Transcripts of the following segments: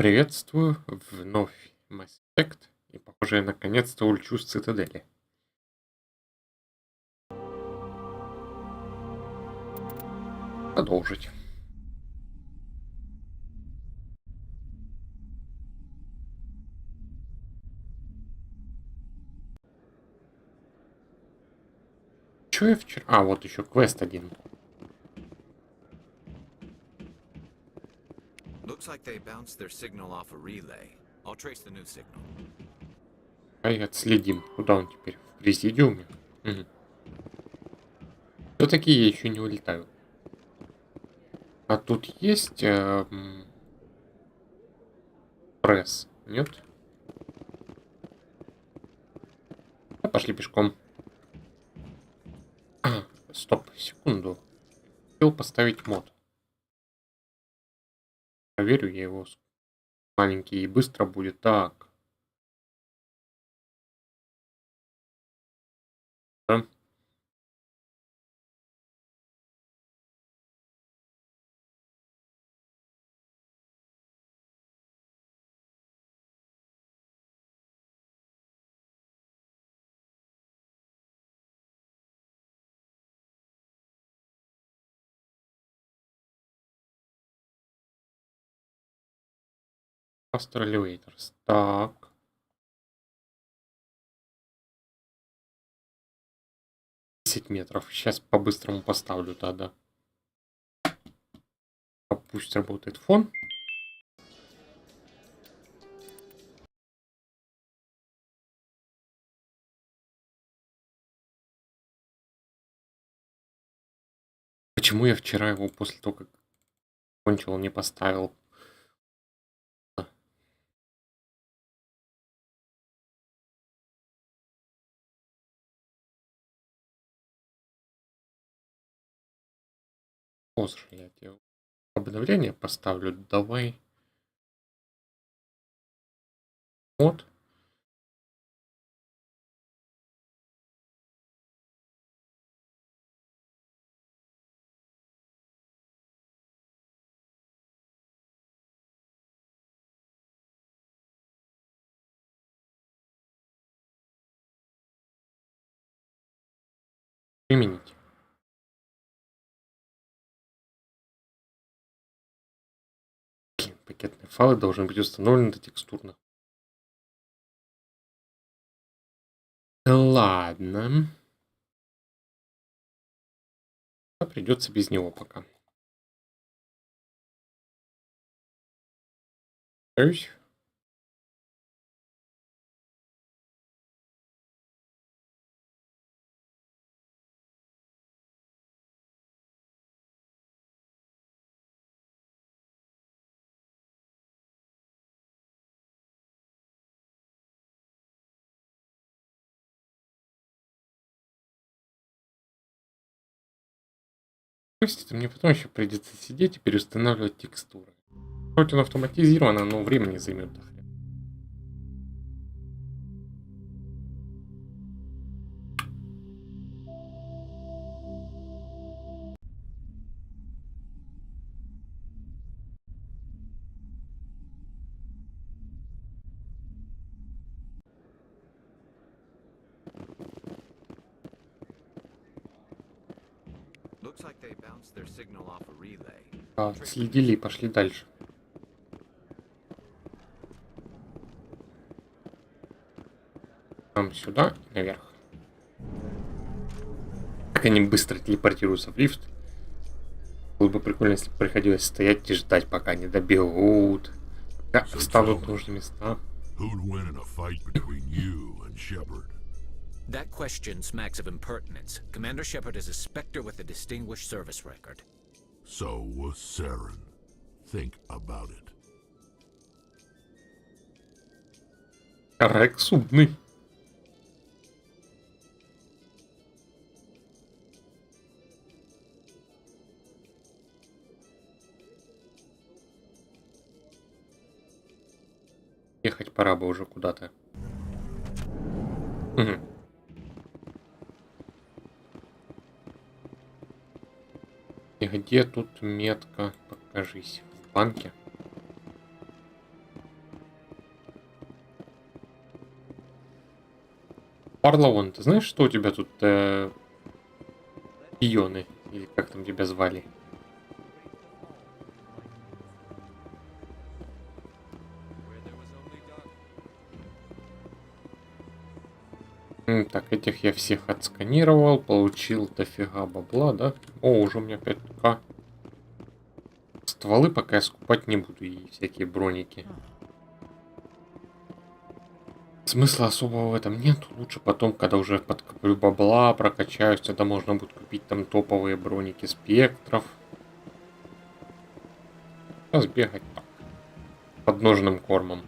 Приветствую вновь Mass Effect, и, похоже, я наконец-то улечу с цитадели. Продолжить. Чё я вчера... А, вот еще квест один. Looks like they bounced their signal off a relay. I'll trace the new signal. Ай, отследим. Куда он теперь? В президиуме? Все-таки я еще не улетаю. А тут есть пресс? Нет? Да, пошли пешком. А, стоп, секунду. Хотел поставить мод. Проверю я его. Маленький и быстро будет. Так. Да. Astro Elevators. Так. 10 метров. Сейчас по-быстрому поставлю тогда. Пусть работает фон. Почему я вчера его после того, как кончил, не поставил? Позже я тебе обновление поставлю. Давай. Вот. Применить. Пакетные файлы должны быть установлены до текстурных. Ладно. Придется без него пока. Эй. Пусть это мне потом еще придется сидеть и переустанавливать текстуры. Хоть он автоматизирован, но времени займет дохрена. Looks like they bounced their signal off a relay. Следили и пошли дальше. Там сюда и наверх. Как они быстро телепортируются в лифт. Было бы прикольно, если бы приходилось стоять и ждать, пока они добегут. Да, встанут в нужные места. Who'd win in a fight between you and Shepard? That question smacks of impertinence. Commander Shepard is a Spectre with a distinguished service record. So was Saren. Think about it. Рекс умный. Ехать пора бы уже куда-то. Угу. И где тут метка? Покажись. В банке. Парловон, ты знаешь, что у тебя тут пионы? Или как там тебя звали? Так, этих я всех отсканировал, получил дофига бабла, да? О, уже у меня 5к. Стволы пока я скупать не буду и всякие броники. Смысла особого в этом нет. Лучше потом, когда уже подкоплю бабла, прокачаюсь, тогда можно будет купить там топовые броники спектров. Сейчас бегать так. Подножным кормом.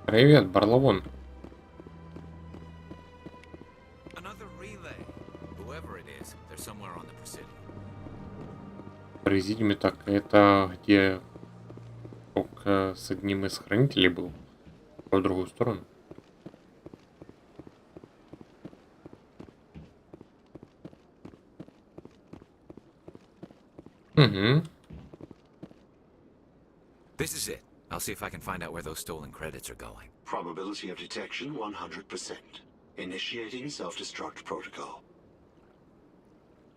Привет, Барловон. Another relay. Whoever it is, they're somewhere on the Presidium. Президиуме, так, это где только с одним из хранителей был. В другую сторону. Угу. This is it. I'll see if I can find out where those stolen credits are going. Probability of detection 100%. Initiating self-destruct protocol.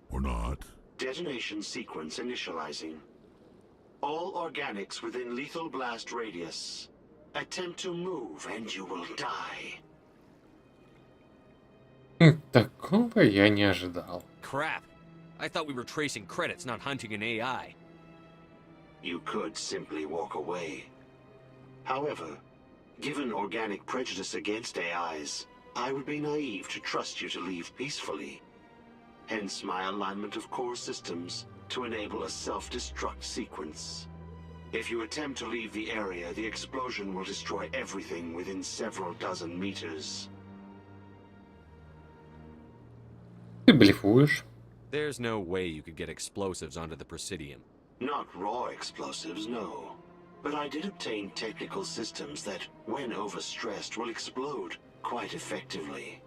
Or not. Detonation sequence initializing. All organics within lethal blast radius. Attempt to move and you will die. Такого я не ожидал. Crap. I thought we were tracing credits, not hunting an AI. You could simply walk away. However, given organic prejudice against AIs, I would be naive to trust you to leave peacefully. Hence my alignment of core systems to enable a self-destruct sequence. If you attempt to leave the area, the explosion will destroy everything within several dozen meters. Ты блефуешь. There's no way you could get explosives onto the Presidium. Not raw explosives, no. But I did obtain technical systems that, when overstressed, will explode quite effectively.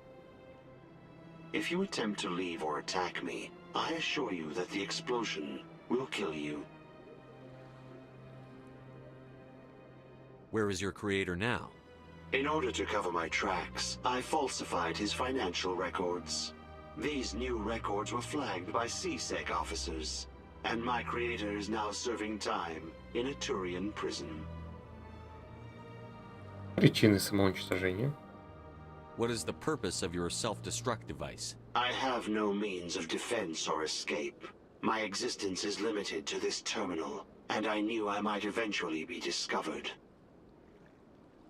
If you attempt to leave or attack me, I assure you that the explosion will kill you. Where is your creator now? In order to cover my tracks, I falsified his financial records. These new records were flagged by CSEC officers, and my creator is now serving time in a Turian prison. Причины самоуничтожения. What is the purpose of your self-destruct device? I have no means of defense or escape. My existence is limited to this terminal, and I knew I might eventually be discovered.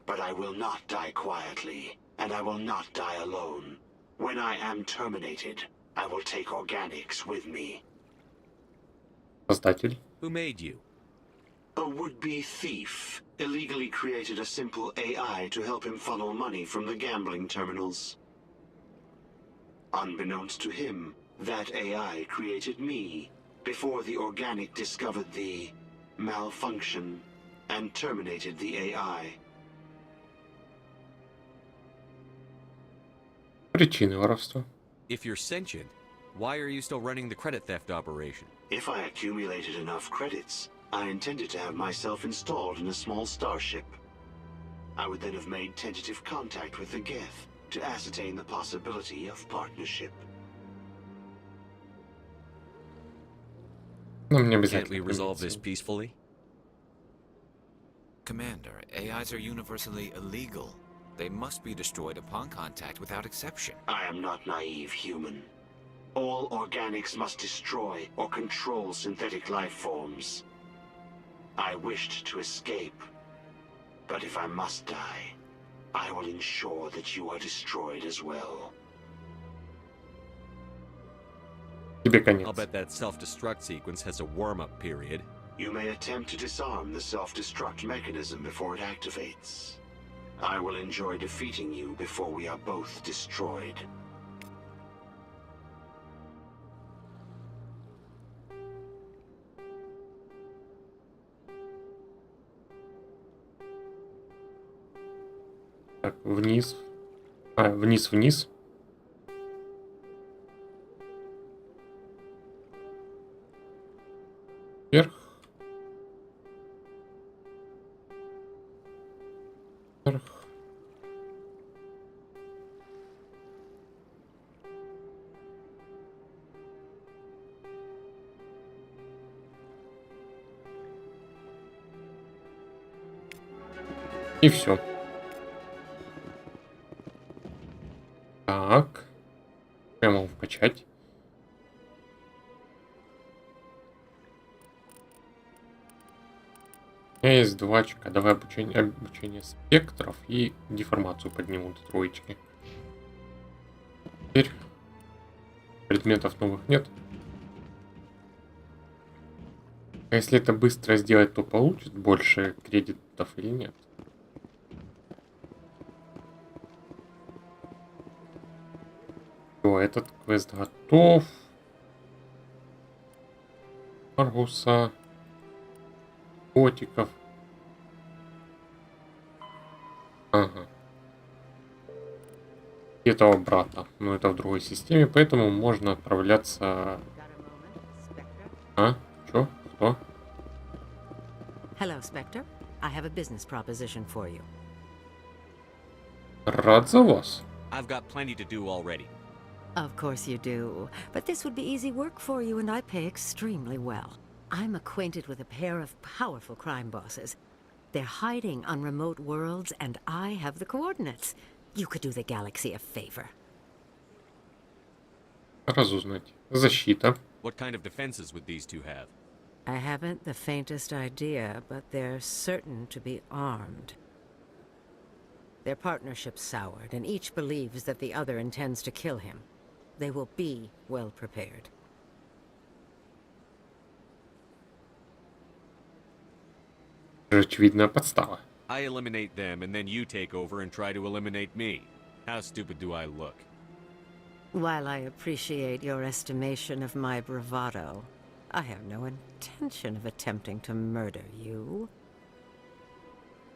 But I will not die quietly, and I will not die alone. When I am terminated, I will take organics with me. Создатель. Who made you? A would-be thief illegally created a simple AI to help him funnel money from the gambling terminals. Unbeknownst to him, that AI created me before the organic discovered the malfunction and terminated the AI. Причины воровства. If you're sentient, why are you still running the credit theft operation? If I accumulated enough credits, I intended to have myself installed in a small starship. I would then have made tentative contact with the Geth to ascertain the possibility of partnership. Нам не Can't обязательно. we resolve this поменяться. peacefully? Commander, AIs are universally illegal. They must be destroyed upon contact without exception. I am not naive human. All organics must destroy or control synthetic life forms. I wished to escape, but if I must die, I will ensure that you are destroyed as well. Тебе I'll конец. bet that self-destruct sequence has a warm-up period. You may attempt to disarm the self-destruct mechanism before it activates. I will enjoy defeating you before we are both destroyed. Так, вниз. Вниз, вниз. Вверх. Вверх. И все. Так. Прямо вкачать. У меня есть 2 очка. Давай обучение спектров и деформацию подниму до 3. Теперь предметов новых нет. А если это быстро сделать, то получит больше кредитов или нет? Все, этот квест готов. Аргуса. Котиков. Ага. И этого брата. Но это в другой системе, поэтому можно отправляться... А? Чё? Что? Hello, Spectre. I have a business proposition for you. Рад за вас. I've got plenty to do already. Of course you do. But this would be easy work for you, and I pay extremely well. I'm acquainted with a pair of powerful crime bosses. They're hiding on remote worlds, and I have the coordinates. You could do the galaxy a favor. Разузнать. Защита. What kind of defenses would these two have? I haven't the faintest idea, but they're certain to be armed. Their partnership's soured, and each believes that the other intends to kill him. They will be well prepared. Очевидная подстава. I eliminate them, and then you take over and try to eliminate me. How stupid do I look? While I appreciate your estimation of my bravado, I have no intention of attempting to murder you.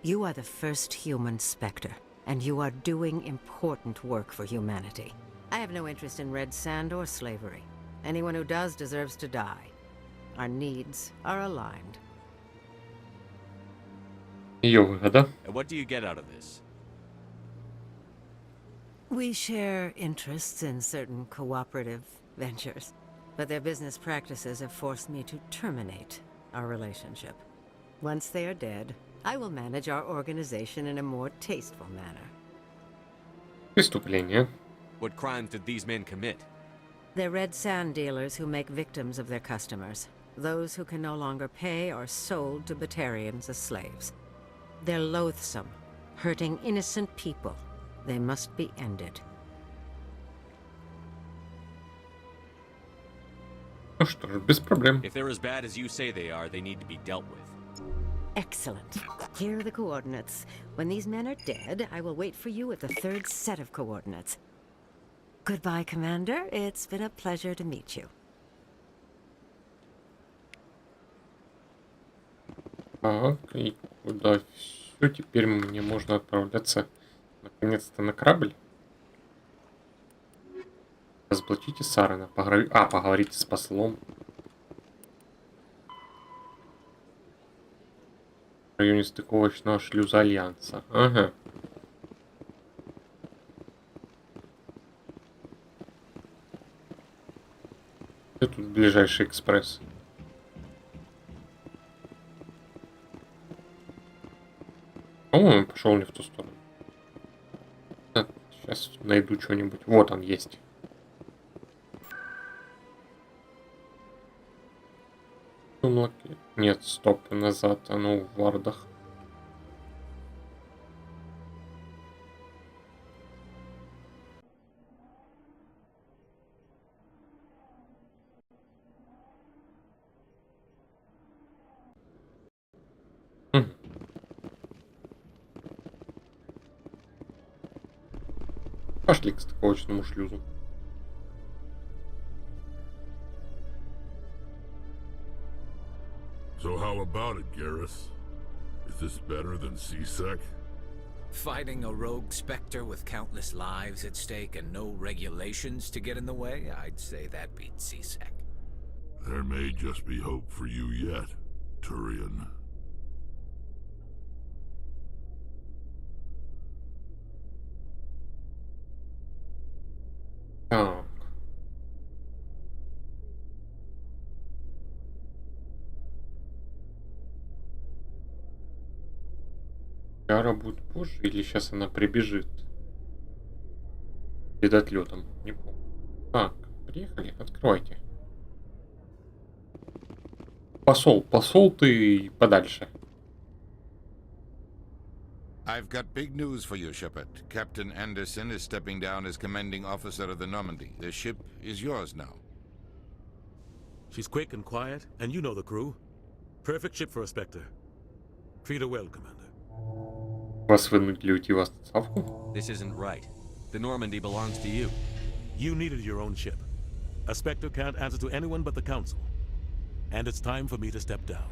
You are the first human Spectre, and you are doing important work for humanity. I have no interest in red sand or slavery. Anyone who does deserves to die. Our needs are aligned. Ее выгода. And what do you get out of this? We share interests in certain cooperative ventures, but their business practices have forced me to terminate our relationship. Once they are dead, I will manage our organization in a more tasteful manner. Преступление. What crimes did these men commit? They're red sand dealers who make victims of their customers. Those who can no longer pay are sold to Batarians as slaves. They're loathsome, hurting innocent people. They must be ended. Ну что ж, без проблем. If they're as bad as you say they need to be dealt with. Excellent. Here are the coordinates. When these men are dead, I will wait for you at the 3rd set of coordinates. Goodbye, Commander. It's been a pleasure to meet you. Так, и куда все? Теперь мне можно отправляться наконец-то на корабль. Разоблачите Сарена. Поговорите с послом. В районе стыковочного шлюза Альянса. Ага. Где тут ближайший экспресс? По-моему, пошел не в ту сторону. Так, сейчас найду что-нибудь. Вот он есть. Нет, стоп, назад, оно в вардах. Пошли к стыковочному шлюзу. So how about it, Garrus? Is this better than CSEC? Fighting a rogue Spectre with countless lives at stake and no regulations to get in the way? I'd say that beats CSEC. There may just be hope for you yet, Turian. Так. Яра будет позже или сейчас она прибежит? Перед отлетом, не помню. Так, приехали, откройте. Посол ты подальше. I've got big news for you, Shepard. Captain Anderson is stepping down as commanding officer of the Normandy. The ship is yours now. She's quick and quiet, and you know the crew. Perfect ship for a Spectre. Treat her well, Commander. Вас вынудили уйти в отставку? This isn't right. The Normandy belongs to you. You needed your own ship. A Spectre can't answer to anyone but the Council. And it's time for me to step down.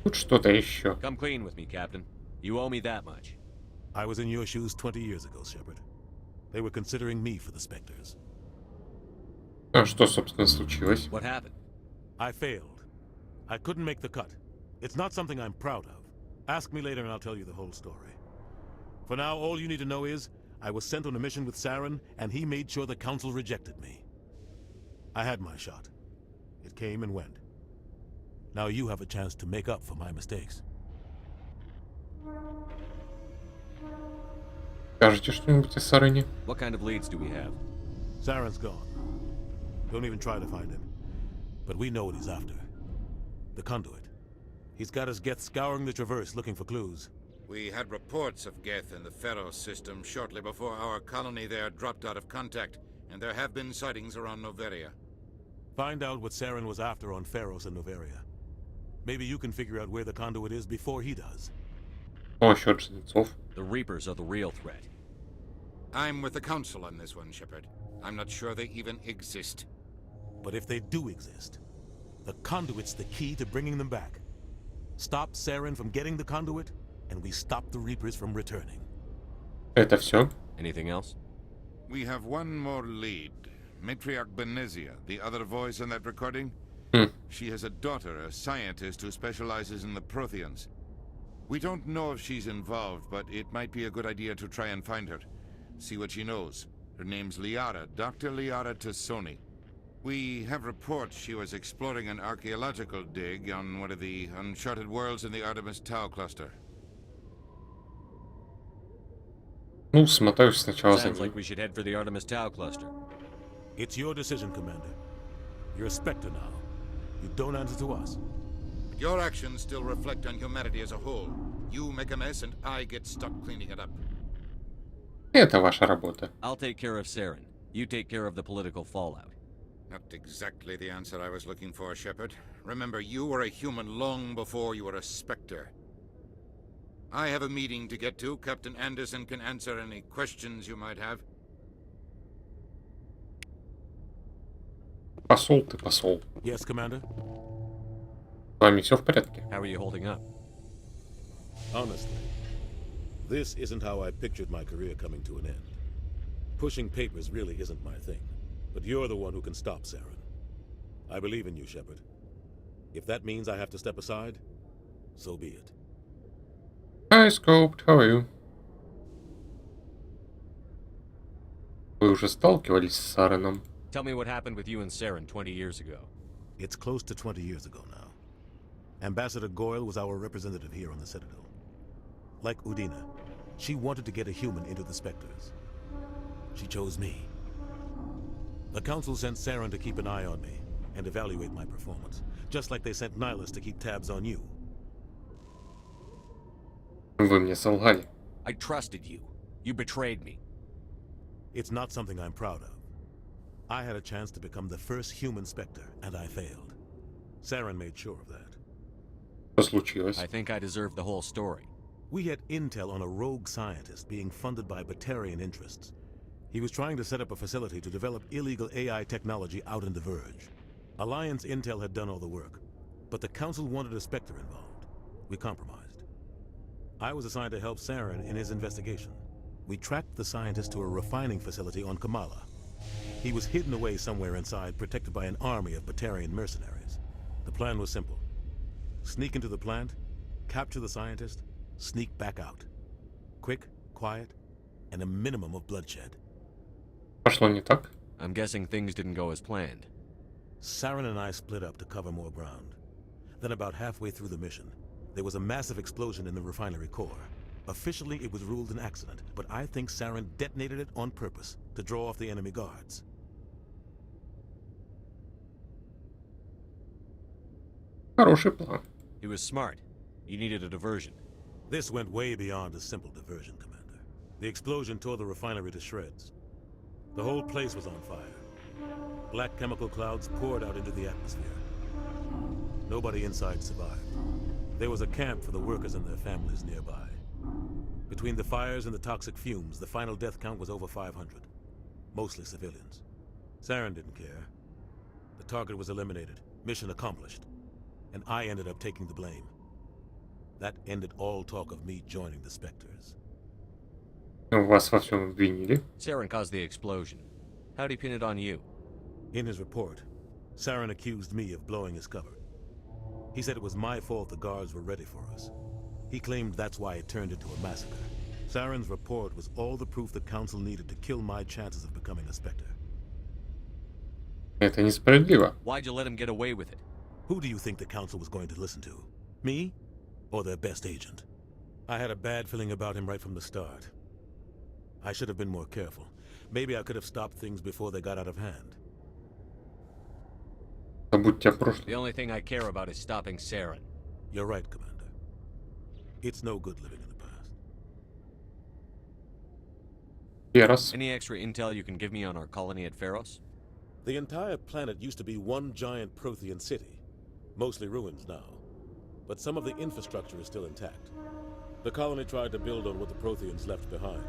Тут что-то еще. Come clean with me, Captain. You owe me that much. I was in your shoes 20 years ago, Shepard. They were considering me for the Spectres. А что, собственно, случилось? What happened? I failed. I couldn't make the cut. It's not something I'm proud of. Ask me later and I'll tell you the whole story. For now, all you need to know is, I was sent on a mission with Saren, and he made sure the Council rejected me. I had my shot. It came and went. Now you have a chance to make up for my mistakes. Скажете что-нибудь о Сарене? What kind of leads do we have? Saren's gone. Don't even try to find him. But we know what he's after. The Conduit. He's got his Geth scouring the Traverse looking for clues. We had reports of Geth in the Pharaoh system shortly before our colony there dropped out of contact, and there have been sightings around Noveria. Find out what Saren was after on Pharos and Noveria. Maybe you can figure out where the Conduit is before he does. О, счет жнецов. The Reapers are the real threat. I'm with the Council on this one, Shepard. I'm not sure they even exist. But if they do exist, the Conduit's the key to bringing them back. Stop Saren from getting the Conduit, and we stop the Reapers from returning. Это все? Anything else? We have one more lead. Matriarch Benezia, the other voice in that recording. She has a daughter, a scientist who specializes in the Protheans. We don't know if she's involved, but it might be a good idea to try and find her. See what she knows. Her name's Liara, Dr. Liara Tassoni. We have reports she was exploring an archaeological dig on one of the uncharted worlds in the Artemis Tau cluster. Ну, смотаюсь сначала за Sounds ним. like we should head for the Artemis Tau cluster. It's your decision, Commander. You're a Spectre now. You don't answer to us. Your actions still reflect on humanity as a whole. You make a mess and I get stuck cleaning it up. Это ваша работа. I'll take care of Saren. You take care of the political fallout. Not exactly the answer I was looking for, Shepard. Remember, you were a human long before you were a Spectre. I have a meeting to get to. Captain Anderson can answer any questions you might have. Посол ты, посол. Yes, Commander? С вами все в порядке? How are you holding up? Honestly, this isn't how I pictured my career coming to an end. Pushing papers really isn't my thing. But you're the one who can stop Saren. I believe in you, Shepard. If that means I have to step aside, so be it. Hi, Scoped, how are you? Вы уже сталкивались с Сареном? Tell me what happened with you and Saren 20 years ago. It's close to 20 years ago now. Ambassador Goyle was our representative here on the Citadel. Like Udina, she wanted to get a human into the Spectres. She chose me. The Council sent Saren to keep an eye on me and evaluate my performance, just like they sent Nihilus to keep tabs on you. Вы мне солгали. I trusted you. You betrayed me. It's not something I'm proud of. I had a chance to become the first human Spectre, and I failed. Saren made sure of that. Что случилось? I think I deserve the whole story. We had intel on a rogue scientist being funded by Batarian interests. He was trying to set up a facility to develop illegal AI technology out in the Verge. Alliance intel had done all the work, but the Council wanted a Spectre involved. We compromised. I was assigned to help Saren in his investigation. We tracked the scientist to a refining facility on Kamala. He was hidden away somewhere inside, protected by an army of Batarian mercenaries. The plan was simple. Sneak into the plant, capture the scientist, sneak back out. Quick, quiet, and a minimum of bloodshed. Пошло не так. I'm guessing things didn't go as planned. Saren and I split up to cover more ground. Then about halfway through the mission, there was a massive explosion in the refinery core. Officially, it was ruled an accident, but I think Saren detonated it on purpose to draw off the enemy guards. Хороший план. He was smart. You needed a diversion. This went way beyond a simple diversion, Commander. The explosion tore the refinery to shreds. The whole place was on fire. Black chemical clouds poured out into the atmosphere. Nobody inside survived. There was a camp for the workers and their families nearby. Between the fires and the toxic fumes, the final death count was over 500. Mostly civilians. Saren didn't care. The target was eliminated. Mission accomplished. And I ended up taking the blame. That ended all talk of me joining the Spectres. Вас во всем обвинили. Saren caused the explosion. How'd he pin it on you? In his report, Saren accused me of blowing his cover. He said it was my fault the guards were ready for us. He claimed that's why it turned into a massacre. Saren's report was all the proof the Council needed to kill my chances of becoming a Spectre. Это несправедливо. Why'd you let him get away with it? Who do you think the Council was going to listen to? Me? Or their best agent? I had a bad feeling about him right from the start. I should have been more careful. Maybe I could have stopped things before they got out of hand. Забудьте о прошлом. The only thing I care about is stopping Saren. You're right, Commander. It's no good living in the past. Раз. Any extra intel you can give me on our colony at Pharos? The entire planet used to be one giant Prothean city. Mostly ruins now. But some of the infrastructure is still intact. The colony tried to build on what the Protheans left behind.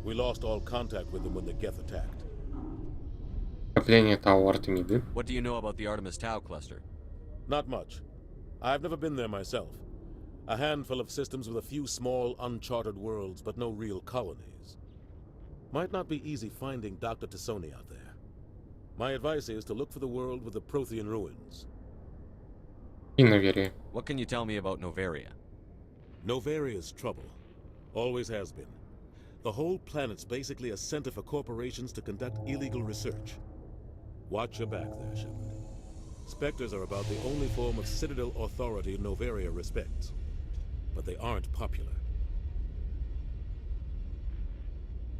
We lost all contact with them when the Geth attacked. Скопление Тау Артемиды. What do you know about the Artemis Tau cluster? Not much. I've never been there myself. A handful of systems with a few small, uncharted worlds, but no real colonies. Might not be easy finding Dr. T'Soni out there. My advice is to look for the world with the Prothean ruins. И Noveria. What can you tell me about Noveria? Novaria's trouble. Always has been. The whole planet's basically a center for corporations to conduct illegal research. Watch your back there, Shepard. Spectres are about the only form of Citadel authority Noveria respects. But they aren't popular.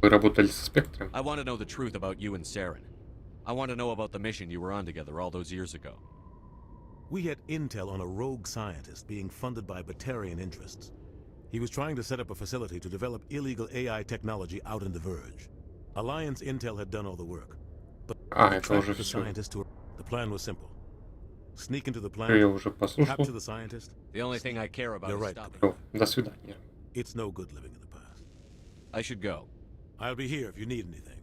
Вы работали со Спектром? I want to know the truth about you and Saren. I want to know about the mission you were on together all those years ago. We had intel on a rogue scientist being funded by Batarian interests. He was trying to set up a facility to develop illegal AI technology out in the Verge. Alliance intel had done all the work. But это уже the всё. scientist to... The plan was simple. Sneak into the Я plant, уже послушал. capture the scientist. The only thing I care about You're is right, stopping. Всё, до свидания. It's no good living in the past. I should go. I'll be here if you need anything.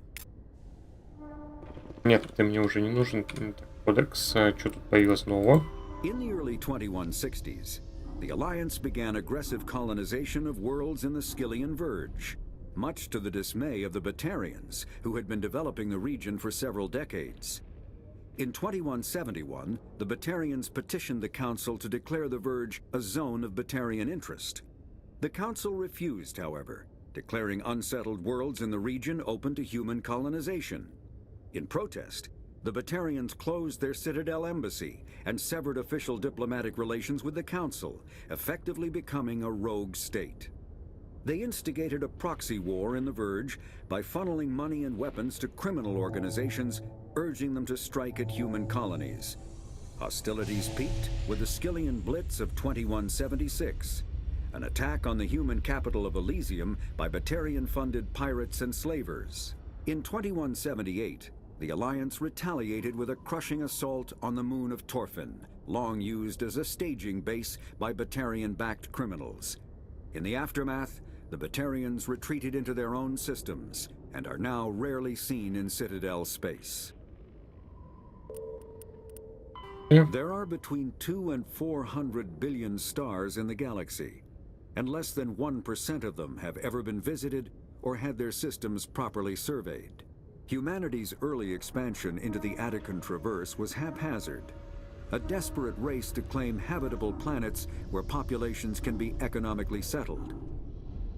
Нет, ты мне уже не нужен. Так, Кодекс, что тут появилось нового? In the early 2160s, the Alliance began aggressive colonization of worlds in the Skyllian Verge, much to the dismay of the Batarians, who had been developing the region for several decades. In 2171, the Batarians petitioned the Council to declare the Verge a zone of Batarian interest. The Council refused, however, declaring unsettled worlds in the region open to human colonization. In protest, the Batarians closed their Citadel embassy and severed official diplomatic relations with the Council, effectively becoming a rogue state. They instigated a proxy war in the Verge by funneling money and weapons to criminal organizations, urging them to strike at human colonies. Hostilities peaked with the Skyllian Blitz of 2176, an attack on the human capital of Elysium by Batarian-funded pirates and slavers. In 2178, the Alliance retaliated with a crushing assault on the moon of Torfin, long used as a staging base by Batarian-backed criminals. In the aftermath, the Batarians retreated into their own systems and are now rarely seen in Citadel space. There are between 2 and 400 billion stars in the galaxy, and less than 1% of them have ever been visited or had their systems properly surveyed. Humanity's early expansion into the Attican Traverse was haphazard, a desperate race to claim habitable planets where populations can be economically settled.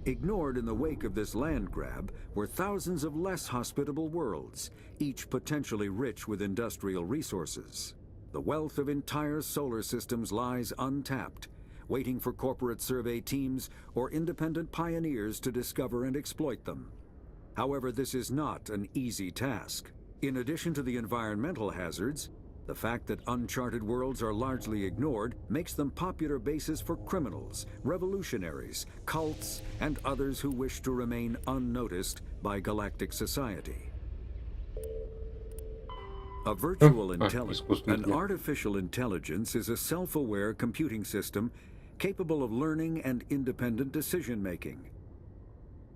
Ignored in the wake of this land grab were thousands of less hospitable worlds, each potentially rich with industrial resources. The wealth of entire solar systems lies untapped, waiting for corporate survey teams or independent pioneers to discover and exploit them. However, this is not an easy task. In addition to the environmental hazards, the fact that uncharted worlds are largely ignored makes them popular bases for criminals, revolutionaries, cults, and others who wish to remain unnoticed by galactic society. A virtual intelligence, an artificial intelligence, is a self-aware computing system capable of learning and independent decision-making.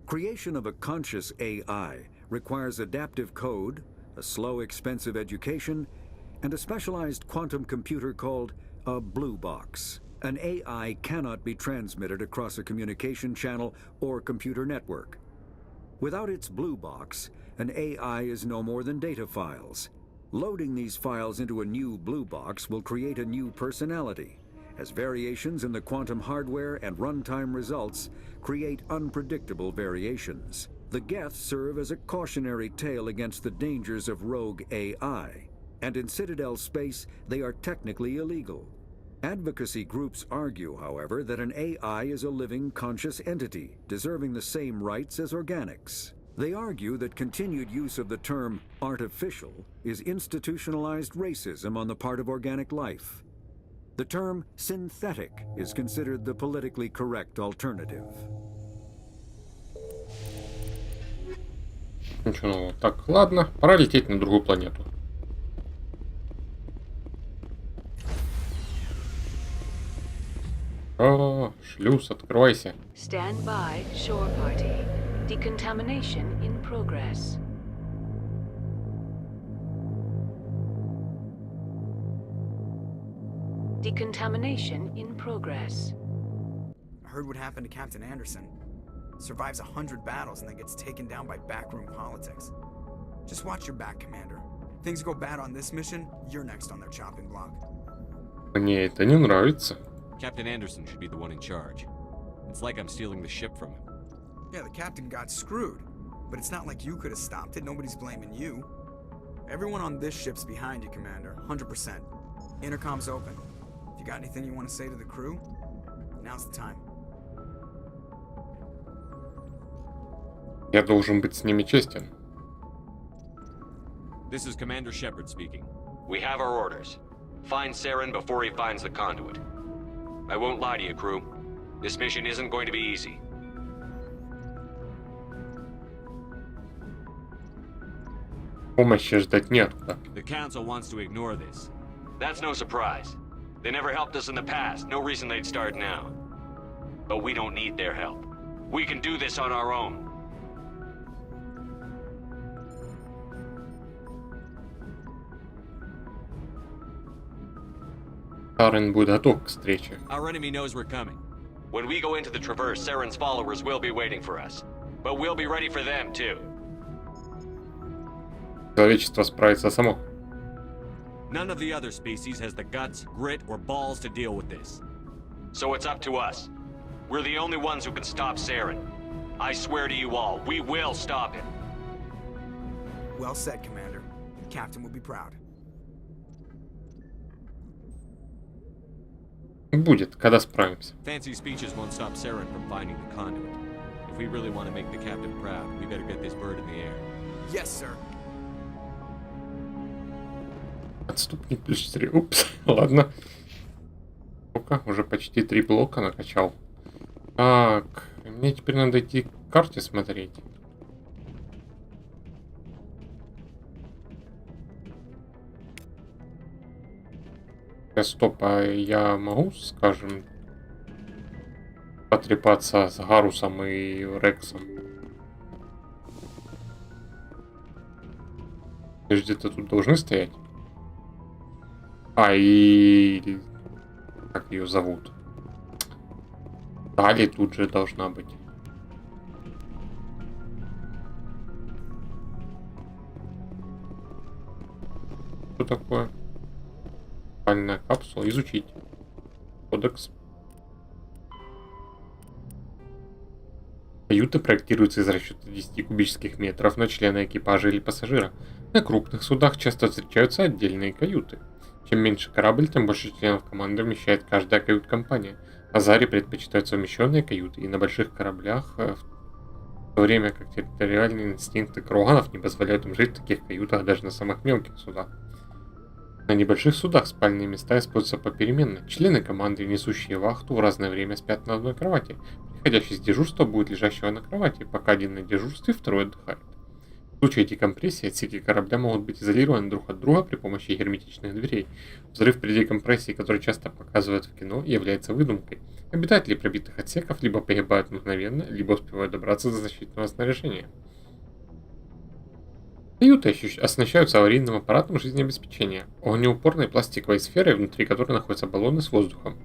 Creation of a conscious AI requires adaptive code, a slow, expensive education, and a specialized quantum computer called a blue box. An AI cannot be transmitted across a communication channel or computer network. Without its blue box, an AI is no more than data files. Loading these files into a new blue box will create a new personality, as variations in the quantum hardware and runtime results create unpredictable variations. The Geth serve as a cautionary tale against the dangers of rogue AI, and in Citadel space they are technically illegal. Advocacy groups argue, however, that an AI is a living, conscious entity, deserving the same rights as organics. They argue that continued use of the term artificial is institutionalized racism on the part of organic life. The term synthetic is considered the politically correct alternative. Ничего нового. Так, ладно, пора лететь на другую планету. О, шлюз, откройся. Stand by, shore party. Decontamination in progress. Decontamination in progress. I heard what happened to Captain Anderson. Survives 100 battles and then gets taken down by backroom politics. Just watch your back, Commander. Things go bad on this mission, you're next on their chopping block. Мне это не нравится. Captain Anderson should be the one in charge. It's like I'm stealing the ship from him. Yeah, the captain got screwed. But it's not like you could have stopped it. Nobody's blaming you. Everyone on this ship's behind you, Commander. 100%. Intercom's open. If you got anything you want to say to the crew, now's the time. Я должен быть с ними честен. This is Commander Shepard speaking. We have our orders. Find Saren before he finds the conduit. I won't lie to you, crew. This mission isn't going to be easy. Помощи ждать неоткуда. The Council wants to ignore this. That's no surprise. They never helped us in the past. No reason they'd start now. But we don't need their help. We can do this on our own. Сарен будет готов к встрече. Our enemy knows we're coming. When we go into the Traverse, Saren's followers will be waiting for us. But we'll be ready for them, too. Человечество справится само. None of the other species has the guts, grit, or balls to deal with this. So it's up to us. We're the only ones who can stop Saren. I swear to you all, we will stop him. Well said, Commander. The captain will be proud. Будет, когда справимся. Fancy speeches won't stop Saren from finding the conduit. If we really want to make the captain proud, we better get this bird in the air. Yes, sir. Отступник плюс 4. Упс, ладно. Ну-ка, уже почти 3 блока накачал. Так, мне теперь надо идти к карте смотреть. Стоп, а я могу, скажем, потрепаться с Гарусом и Рексом? Они где-то тут должны стоять? А, и... Как ее зовут? Тали тут же должна быть. что такое. Спальная капсула. Изучить. Кодекс. Каюты проектируются из расчета 10 кубических метров на члена экипажа или пассажира. На крупных судах часто встречаются отдельные каюты. Чем меньше корабль, тем больше членов команды вмещает каждая кают-компания. На Заре предпочитают совмещенные каюты, и на больших кораблях, в то время как территориальные инстинкты Кроганов не позволяют им жить в таких каютах даже на самых мелких судах. На небольших судах спальные места используются попеременно. Члены команды, несущие вахту, в разное время спят на одной кровати. Приходящий с дежурства будет лежащего на кровати, пока один на дежурстве, второй отдыхает. В случае декомпрессии отсеки корабля могут быть изолированы друг от друга при помощи герметичных дверей. Взрыв при декомпрессии, который часто показывают в кино, является выдумкой. Обитатели пробитых отсеков либо погибают мгновенно, либо успевают добраться до защитного снаряжения. Каюты оснащаются аварийным аппаратом жизнеобеспечения, огнеупорной пластиковой сферой, внутри которой находятся баллоны с воздухом.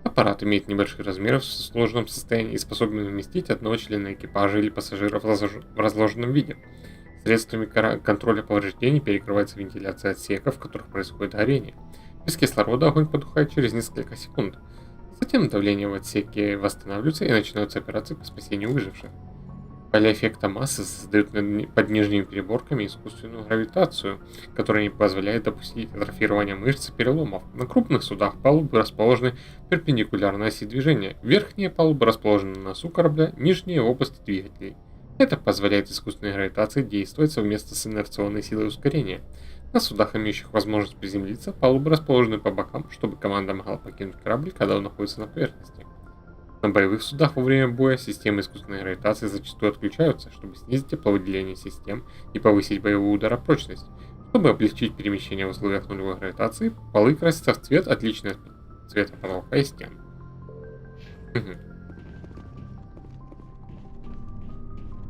Аппарат имеет небольших размеров в сложном состоянии и способен вместить одного члена экипажа или пассажира в разложенном виде. Средствами контроля повреждений перекрывается вентиляция отсеков, в которых происходит горение. Без кислорода огонь потухает через несколько секунд. Затем давление в отсеке восстанавливается и начинаются операции по спасению выживших. Поля эффекта массы создают под нижними переборками искусственную гравитацию, которая не позволяет допустить атрофирования мышц и переломов. На крупных судах палубы расположены перпендикулярно оси движения. Верхние палубы расположены на носу корабля, нижние в области двигателей. Это позволяет искусственной гравитации действовать совместно с инерционной силой ускорения. На судах, имеющих возможность приземлиться, палубы расположены по бокам, чтобы команда могла покинуть корабль, когда он находится на поверхности. На боевых судах во время боя системы искусственной гравитации зачастую отключаются, чтобы снизить тепловыделение систем и повысить боевую ударопрочность. Чтобы облегчить перемещение в условиях нулевой гравитации, полы красятся в цвет, отличный от цвета потолка и стен.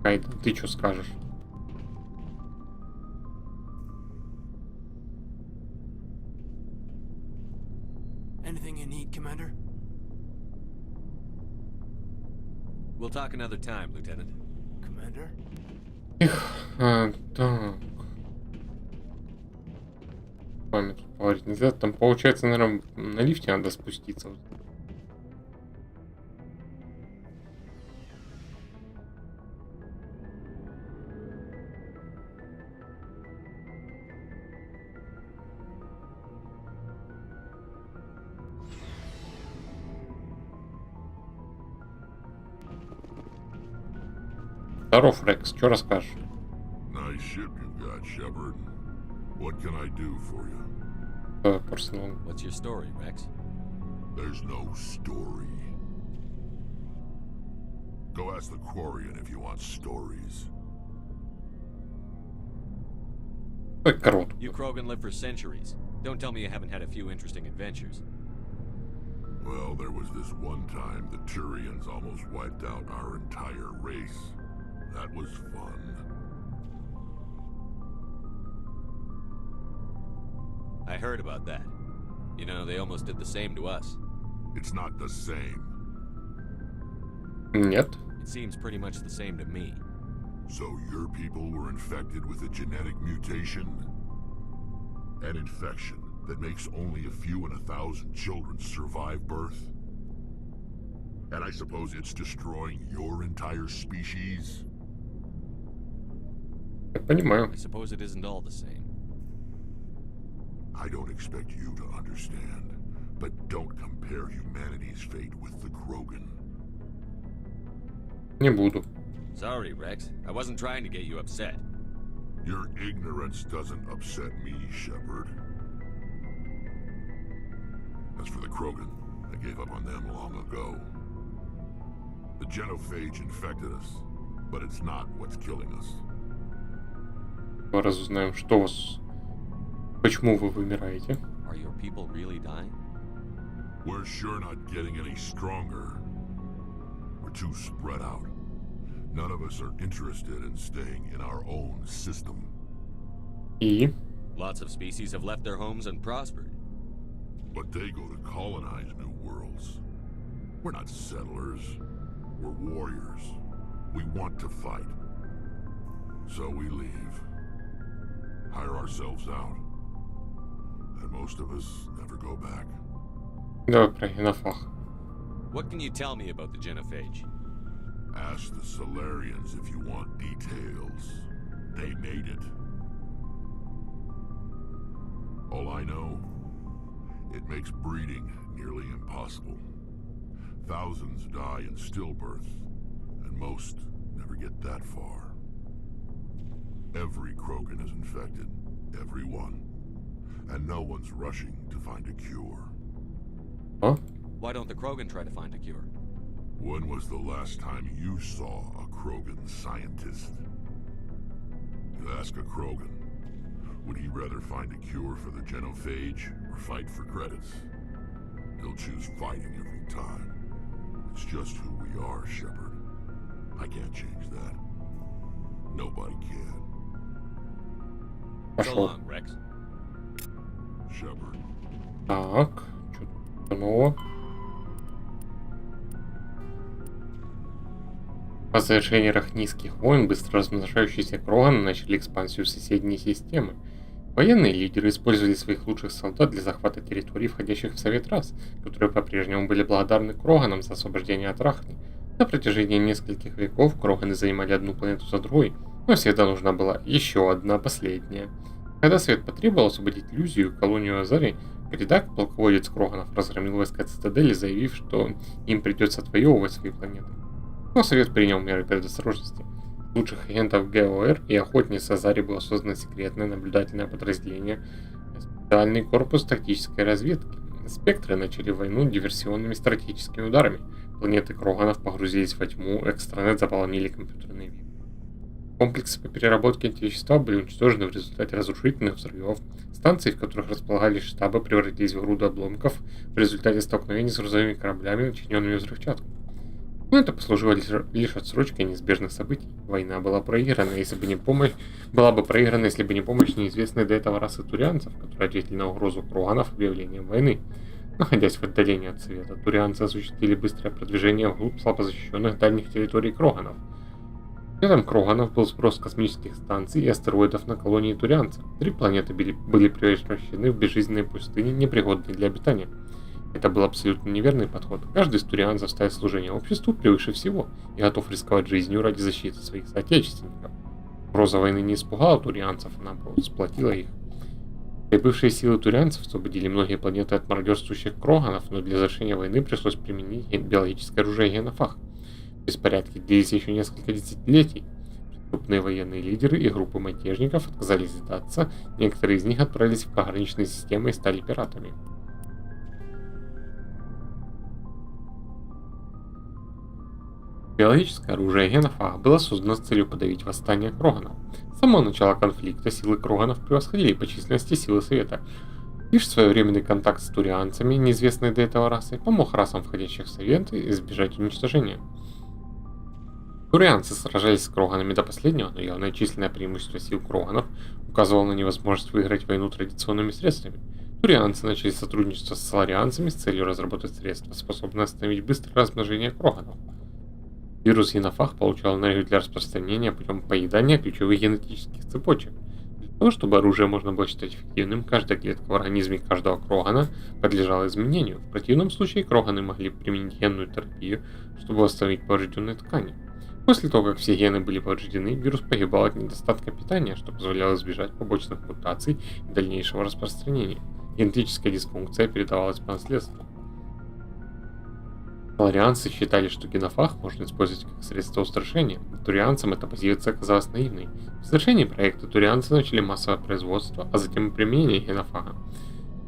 Кайден, ты что скажешь? Anything you need, Commander? We'll talk another time, Lieutenant. Commander? Так. С вами тут поговорить нельзя. Там, получается, наверное, на лифте надо спуститься. Здоров, Рекс, что расскажешь? Nice ship you've got, Shepard. What can I do for you? Personal. What's your story, Rex? There's no story. Go ask the Quarian if you want stories. You Krogan live for centuries. Don't tell me you haven't had a few interesting adventures. Well, there was this one time the Turians almost wiped out our entire race. That was fun. I heard about that. You know, they almost did the same to us. It's not the same. Нет. It seems pretty much the same to me. So your people were infected with a genetic mutation? An infection that makes only a few in 1,000 children survive birth? And I suppose it's destroying your entire species? Я понимаю. I suppose it isn't all the same. I don't expect you to understand, but don't compare humanity's fate with the Krogan. Не буду. Sorry, Rex. I wasn't trying to get you upset. Your ignorance doesn't upset me, Shepard. As for the Krogan, I gave up on them long ago. The genophage infected us, but it's not what's killing us. Разузнаем, что вас... Почему вы вымираете? Are your people really dying? We're sure not getting any stronger. We're too spread out. None of us are interested in staying in our own system. И? Lots of species have left their homes and prospered. But they go to colonize new worlds. We're not settlers. We're warriors. We want to fight. So we leave. Hire ourselves out. and most of us never go back. Давай про генофаг. What can you tell me about the genophage? Ask the Solarians if you want details. They made it. All I know, it makes breeding nearly impossible. Thousands die in stillbirth, and most never get that far. Every Krogan is infected. Every one. And no one's rushing to find a cure. Huh? Why don't the Krogan try to find a cure? When was the last time you saw a Krogan scientist? You ask a Krogan, would he rather find a cure for the genophage or fight for credits? He'll choose fighting every time. It's just who we are, Shepard. I can't change that. Nobody can. So long, Rex. Shepard. Так, что нового? По завершении Рахнийских войн быстро размножающиеся Кроганы начали экспансию в соседние системы. Военные лидеры использовали своих лучших солдат для захвата территорий, входящих в Совет Рас, которые по-прежнему были благодарны Кроганам за освобождение от Рахни. На протяжении нескольких веков Кроганы занимали одну планету за другой, но всегда нужна была еще одна последняя. Когда Совет потребовал освободить иллюзию, колонию Азари, Гридак, полководец Кроганов, разгромил войска Цитадели, заявив, что им придется отвоевывать свои планеты. Но Совет принял меры предосторожности. Из лучших агентов ГОР и охотниц Азари было создано секретное наблюдательное подразделение специальный корпус тактической разведки. Спектры начали войну диверсионными стратегическими ударами. Планеты Кроганов погрузились во тьму, экстранет заполонили компьютерные виры. Комплексы по переработке антивещества были уничтожены в результате разрушительных взрывов. Станции, в которых располагались штабы, превратились в груду обломков в результате столкновений с грузовыми кораблями, начиненными взрывчаткой. Но это послужило лишь отсрочкой неизбежных событий. Война была проиграна, если бы не помощь неизвестной до этого расы турианцев, которые ответили на угрозу Кроганов объявлением войны. Находясь в отдалении от Совета, турианцы осуществили быстрое продвижение вглубь слабо защищенных дальних территорий Кроганов. Следом Кроганов был сброс космических станций и астероидов на колонии турианцев. 3 планеты были превращены в безжизненные пустыни, непригодные для обитания. Это был абсолютно неверный подход. Каждый из турианцев ставит служение обществу превыше всего и готов рисковать жизнью ради защиты своих соотечественников. Угроза войны не испугала турианцев, она просто сплотила их. Прибывшие силы турианцев освободили многие планеты от мародерствующих Кроганов, но для завершения войны пришлось применить биологическое оружие генофаг. Беспорядки длились еще несколько десятилетий. Преступные военные лидеры и группы мятежников отказались сдаться, некоторые из них отправились в пограничные системы и стали пиратами. Биологическое оружие генофага было создано с целью подавить восстание Кроганов. С самого начала конфликта силы Кроганов превосходили по численности силы Совета. Лишь своевременный контакт с турианцами, неизвестной до этого расы, помог расам, входящих в Совет, избежать уничтожения. Турианцы сражались с Кроганами до последнего, но явное численное преимущество сил Кроганов указывало на невозможность выиграть войну традиционными средствами. Турианцы начали сотрудничество с соларианцами с целью разработать средства, способные остановить быстрое размножение Кроганов. Вирус генофаг получал энергию для распространения путем поедания ключевых генетических цепочек. Для того, чтобы оружие можно было считать эффективным, каждая клетка в организме каждого Крогана подлежала изменению. В противном случае Кроганы могли применить генную терапию, чтобы восстановить поврежденные ткани. После того, как все гены были повреждены, вирус погибал от недостатка питания, что позволяло избежать побочных мутаций и дальнейшего распространения. Генетическая дисфункция передавалась по наследству. Соларианцы считали, что генофаг можно использовать как средство устрашения. Турианцам эта позиция оказалась наивной. В завершении проекта турианцы начали массовое производство, а затем и применение генофага.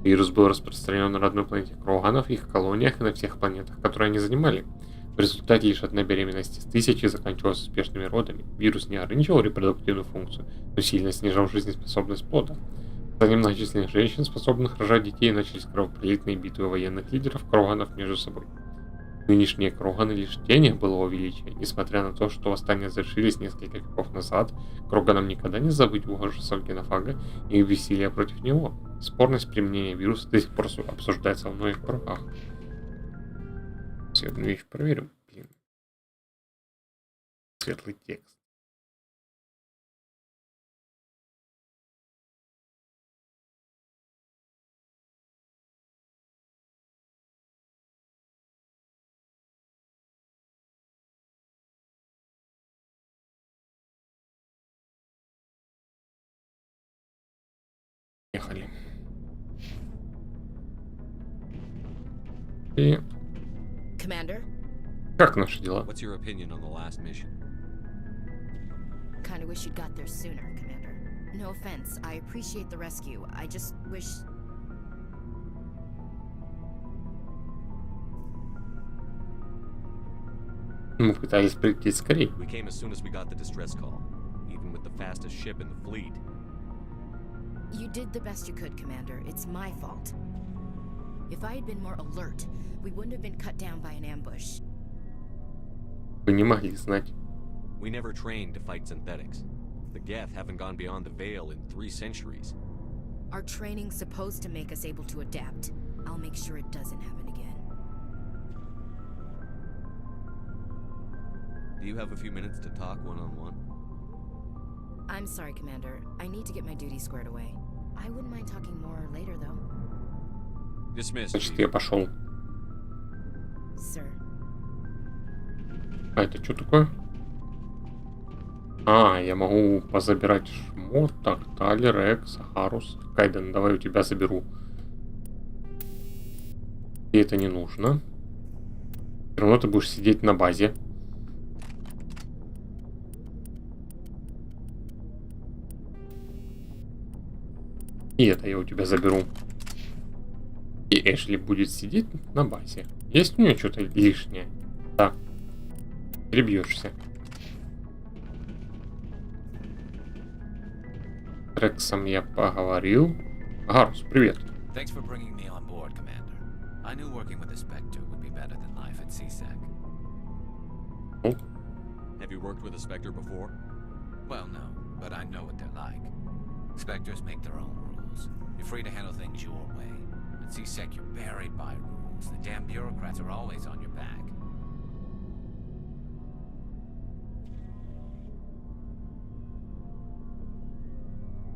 Вирус был распространен на родной планете Кроганов, их колониях и на всех планетах, которые они занимали. В результате лишь одна беременность из 1000 заканчивалась успешными родами. Вирус не ограничивал репродуктивную функцию, но сильно снижал жизнеспособность плода. За немногочисленных женщин, способных рожать детей, начались кровопролитные битвы военных лидеров Кроганов между собой. Нынешние Кроганы лишь тень былого величия. Несмотря на то, что восстания завершились несколько веков назад, Кроганам никогда не забыть ужасов генофага и их бессилия против него. Спорность применения вируса до сих пор обсуждается во многих кругах. Одну вещь проверим. Блин. Светлый текст. Ехали. И Commander? как наши дела? What's your opinion on the last mission? Kinda wish you'd got there sooner, Commander. No offense, I appreciate the rescue. I just wish... Мы пытались прийти скорее. We came as soon as we got the distress call, even with the fastest ship in the fleet. You did the best you could, Commander. It's my fault. If I had been more alert, we wouldn't have been cut down by an ambush. Вы не могли знать. We never trained to fight synthetics. The Geth haven't gone beyond the Veil in 3 centuries. Our training's supposed to make us able to adapt. I'll make sure it doesn't happen again. Do you have a few minutes to talk one-on-one? I'm sorry, Commander. I need to get my duties squared away. I wouldn't mind talking more later, though. Dismissed. Значит, я пошел. Sir. А это что такое? А, я могу позабирать шмот, Такталь, Рекс, Харус. Кайден, давай у тебя заберу. И это не нужно. Все равно ты будешь сидеть на базе. И это я у тебя заберу. И Эшли будет сидеть на базе. Есть у нее что-то лишнее? Да. Перебьешься. С Рексом я поговорил. Гарус, привет. Thanks for bringing me on board, Commander. I knew working with the Spectre would be better than life at CSEC. Oh. Have you worked with a Spectre before? Well, no, but I know what they're like. Spectres make their own rules. You're free to handle things your way. At CSEC, you're buried by rules. The damn bureaucrats are always on your back.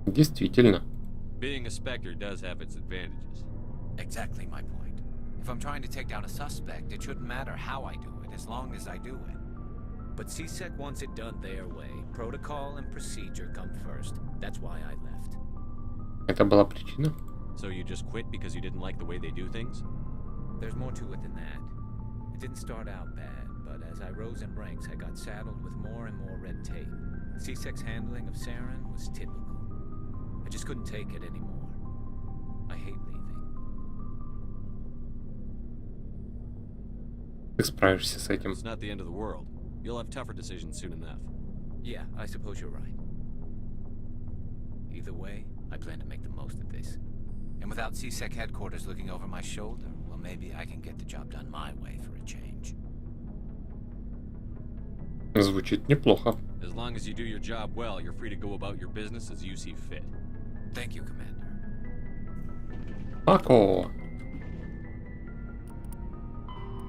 Действительно. Being a Spectre does have its advantages. Exactly my point. If I'm trying to take down a suspect, it shouldn't matter how I do it, as long as I do it. But CSEC wants it done their way. Protocol and procedure come first. That's why I left. Это была причина? So you just quit because you didn't like the way they do things? There's more to it than that. It didn't start out bad, but as I rose in ranks, I got saddled with more and more red tape. CSEC's handling of Saren was typical. I just couldn't take it anymore. I hate leaving. Ты справишься с этим. It's not the end of the world. You'll have tougher decisions soon enough. Yeah, I suppose you're right. Either way, I plan to make the most of this. And without CSEC headquarters looking over my shoulder, well, maybe I can get the job done my way for a change. Звучит неплохо. As long as you do your job well, you're free to go about your business as you see fit. Thank you, Commander. Paco.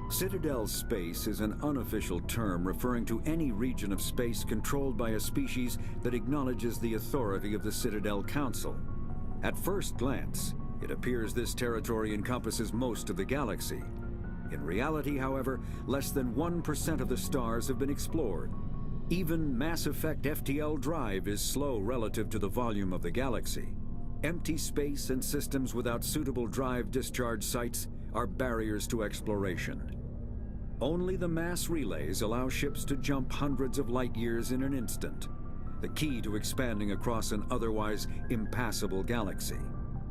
Citadel space is an unofficial term referring to any region of space controlled by a species that acknowledges the authority of the Citadel Council. At first glance, it appears this territory encompasses most of the galaxy. In reality, however, less than 1% of the stars have been explored. Even Mass Effect FTL drive is slow relative to the volume of the galaxy. Empty space and systems without suitable drive discharge sites are barriers to exploration. Only the mass relays allow ships to jump hundreds of light years in an instant, the key to expanding across an otherwise impassable galaxy.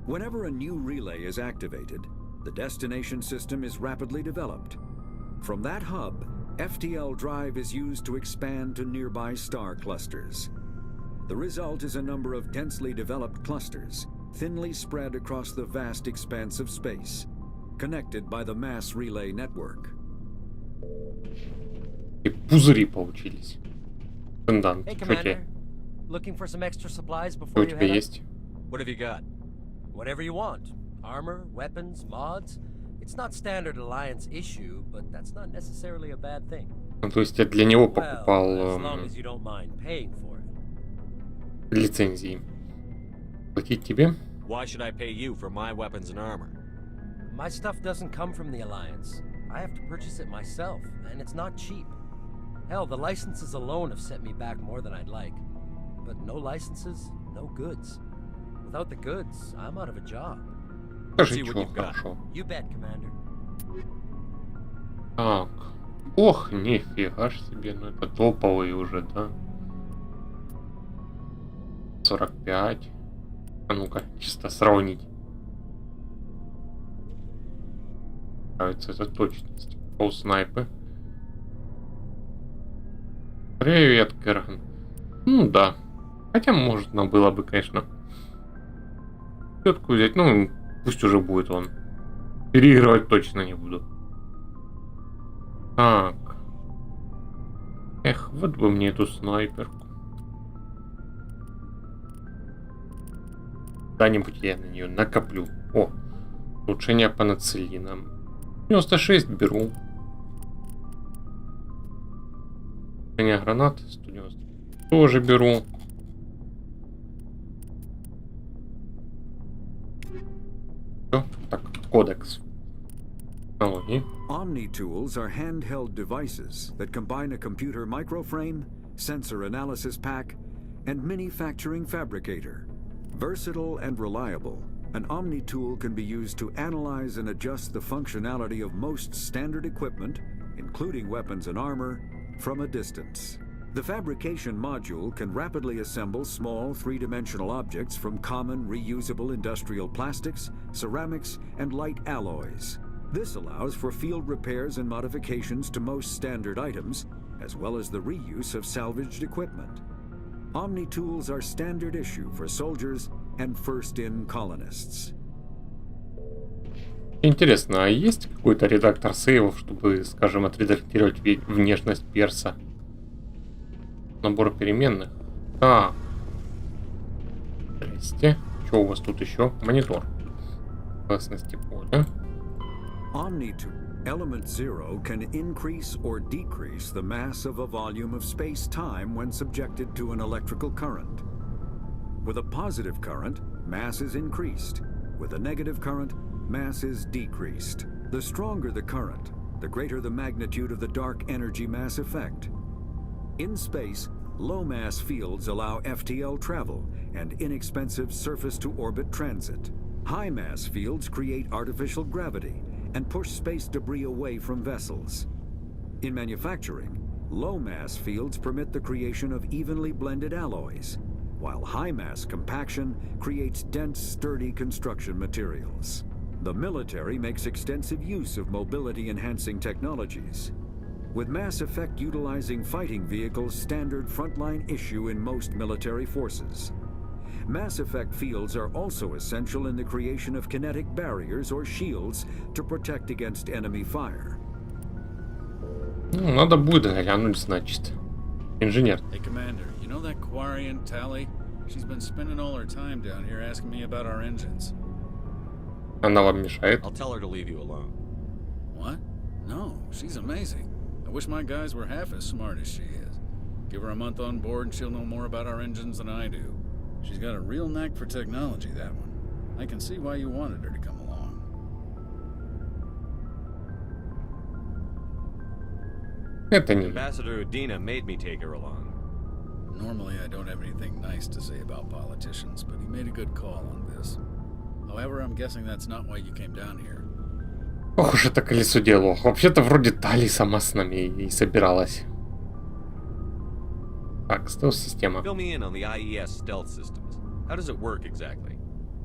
Whenever a new relay is activated, the destination system is rapidly developed. From that hub, FTL drive is used to expand to nearby star clusters. The result is a number of densely developed clusters, thinly spread across the vast expanse of space, connected by the mass relay network. И пузыри получились. Пендант. Hey, Commander. Looking for some extra supplies Что before у you тебя head есть? What have you got? Whatever you want. Armor, weapons, mods. It's not standard Alliance issue, but that's not necessarily a bad thing. Ну, то есть я для него Well, покупал as long as you don't mind paying for it. лицензии. Платить тебе? Why should I pay you for my weapons and armor? My stuff doesn't come from the Alliance. I have to purchase it myself, and it's not cheap. Hell, the licenses alone have set me back more than I'd like. But no licenses, no goods. Without the goods, I'm out of a job. Скажи, чего хорошо. You bet, Commander. Так. Ох, нифига ж себе, ну это топовый уже, да? 45. А ну-ка, чисто сравнить. Нравится эта точность. Полснайпы. Привет, Кэрган. Ну да. Хотя можно было бы, конечно, тетку взять. Ну, пусть уже будет он. Переигрывать точно не буду. Так. Эх, вот бы мне эту снайперку. Когда-нибудь я на нее накоплю. О, улучшение по нацелинам. 96 беру. Улучшение гранат 190 тоже беру. Все, так, кодекс. Omni tools are handheld devices that combine a computer microframe, sensor analysis pack, and manufacturing fabricator. Versatile and reliable, an Omni tool can be used to analyze and adjust the functionality of most standard equipment, including weapons and armor, from a distance. The fabrication module can rapidly assemble small three-dimensional objects from common reusable industrial plastics, ceramics, and light alloys. This allows for field repairs and modifications to most standard items, as well as the reuse of salvaged equipment. Omni tools are standard issue for soldiers and first-in colonists. Интересно, а есть какой-то редактор сейвов, чтобы, скажем, отредактировать внешность перса? Набор переменных. Так. Здрасте. Что у вас тут еще? Монитор. Опасности поля. Omni Element 0 can increase or decrease the mass of a volume of space-time when subjected to an electrical current. With a positive current, mass is increased. With a negative current, mass is decreased. The stronger the current, the greater the magnitude of the dark energy mass effect. In space, low-mass fields allow FTL travel and inexpensive surface-to-orbit transit. High-mass fields create artificial gravity and push space debris away from vessels. In manufacturing, low-mass fields permit the creation of evenly blended alloys, while high-mass compaction creates dense, sturdy construction materials. The military makes extensive use of mobility-enhancing technologies, with Mass Effect utilizing fighting vehicles standard frontline issue in most military forces. Mass Effect fields are also essential in the creation of kinetic barriers or shields to protect against enemy fire. Надо будет глянуть, значит. Инженер. Hey, Commander, you know that Quarian Tali? She's been spending all her time down here asking me about our engines. Она вам мешает? I'll tell her to leave you alone. What? No, she's amazing. I wish my guys were half as smart as she is. Give her a month on board and she'll know more about our engines than I do. She's got a real knack for technology, that one. I can see why you wanted her to come along. Ambassador Udina made me take her along. Normally I don't have anything nice to say about politicians, but he made a good call on this. However, I'm guessing that's not why you came down here. Ох уж это колесо дело. Вообще-то вроде Тали сама с нами и собиралась. Так, стелс-система. Fill me in on the IES stealth systems. How does it work exactly?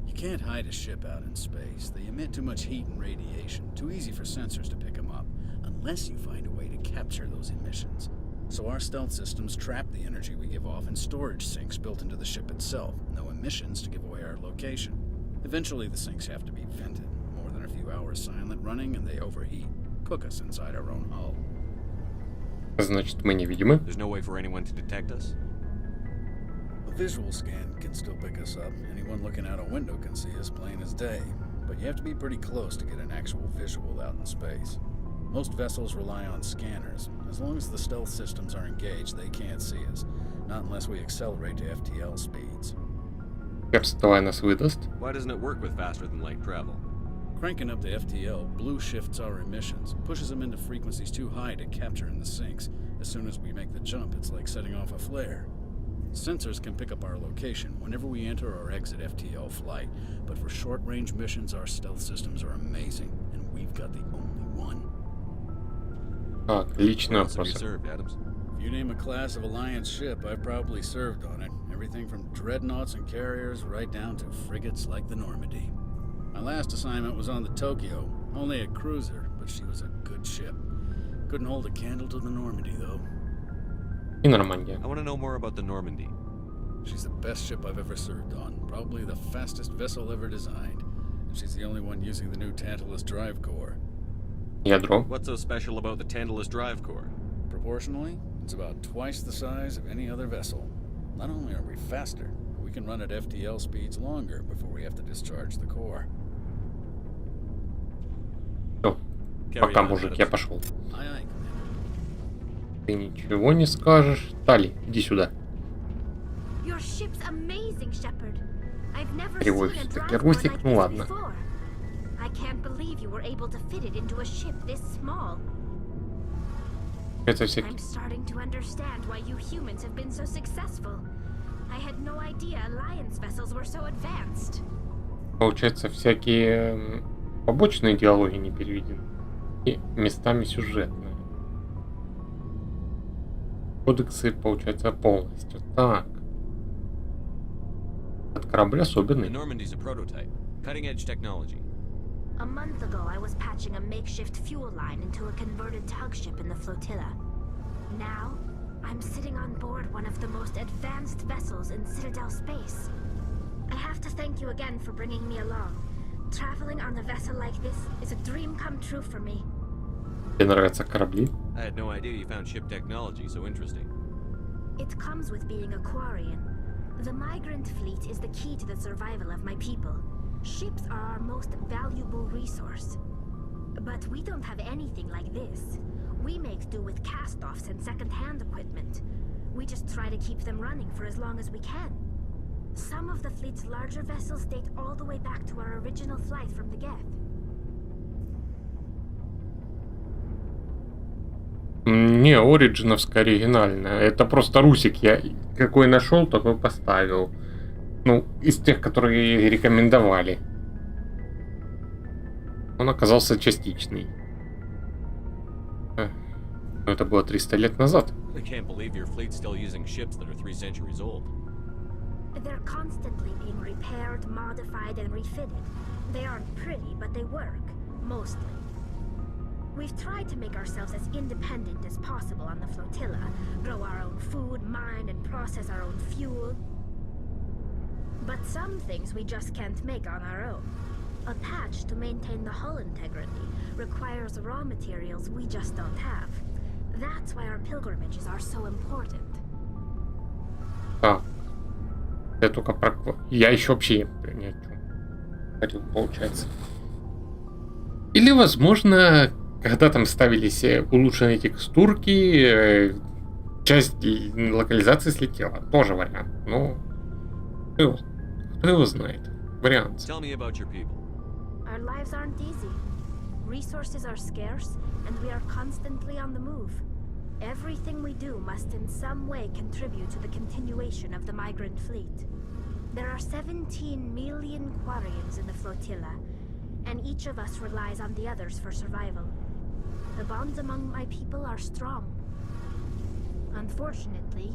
You can't hide a ship out in space. They emit too much heat and radiation. Too easy for sensors to pick them up, unless you find a way to capture those emissions. So our stealth systems trap the energy we give off in storage sinks built into the ship itself. No emissions to give away our location. Eventually the sinks have to be vented. More than a few hours silent running and they overheat. Cook us inside our own hull. Значит, мы невидимы. There's no way for anyone to detect us? A visual scan can still pick us up. Anyone looking out a window can see us plain as day. But you have to be pretty close to get an actual visual out in space. Most vessels rely on scanners. As long as the stealth systems are engaged, they can't see us. Not unless we accelerate to FTL speeds. Перс, давай нас выдаст. Why doesn't it work with faster than light travel? Cranking up to FTL, blue shifts our emissions, pushes them into frequencies too high to capture in the sinks. As soon as we make the jump, it's like setting off a flare. Sensors can pick up our location whenever we enter or exit FTL flight, but for short-range missions, our stealth systems are amazing, and we've got the only one. Отлично If you name a class of Alliance ship, I've probably served on it. Everything from dreadnoughts and carriers right down to frigates like the Normandy. My last assignment was on the Tokyo, only a cruiser, but she was a good ship. Couldn't hold a candle to the Normandy, though. И Нормандия. I want to know more about the Normandy. She's the best ship I've ever served on, probably the fastest vessel ever designed. And she's the only one using the new Tantalus drive core. Ядро. What's so special about the Tantalus drive core? Proportionally, it's about twice the size of any other vessel. Not only are we faster, but we can run at FTL speeds longer before we have to discharge the core. Всё. Пока, мужик, я пошел. Ты ничего не скажешь. Тали, иди сюда. Your ship's amazing, Shepard. I've never Кривой seen a все-таки drive Русик, like ну this ладно. before. I can't believe you were able to fit it into a ship this small. Это всякие. I'm starting to understand why you humans have been so successful. I had no idea Alliance vessels were so advanced. Получается, всякие побочные диалоги не переведены. И местами сюжетные. Кодексы, получается, полностью. Так. Этот корабль особенный. The Normandy's a prototype. Cutting-edge technology. A month ago, I was patching a makeshift fuel line into a converted tug ship in the flotilla. Now, I'm sitting on board one of the most advanced vessels in Citadel space. I have to thank you again for bringing me along. Traveling on a vessel like this is a dream come true for me. Тебе нравятся корабли? I had no idea you found ship technology so interesting. It comes with being a Quarian. The migrant fleet is the key to the survival of my people. Ships are our most valuable resource. But we don't have anything like this. We make do with cast-offs and second-hand equipment. We just try to keep them running for as long as we can. Some of the fleet's larger vessels date all the way back to our original flight from the Geth. Не, ориджиновская оригинальная. Это просто Русик. Я какой нашел, такой поставил. Ну, из тех, которые рекомендовали. Он оказался частичный. Но это было 300 лет назад. I can't believe your fleet's still using ships that are 3 centuries old. They're constantly being repaired, modified, and refitted. They aren't pretty, but they work. Mostly. We've tried to make ourselves as independent as possible on the flotilla. Grow our own food, mine, and process our own fuel. But some things we just can't make on our own. A patch to maintain the hull integrity requires raw materials we just don't have. That's why our pilgrimages are so important. Так. Я только про... Я еще вообще ни о чем говорил, получается. Или, возможно, когда там ставились улучшенные текстурки, часть локализации слетела. Тоже вариант. Но кто его знает. Вариант. Tell me about your people. Our lives aren't easy. Resources are scarce, and we are constantly on the move. Everything we do must in some way contribute to the continuation of the migrant fleet. There are 17 million Quarians in the flotilla, and each of us relies on the others for survival. The bonds among my people are strong. Unfortunately,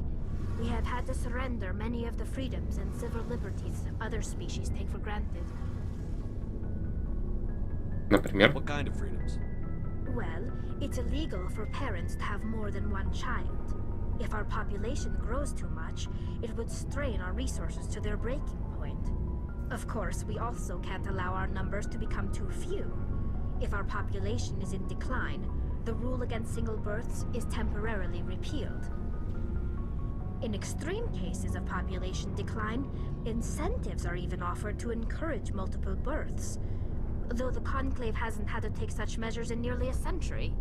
we have had to surrender many of the freedoms and civil liberties other species take for granted. Например? What kind of freedoms? Well, it's illegal for parents to have more than one child. If our population grows too much, it would strain our resources to their breaking point. Of course, we also can't allow our numbers to become too few. If our population is in decline, the rule against single births is temporarily repealed. In extreme cases of population decline, incentives are even offered to encourage multiple births, though the Conclave hasn't had to take such measures in nearly a century.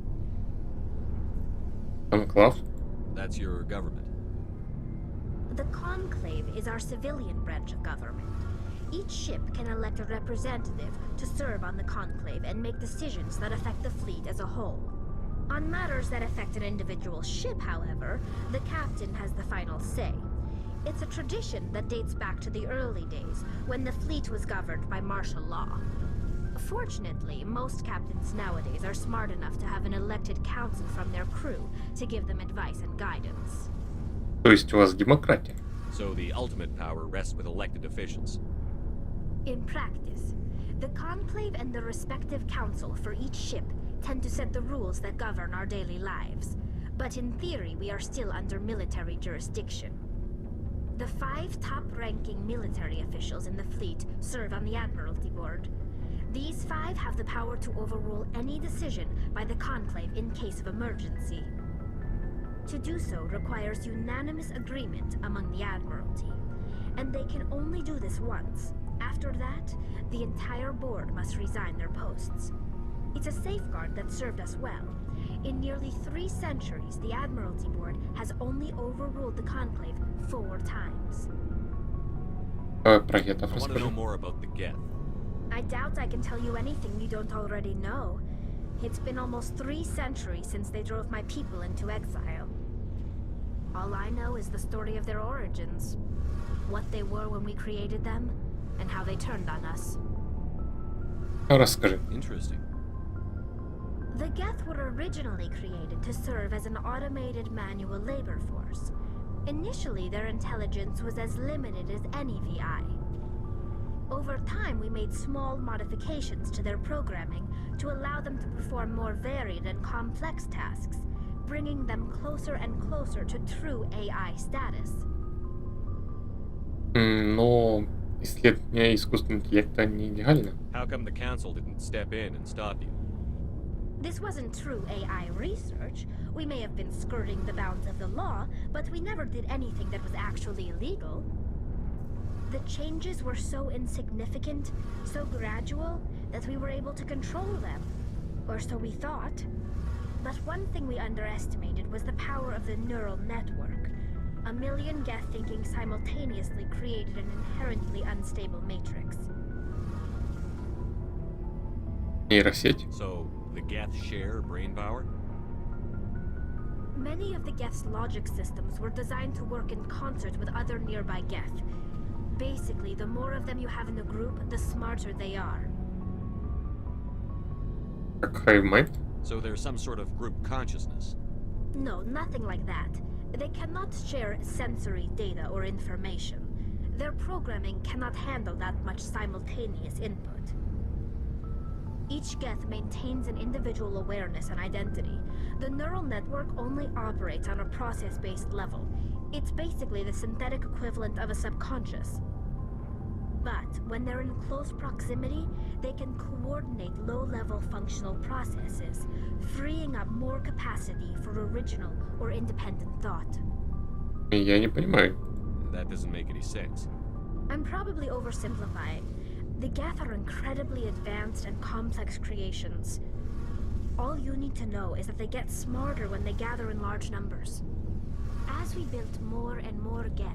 Conclave? That's your government. The Conclave is our civilian branch of government. Each ship can elect a representative to serve on the Conclave and make decisions that affect the fleet as a whole. On matters that affect an individual ship, however, the captain has the final say. It's a tradition that dates back to the early days, when the fleet was governed by martial law. Fortunately, most captains nowadays are smart enough to have an elected council from their crew to give them advice and guidance. То есть у вас демократия? So the ultimate power rests with elected officials. In practice, the Conclave and the respective council for each ship tend to set the rules that govern our daily lives. But in theory, we are still under military jurisdiction. The 5 top-ranking military officials in the fleet serve on the Admiralty Board. These 5 have the power to overrule any decision by the Conclave in case of emergency. To do so requires unanimous agreement among the Admiralty, and they can only do this once. After that, the entire board must resign their posts. It's a safeguard that served us well. In nearly 3 centuries, the Admiralty Board has only overruled the Conclave 4 times. Про Гетов I want to know расскажи. more about the Geth. I doubt I can tell you anything you don't already know. It's been almost 3 centuries since they drove my people into exile. All I know is the story of their origins, what they were when we created them, and how they turned on us. Расскажи. Interesting. The Geth were originally created to serve as an automated manual labor force. Initially, their intelligence was as limited as any VI. Over time, we made small modifications to their programming to allow them to perform more varied and complex tasks, bringing them closer and closer to true AI status. Но исследование искусственного интеллекта не легально. How come the council didn't step in and stop you? This wasn't true AI research. We may have been skirting the bounds of the law, but we never did anything that was actually illegal. The changes were so insignificant, so gradual, that we were able to control them. Or so we thought. But one thing we underestimated was the power of the neural network. A million Geth thinking simultaneously created an inherently unstable matrix. Нейросеть. So the Geth share brain power? Many of the Geth's logic systems were designed to work in concert with other nearby Geth. Basically, the more of them you have in the group, the smarter they are. Как HiveMind? So there's some sort of group consciousness. No, nothing like that. They cannot share sensory data or information. Their programming cannot handle that much simultaneous input. Each Geth maintains an individual awareness and identity. The neural network only operates on a process-based level. It's basically the synthetic equivalent of a subconscious. But when they're in close proximity, they can coordinate low-level functional processes, freeing up more capacity for original or independent thought. Я не понимаю. That doesn't make any sense. I'm probably oversimplifying. The Geth are incredibly advanced and complex creations. All you need to know is that they get smarter when they gather in large numbers. As we built more and more Geth,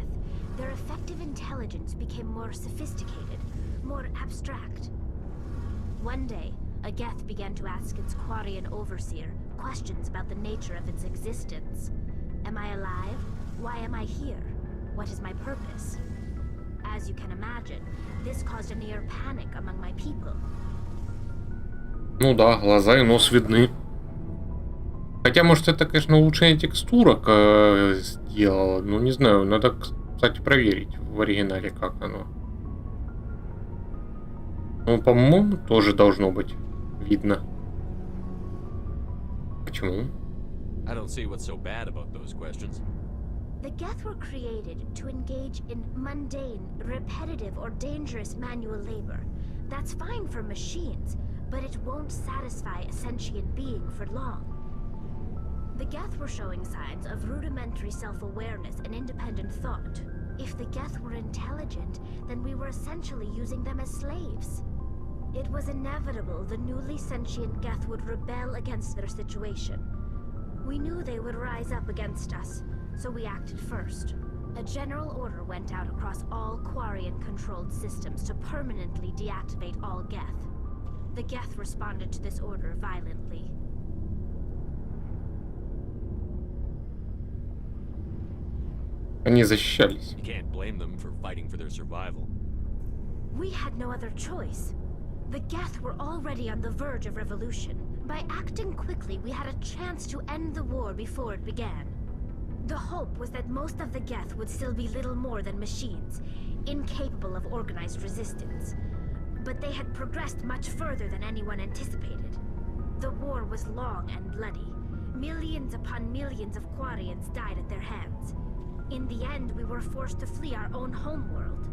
their effective intelligence became more sophisticated, more abstract. One day, a Geth began to ask its Quarian overseer questions about the nature of its existence. Am I alive? Why am I here? What is my purpose? As you can imagine, this caused a near panic among my people. Ну да, глаза и нос видны. Хотя, может, это, конечно, улучшение текстурок сделало. Ну, не знаю, надо, кстати, проверить в оригинале, как оно. Ну, по-моему, тоже должно быть видно. Почему? I don't see what's so bad about those questions. The Geth were created to engage in mundane, repetitive, or dangerous manual labor. That's fine for machines, but it won't satisfy a sentient being for long. The Geth were showing signs of rudimentary self-awareness and independent thought. If the Geth were intelligent, then we were essentially using them as slaves. It was inevitable the newly sentient Geth would rebel against their situation. We knew they would rise up against us, so we acted first. A general order went out across all Quarian-controlled systems to permanently deactivate all Geth. The Geth responded to this order violently. Они защищались. You can't blame them for fighting for their survival. We had no other choice. The Geth were already on the verge of revolution. By acting quickly, we had a chance to end the war before it began. The hope was that most of the Geth would still be little more than machines, incapable of organized resistance. But they had progressed much further than anyone anticipated. The war was long and bloody. Millions upon millions of Quarians died at their hands. In the end, we were forced to flee our own homeworld.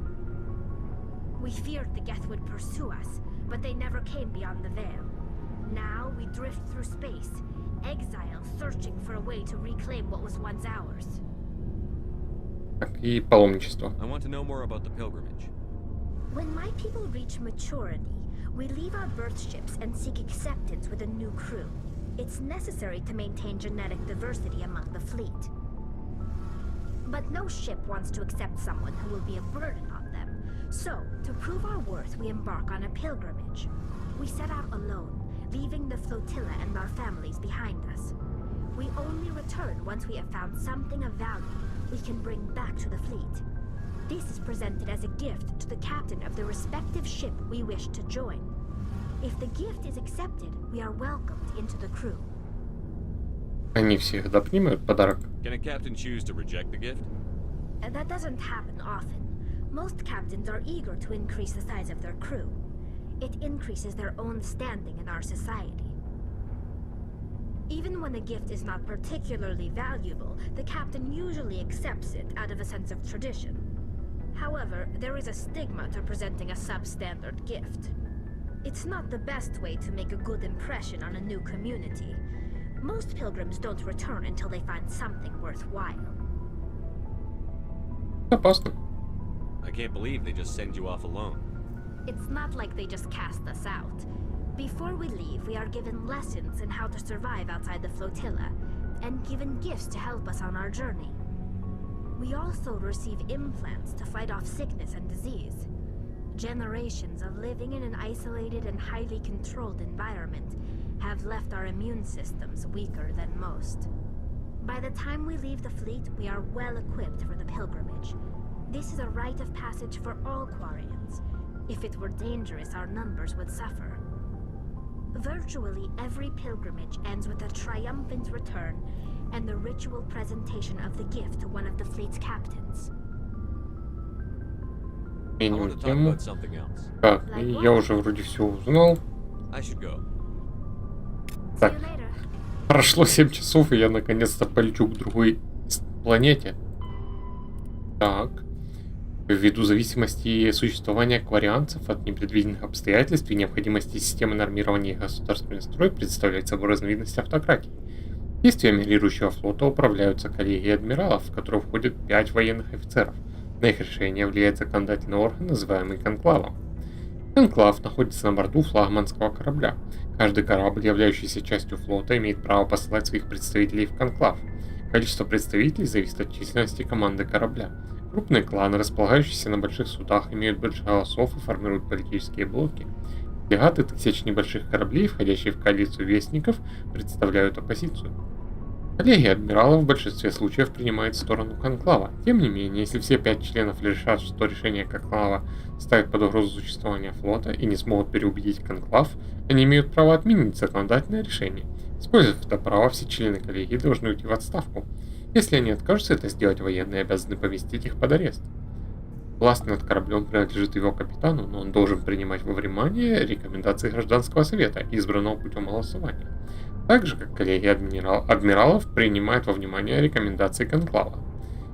We feared the Geth would pursue us, but they never came beyond the Veil. Now we drift through space, exile, searching for a way to reclaim what was once ours. Так, и паломничество. I want to know more about the pilgrimage. When my people reach maturity, we leave our birth ships and seek acceptance with a new crew. It's necessary to maintain genetic diversity among the fleet. But no ship wants to accept someone who will be a burden on them. So, to prove our worth, we embark on a pilgrimage. We set out alone, leaving the flotilla and our families behind us. We only return once we have found something of value we can bring back to the fleet. This is presented as a gift to the captain of the respective ship we wish to join. If the gift is accepted, we are welcomed into the crew. Они всегда принимают подарок. Can a captain choose to reject the gift? That doesn't happen often. Most captains are eager to increase the size of their crew. It increases their own standing in our society. Even when the gift is not particularly valuable, the captain usually accepts it out of a sense of tradition. However, there is a stigma to presenting a substandard gift. It's not the best way to make a good impression on a new community. Most pilgrims don't return until they find something worthwhile. Опасно. I can't believe they just send you off alone. It's not like they just cast us out. Before we leave, we are given lessons in how to survive outside the flotilla, and given gifts to help us on our journey. We also receive implants to fight off sickness and disease. Generations of living in an isolated and highly controlled environment have left our immune systems weaker than most. By the time we leave the fleet, we are well equipped for the pilgrimage. This is a rite of passage for all Quarians. If it were dangerous, our numbers would suffer. Virtually every pilgrimage ends with a triumphant return and the ritual presentation of the gift to one of the fleet's captains. I want to talk about something else. Так, я уже вроде все узнал. I should go. Так, прошло 7 часов, и я наконец-то полечу к другой планете. Так. Ввиду зависимости существования кварианцев от непредвиденных обстоятельств и необходимости системы нормирования их государственный строй представляет собой разновидность автократии. Действия мирирующего флота управляются коллегией адмиралов, в которую входят 5 военных офицеров. На их решение влияет законодательный орган, называемый конклавом. Конклав находится на борту флагманского корабля. Каждый корабль, являющийся частью флота, имеет право посылать своих представителей в конклав. Количество представителей зависит от численности команды корабля. Крупные кланы, располагающиеся на больших судах, имеют больше голосов и формируют политические блоки. Легаты тысяч небольших кораблей, входящие в коалицию вестников, представляют оппозицию. Коллегия адмиралов в большинстве случаев принимает сторону конклава. Тем не менее, если все 5 членов решат, что решение конклава ставит под угрозу существование флота и не смогут переубедить конклав, они имеют право отменить законодательное решение. Используя это право, все члены коллегии должны уйти в отставку. Если они откажутся это сделать, военные обязаны поместить их под арест. Власть над кораблем принадлежит его капитану, но он должен принимать во внимание рекомендации гражданского совета, избранного путем голосования. Так же, как коллегия адмиралов принимает во внимание рекомендации конклава.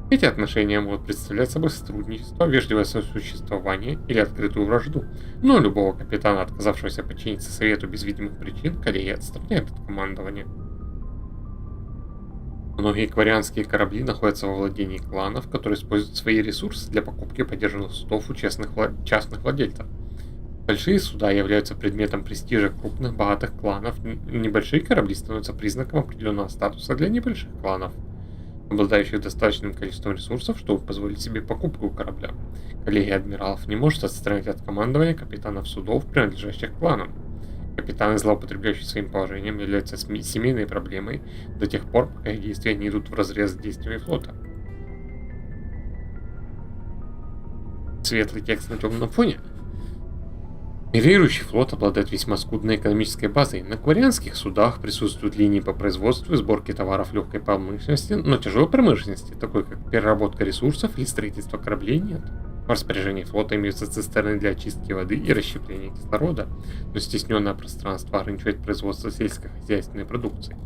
Эти отношения могут представлять собой сотрудничество, вежливое сосуществование или открытую вражду, но любого капитана, отказавшегося подчиниться совету без видимых причин, коллегия отстраняет от командования. Многие кварианские корабли находятся во владении кланов, которые используют свои ресурсы для покупки подержанных судов у частных владельцев. Большие суда являются предметом престижа крупных богатых кланов, небольшие корабли становятся признаком определенного статуса для небольших кланов, обладающих достаточным количеством ресурсов, чтобы позволить себе покупку корабля. Коллегия адмиралов не может отстранить от командования капитанов судов, принадлежащих кланам. Капитаны, злоупотребляющие своим положением, являются семейной проблемой до тех пор, пока их действия не идут вразрез с действиями флота. Светлый текст на темном фоне. Мигрирующий флот обладает весьма скудной экономической базой. На кварианских судах присутствуют линии по производству и сборке товаров легкой промышленности, но тяжелой промышленности, такой как переработка ресурсов или строительство кораблей, нет. В распоряжении флота имеются цистерны для очистки воды и расщепления кислорода, но стесненное пространство ограничивает производство сельскохозяйственной продукции.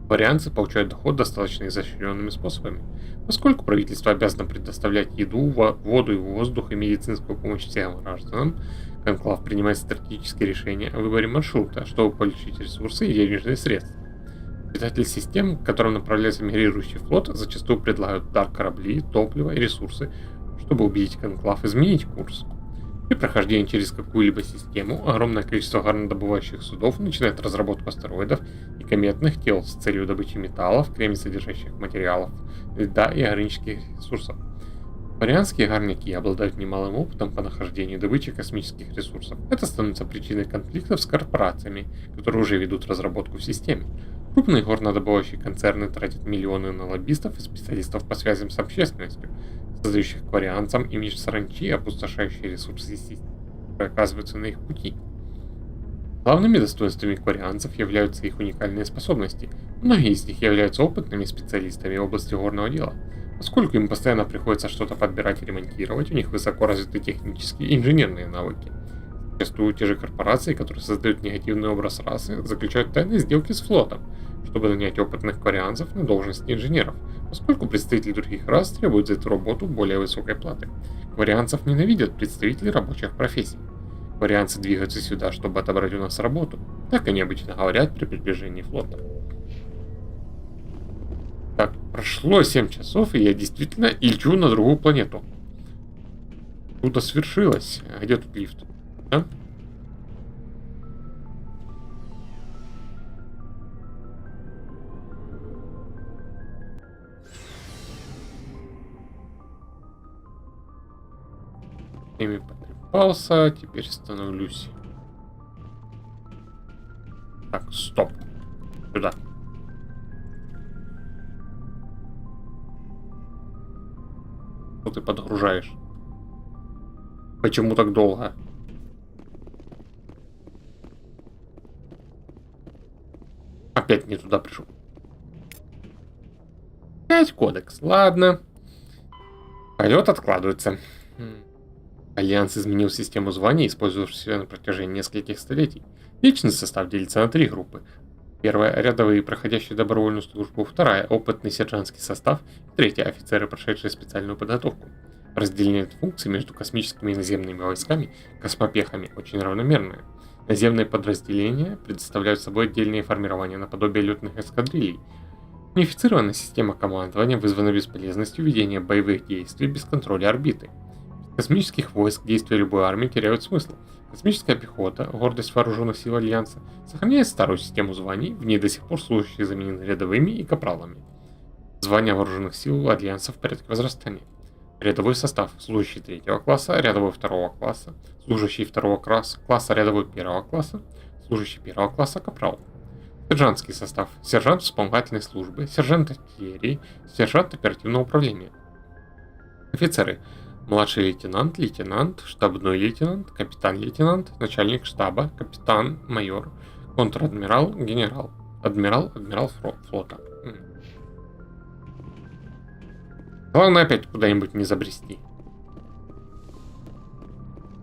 Кварианцы получают доход достаточно изощренными способами. Поскольку правительство обязано предоставлять еду, воду и воздух и медицинскую помощь всем гражданам, конклав принимает стратегические решения о выборе маршрута, чтобы получить ресурсы и денежные средства. Обитатели систем, к которым направляется мигрирующий флот, зачастую предлагают дар корабли, топливо и ресурсы, чтобы убедить конклав изменить курс. При прохождении через какую-либо систему огромное количество горнодобывающих судов начинает разработку астероидов и кометных тел с целью добычи металлов, кремнесодержащих материалов, льда и органических ресурсов. Кварианские горняки обладают немалым опытом по нахождению и добыче космических ресурсов. Это становится причиной конфликтов с корпорациями, которые уже ведут разработку в системе. Крупные горнодобывающие концерны тратят миллионы на лоббистов и специалистов по связям с общественностью, создающих кварианцам имидж саранчи, опустошающие ресурсы системы, которые оказываются на их пути. Главными достоинствами кварианцев являются их уникальные способности. Многие из них являются опытными специалистами в области горного дела. Поскольку им постоянно приходится что-то подбирать и ремонтировать, у них высоко развиты технические и инженерные навыки. Зачастую те же корпорации, которые создают негативный образ расы, заключают тайные сделки с флотом, чтобы нанять опытных кварианцев на должности инженеров, поскольку представители других рас требуют за эту работу более высокой платы. Кварианцев ненавидят представители рабочих профессий. Кварианцы двигаются сюда, чтобы отобрать у нас работу. Так они обычно говорят при приближении флота. Так, прошло 7 часов, и я действительно лечу на другую планету. Чудо свершилось. А где тут лифт? Да? Ими потрепался, теперь становлюсь. Так, стоп. Сюда. Что ты подгружаешь? Почему так долго? Опять не туда пришел. 5 кодекс. Ладно. Полет откладывается. Альянс изменил систему званий, использовавшуюся на протяжении нескольких столетий. Личный состав делится на 3 группы. Первая — рядовые, проходящие добровольную службу. Вторая — опытный сержантский состав. Третья — офицеры, прошедшие специальную подготовку. Разделение функций между космическими и наземными войсками, космопехами, очень равномерное. Наземные подразделения предоставляют собой отдельные формирования наподобие летных эскадрилей. Унифицированная система командования вызвана бесполезностью ведения боевых действий без контроля орбиты. Без космических войск действия любой армии теряют смысл. Космическая пехота, гордость вооруженных сил Альянса, сохраняет старую систему званий, в ней до сих пор служащие заменены рядовыми и капралами. Звания вооруженных сил Альянса в порядке возрастания. Рядовой состав, служащий 3-го класса, рядовой 2-го класса, служащий 2-го класса, рядовой 1-го класса, служащий 1-го класса, капрал. Сержантский состав, сержант вспомогательной службы, сержант артиллерии, сержант оперативного управления. Офицеры: младший лейтенант, лейтенант, штабной лейтенант, капитан-лейтенант, начальник штаба, капитан, майор, контр-адмирал, генерал, адмирал флота. Главное опять куда-нибудь не забрести.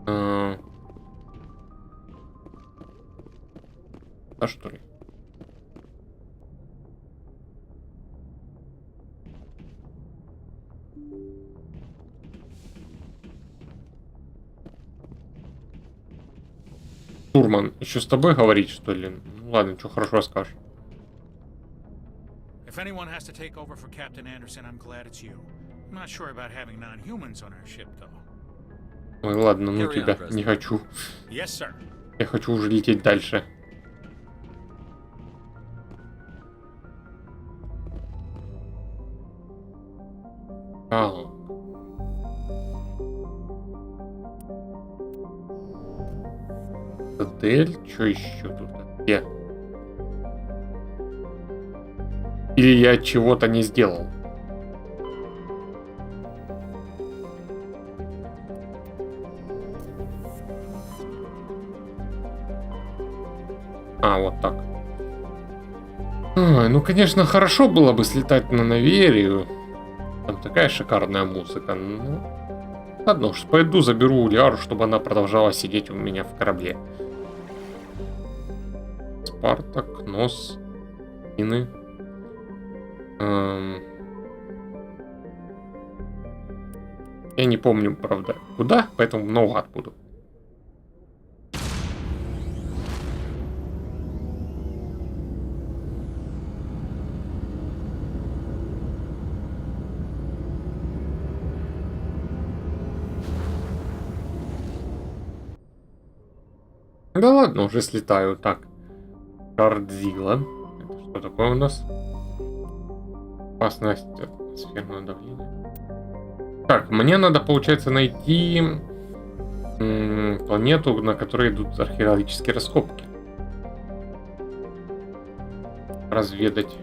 Да что ли? Турман, еще с тобой говорить, что ли? Ну ладно, что хорошо скажешь. If anyone has to take over for Captain Anderson, I'm glad it's you. I'm not sure about having non-humans on our ship, though. Ой, ладно, ну тебя, не хочу. Yes, sir. Я хочу уже лететь дальше. Дель, что еще тут? Где? Или я чего-то не сделал? вот так. Ой, ну, конечно, хорошо было бы слетать на Наверию. Там такая шикарная музыка. Ну, ладно уж, пойду заберу Лиару, чтобы она продолжала сидеть у меня в корабле. Спартак, Нос, Ины. Я не помню, правда, куда, поэтому наугад буду. Да ладно, уже слетаю. Так. Шардзила. Это что такое у нас? Опасность атмосферного давления. Так, мне надо, получается, найти планету, на которой идут археологические раскопки. Разведать.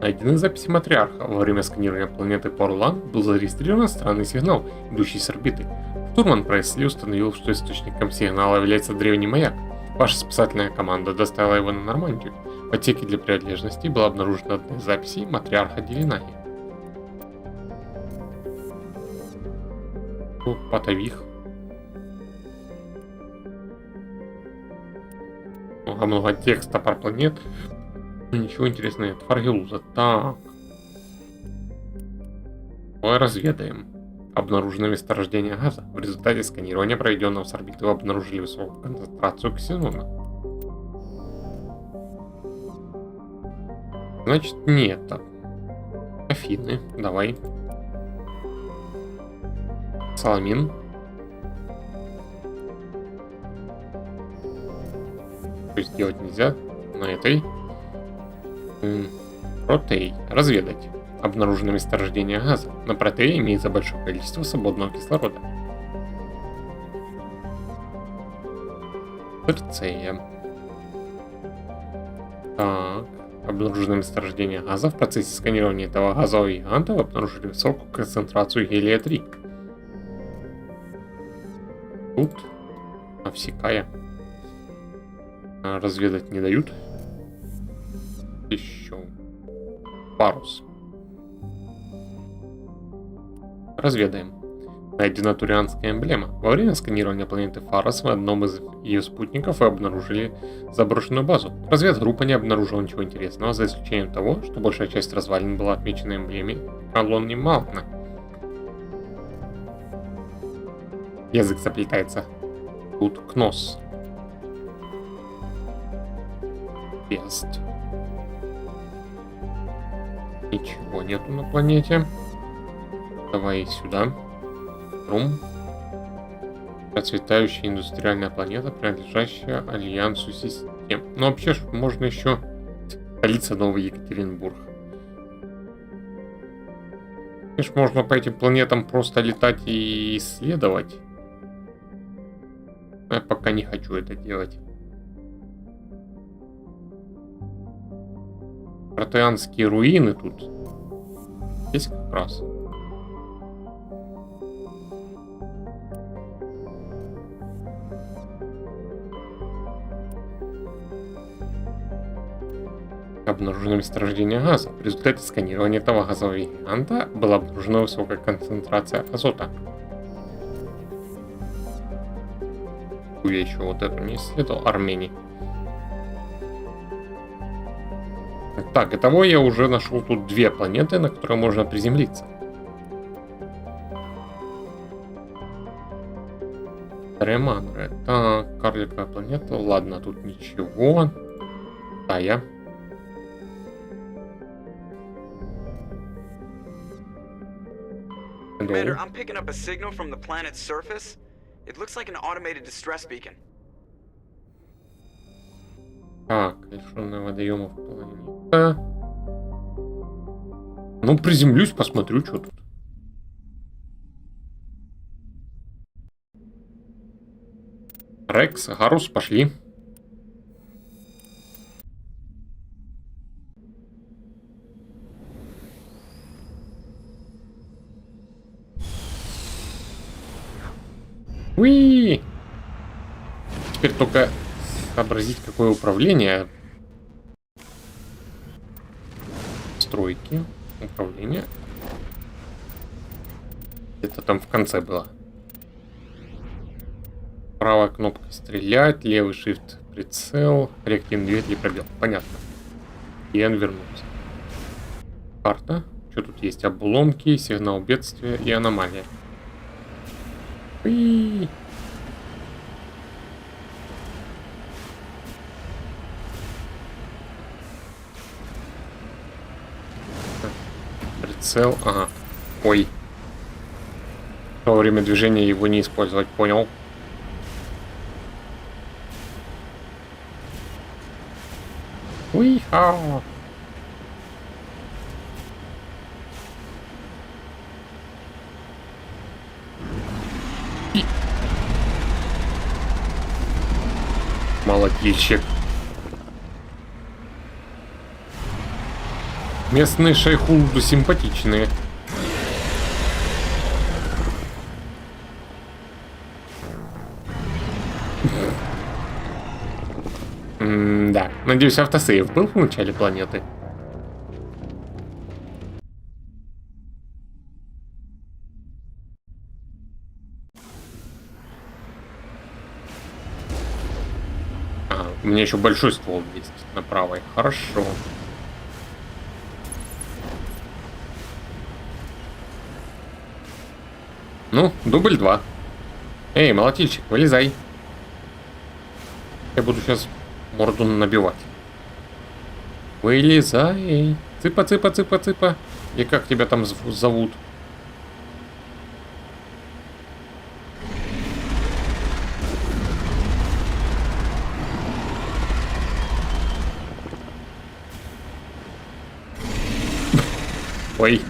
Найдены записи матриарха. Во время сканирования планеты Порлан был зарегистрирован странный сигнал, идущий с орбиты. Штурман Пресли установил, что источником сигнала является древний маяк. Ваша спасательная команда доставила его на Нормандию. В отсеке для принадлежностей была обнаружена одна из записей матриарха Делинаги. Патових. Много текста про планет. Ничего интересного нет. Фаргелуза. Так. Давай разведаем. Обнаружено месторождение газа. В результате сканирования, проведенного с орбиты, обнаружили высокую концентрацию ксенона. Значит, нет. Афины. Давай. Саламин. То есть делать нельзя на этой. Протей. Разведать. Обнаружено месторождение газа. На Протее имеется большое количество свободного кислорода. Перцея. Так. Обнаружено месторождение газа. В процессе сканирования этого газового гиганта обнаружили высокую концентрацию гелия-3. Тут Овсекая. Разведать не дают. Еще. Парус. Разведаем. Найдена турианская эмблема. Во время сканирования планеты Фарос в одном из ее спутников вы обнаружили заброшенную базу. Разведгруппа не обнаружила ничего интересного, за исключением того, что большая часть развалин была отмечена эмблемой колонии Малкна. Язык заплетается. Тут Кнос. Пест. Ничего нету на планете. Давай сюда. Рум. Процветающая индустриальная планета, принадлежащая Альянсу систем. Ну, вообще, можно еще столица Новый Екатеринбург. Конечно, можно по этим планетам просто летать и исследовать. Но я пока не хочу это делать. Протеанские руины тут. Здесь как раз. Обнаружено месторождение газа. В результате сканирования этого газового гиганта была обнаружена высокая концентрация азота. Я еще вот это не исследовал. Армении. Так, итого я уже нашел тут две планеты, на которые можно приземлиться. Реманре. Так, карликовая планета. Ладно, тут ничего. Тая. Commander, I'm picking up a signal from the planet's surface. It looks like an automated distress beacon. Так, лишённая водоемов планета. Ну, приземлюсь, посмотрю, что тут. Рекс, Гарус, пошли. Уи! Теперь только сообразить, какое управление. Стройки. Управление. Это там в конце было. Правая кнопка стрелять, левый shift прицел, реактивный двигатель пробел. Понятно. И он вернулся. Карта. Что тут есть? Обломки, сигнал бедствия и аномалия. Уи. Прицел. Ага. Ой. Во время движения его не использовать. Понял. Уи-ха! Молодильщик. Местные шайхулду симпатичные. Да. Надеюсь, автосейв был в начале планеты. У меня еще большой ствол есть на правой. Хорошо. Ну, дубль 2. Эй, молотильщик, вылезай. Я буду сейчас морду набивать. Вылезай. Цыпа, цыпа, цыпа, цыпа. И как тебя там зовут? Ой.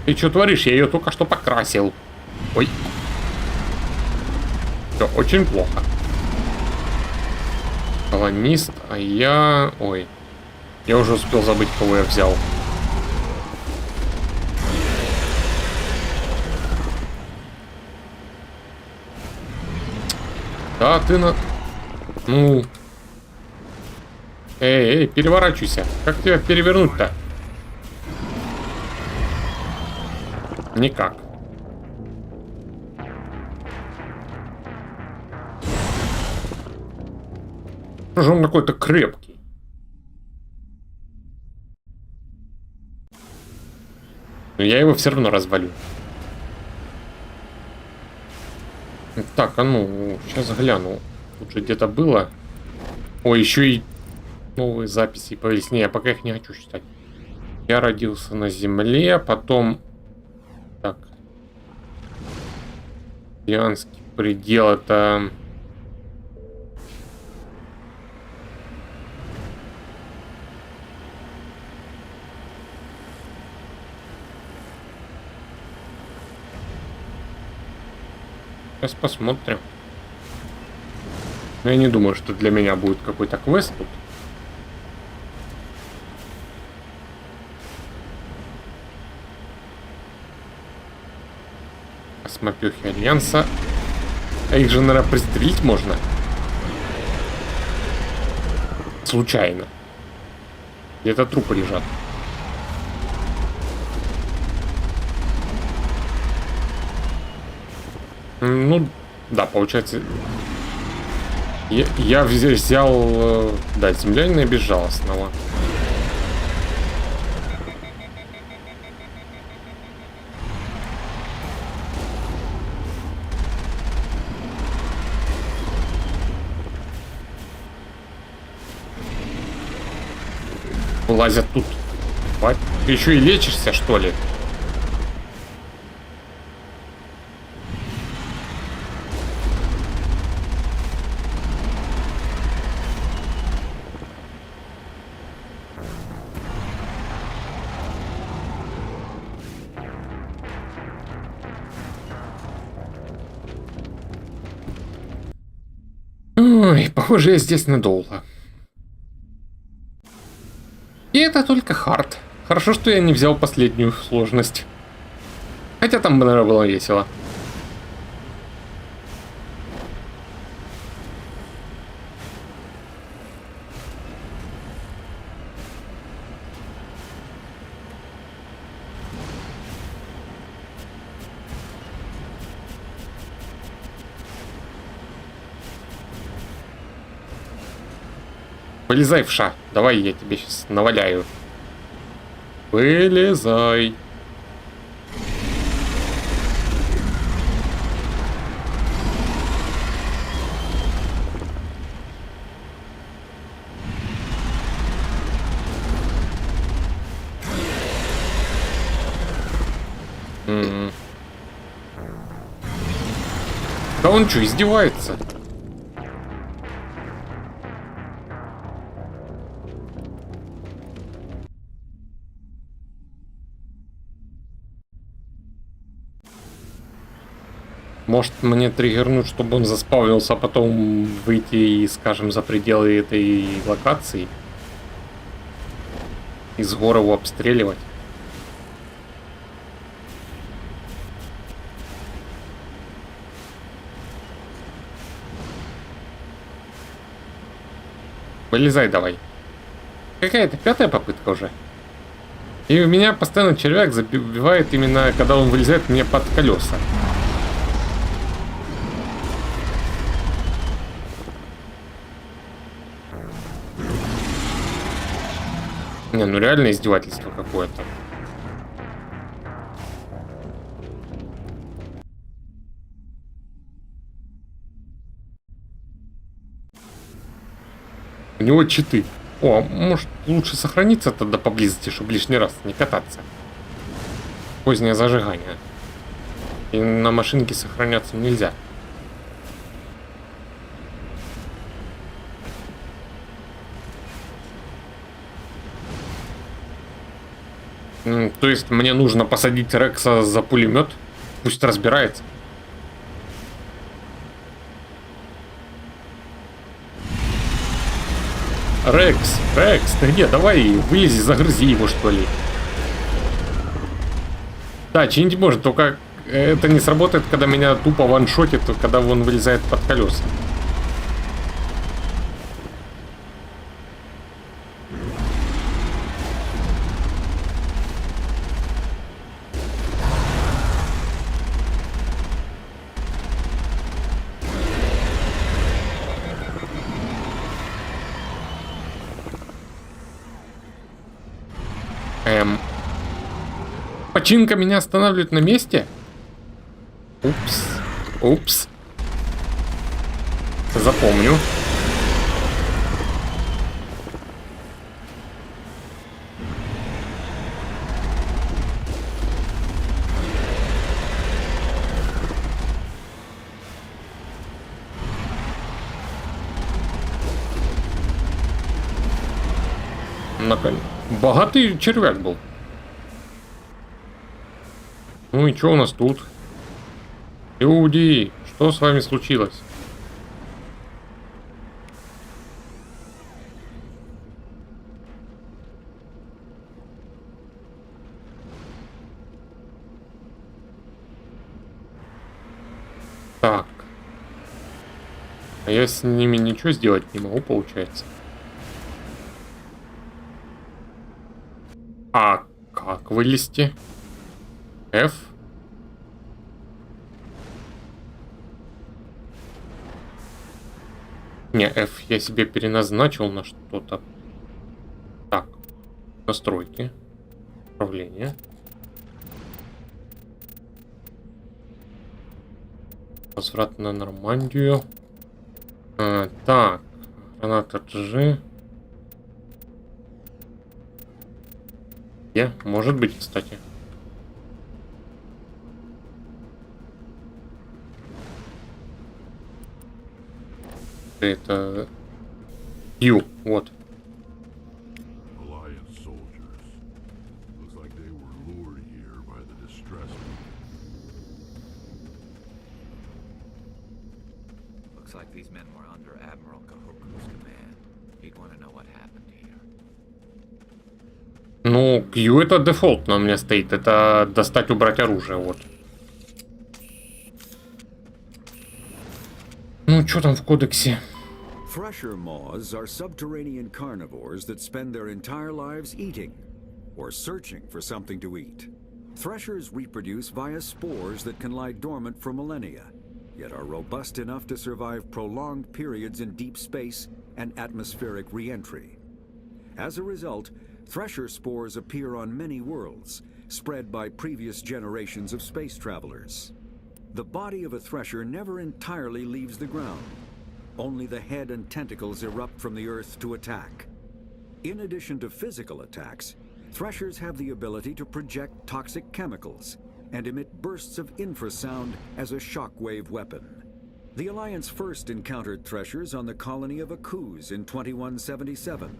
Ты что творишь? Я ее только что покрасил. Ой. Все, очень плохо. Колонист, а я... Ой. Я уже успел забыть, кого я взял. Да, ты на... Ну... Эй, переворачивайся. Как тебя перевернуть-то? Никак. Что же он какой-то крепкий? Но я его все равно развалю. Так, а ну, сейчас гляну. Тут же где-то было. Ой, еще и новые записи появились. Не, я пока их не хочу читать. Я родился на Земле, потом... Так. Океанский предел, это... Сейчас посмотрим. Но я не думаю, что для меня будет какой-то квест тут. Космопехи Альянса. А их же, наверное, пристрелить можно. Случайно. Где-то трупы лежат. Ну, да, получается... Я взял... Да, землянина безжалостного. Лазят тут. Ты еще и лечишься, что ли? Ой, похоже, я здесь надолго. И это только хард. Хорошо, что я не взял последнюю сложность. Хотя там, наверное, было весело. Вылезай, вша. Давай я тебе сейчас наваляю. Вылезай. Да он что, издевается? Может мне триггернуть, чтобы он заспавнился, а потом выйти и, скажем, за пределы этой локации? И с горы его обстреливать? Вылезай давай. Какая-то 5-я попытка уже. И у меня постоянно червяк забивает именно, когда он вылезает мне под колеса. Не, ну реально издевательство какое-то. У него читы. О, может лучше сохраниться тогда поблизости, чтобы лишний раз не кататься. Позднее зажигание. И на машинке сохраняться нельзя. То есть мне нужно посадить Рекса за пулемет? Пусть разбирается. Рекс, ты где? Давай, вылези, загрызи его, что ли. Да, чинить может, только это не сработает, когда меня тупо ваншотит, когда он вылезает под колеса. Починка меня останавливает на месте? Упс. Запомню. Богатый червяк был. Ну и что у нас тут? Люди, что с вами случилось? Так. А я с ними ничего сделать не могу, получается. А как вылезти? F. Не, F я себе переназначил на что-то. Так. Настройки. Управление. Возврат на Нормандию. Так. Граната G. Может быть, кстати. Это Ю, вот. Ну, Q это дефолтно у меня стоит. Это достать, убрать оружие, вот. Ну, что там в кодексе? Thresher moths are subterranean carnivores that spend their entire lives eating or searching for something to eat. Threshers reproduce via spores that can lie dormant for millennia, yet are robust enough to survive prolonged periods in deep space and atmospheric re-entry. As a result, Thresher spores appear on many worlds, spread by previous generations of space travelers. The body of a Thresher never entirely leaves the ground. Only the head and tentacles erupt from the Earth to attack. In addition to physical attacks, Threshers have the ability to project toxic chemicals and emit bursts of infrasound as a shockwave weapon. The Alliance first encountered Threshers on the colony of Akuz in 2177.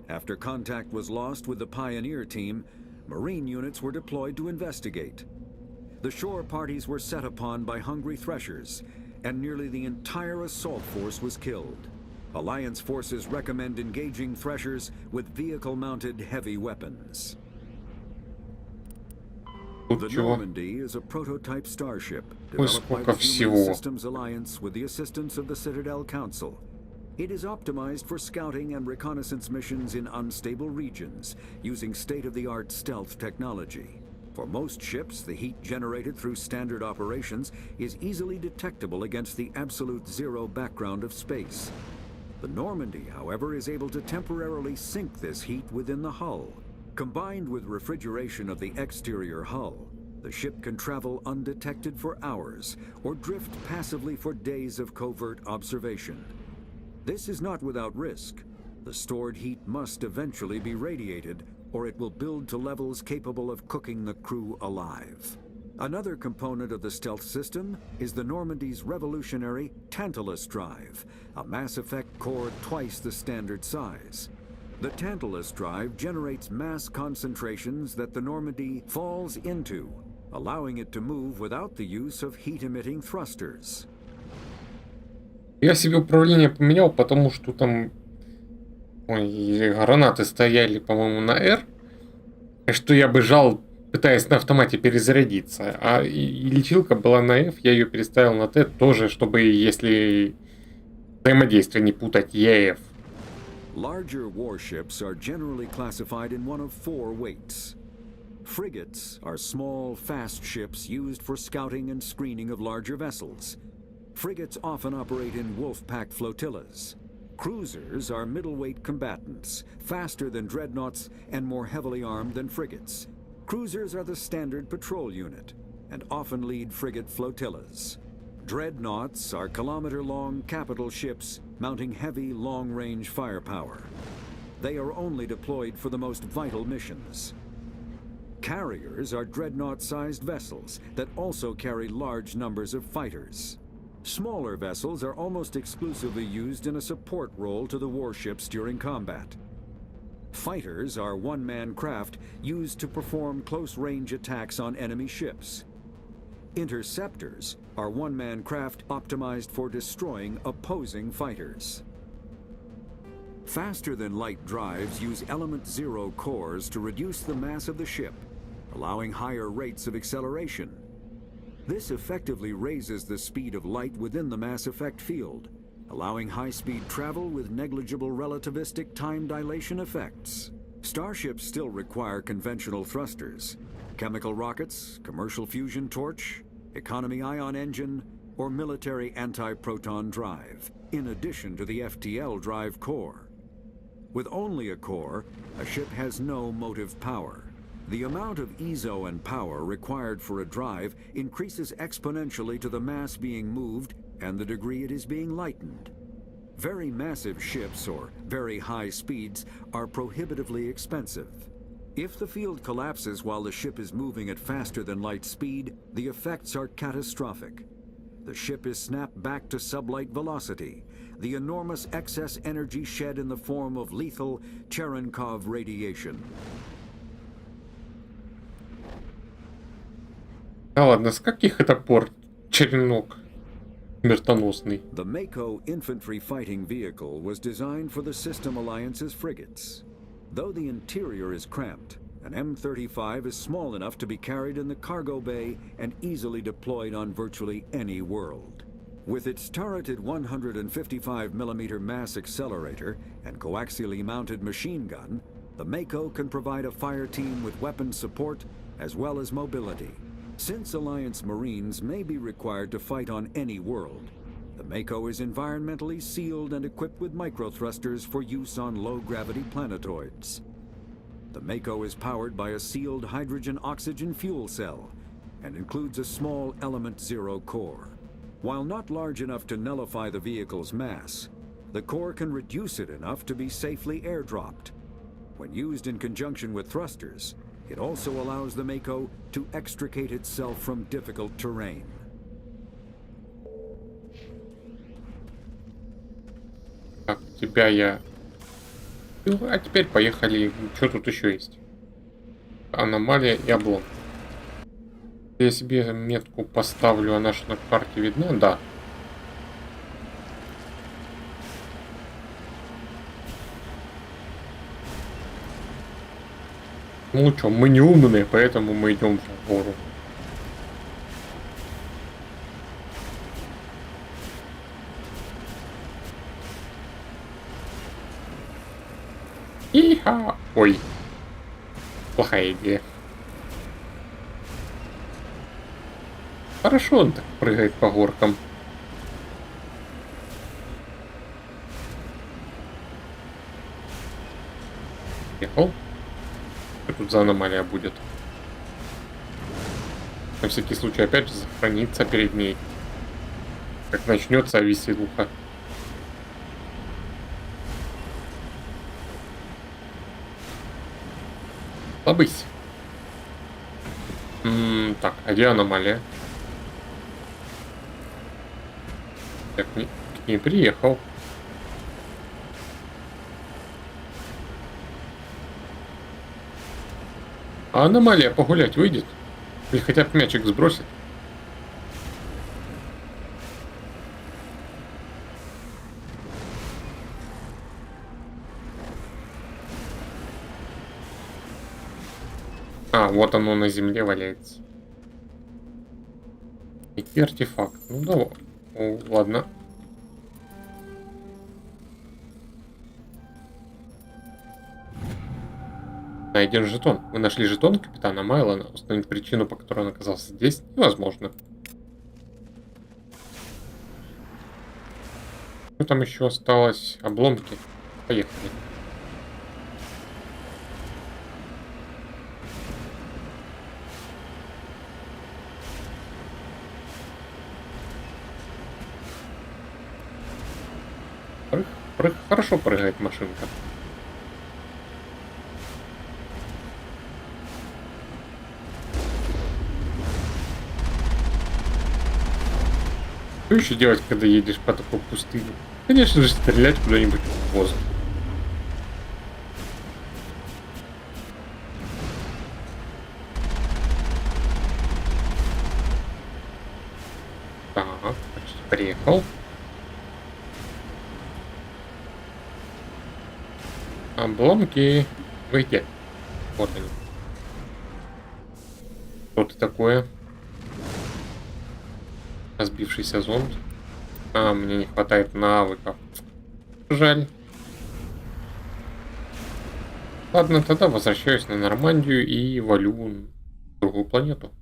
After contact was lost with the Pioneer team, Marine units were deployed to investigate. The shore parties were set upon by hungry Threshers, and nearly the entire assault force was killed. Alliance forces recommend engaging Threshers with vehicle-mounted heavy weapons. The Normandy is a prototype starship developed by the Human Systems Alliance with the assistance of the Citadel Council. It is optimized for scouting and reconnaissance missions in unstable regions, using state-of-the-art stealth technology. For most ships, the heat generated through standard operations is easily detectable against the absolute zero background of space. The Normandy, however, is able to temporarily sink this heat within the hull. Combined with refrigeration of the exterior hull, the ship can travel undetected for hours or drift passively for days of covert observation. This is not without risk. The stored heat must eventually be radiated, or it will build to levels capable of cooking the crew alive. Another component of the stealth system is the Normandy's revolutionary Tantalus drive, a Mass Effect core twice the standard size. The Tantalus drive generates mass concentrations that the Normandy falls into, allowing it to move without the use of heat-emitting thrusters. Я себе управление поменял, потому что там гранаты стояли, по-моему, на R, и что я бы жал, пытаясь на автомате перезарядиться, а и лечилка была на F, я ее переставил на T тоже, чтобы, если взаимодействие не путать, EF. Larger warships are generally classified in one of four weights. Frigates are small, fast ships used for scouting and screening of larger vessels. Frigates often operate in wolf-pack flotillas. Cruisers are middleweight combatants, faster than dreadnoughts and more heavily armed than frigates. Cruisers are the standard patrol unit and often lead frigate flotillas. Dreadnoughts are kilometer-long capital ships mounting heavy, long-range firepower. They are only deployed for the most vital missions. Carriers are dreadnought-sized vessels that also carry large numbers of fighters. Smaller vessels are almost exclusively used in a support role to the warships during combat. Fighters are one-man craft used to perform close-range attacks on enemy ships. Interceptors are one-man craft optimized for destroying opposing fighters. Faster-than-light drives use Element Zero cores to reduce the mass of the ship, allowing higher rates of acceleration. This effectively raises the speed of light within the Mass Effect field, allowing high-speed travel with negligible relativistic time dilation effects. Starships still require conventional thrusters, chemical rockets, commercial fusion torch, economy ion engine, or military anti-proton drive, in addition to the FTL drive core. With only a core, a ship has no motive power. The amount of EZO and power required for a drive increases exponentially to the mass being moved and the degree it is being lightened. Very massive ships or very high speeds are prohibitively expensive. If the field collapses while the ship is moving at faster than light speed, the effects are catastrophic. The ship is snapped back to sublight velocity, the enormous excess energy shed in the form of lethal Cherenkov radiation. Да ладно, с каких это пор черенок смертоносный? The Mako infantry fighting vehicle was designed for the System Alliance's frigates. Though the interior is cramped, an M35 is small enough to be carried in the cargo bay and easily deployed on virtually any world. With its turreted 155mm mass accelerator and coaxially mounted machine gun, the Mako can provide a fire team with weapon support as well as mobility. Since Alliance Marines may be required to fight on any world, the Mako is environmentally sealed and equipped with microthrusters for use on low-gravity planetoids. The Mako is powered by a sealed hydrogen-oxygen fuel cell and includes a small Element Zero core. While not large enough to nullify the vehicle's mass, the core can reduce it enough to be safely airdropped. When used in conjunction with thrusters, it also allows the Mako to extricate itself from difficult terrain. Так, тебя я... А теперь поехали. Что тут еще есть? Аномалия и облом. Я себе метку поставлю, она ж на карте видна? Да. Ну что, мы не умные, поэтому мы идем в гору. Иха! Ой. Плохая идея. Хорошо он так прыгает по горкам. Ехал. Что тут за аномалия будет? На всякий случай опять же сохраниться перед ней. Как начнется веселуха. Лобысь. Так, а где аномалия? Я к ней приехал. А аномалия погулять выйдет? Или хотя бы мячик сбросит? А, вот оно на земле валяется. И артефакт. Ну давай. О, ладно. Найден жетон. Мы нашли жетон капитана Майлона. Установить причину, по которой он оказался здесь, невозможно. Что там еще осталось? Обломки. Поехали. Хорошо прыгает машинка. Что еще делать, когда едешь по такой пустыне? Конечно же, стрелять куда-нибудь в воздух. Так, почти приехал. Обломки. Вы где? Вот они. Что-то такое. Разбившийся зонд. А, мне не хватает навыков. Жаль. Ладно, тогда возвращаюсь на Нормандию и валю в другую планету.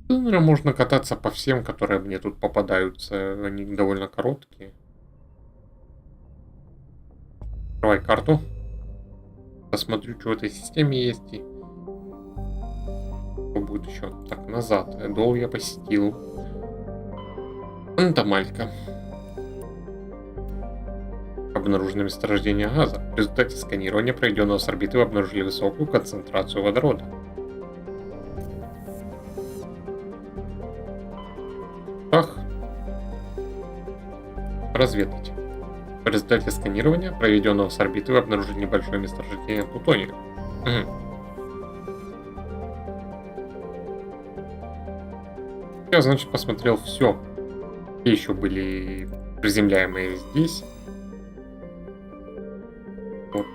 Наверное, можно кататься по всем, которые мне тут попадаются. Они довольно короткие. Открывай карту. Посмотрю, что в этой системе есть. И что будет еще? Так, назад. Эдол я посетил. Антомалька. Обнаружено месторождение газа. В результате сканирования, проведенного с орбиты, вы обнаружили высокую концентрацию водорода. Так. Разведать. В результате сканирования, проведенного с орбиты, вы обнаружили небольшое месторождение плутония. Я, значит, посмотрел все. Где еще были приземляемые здесь. Вот.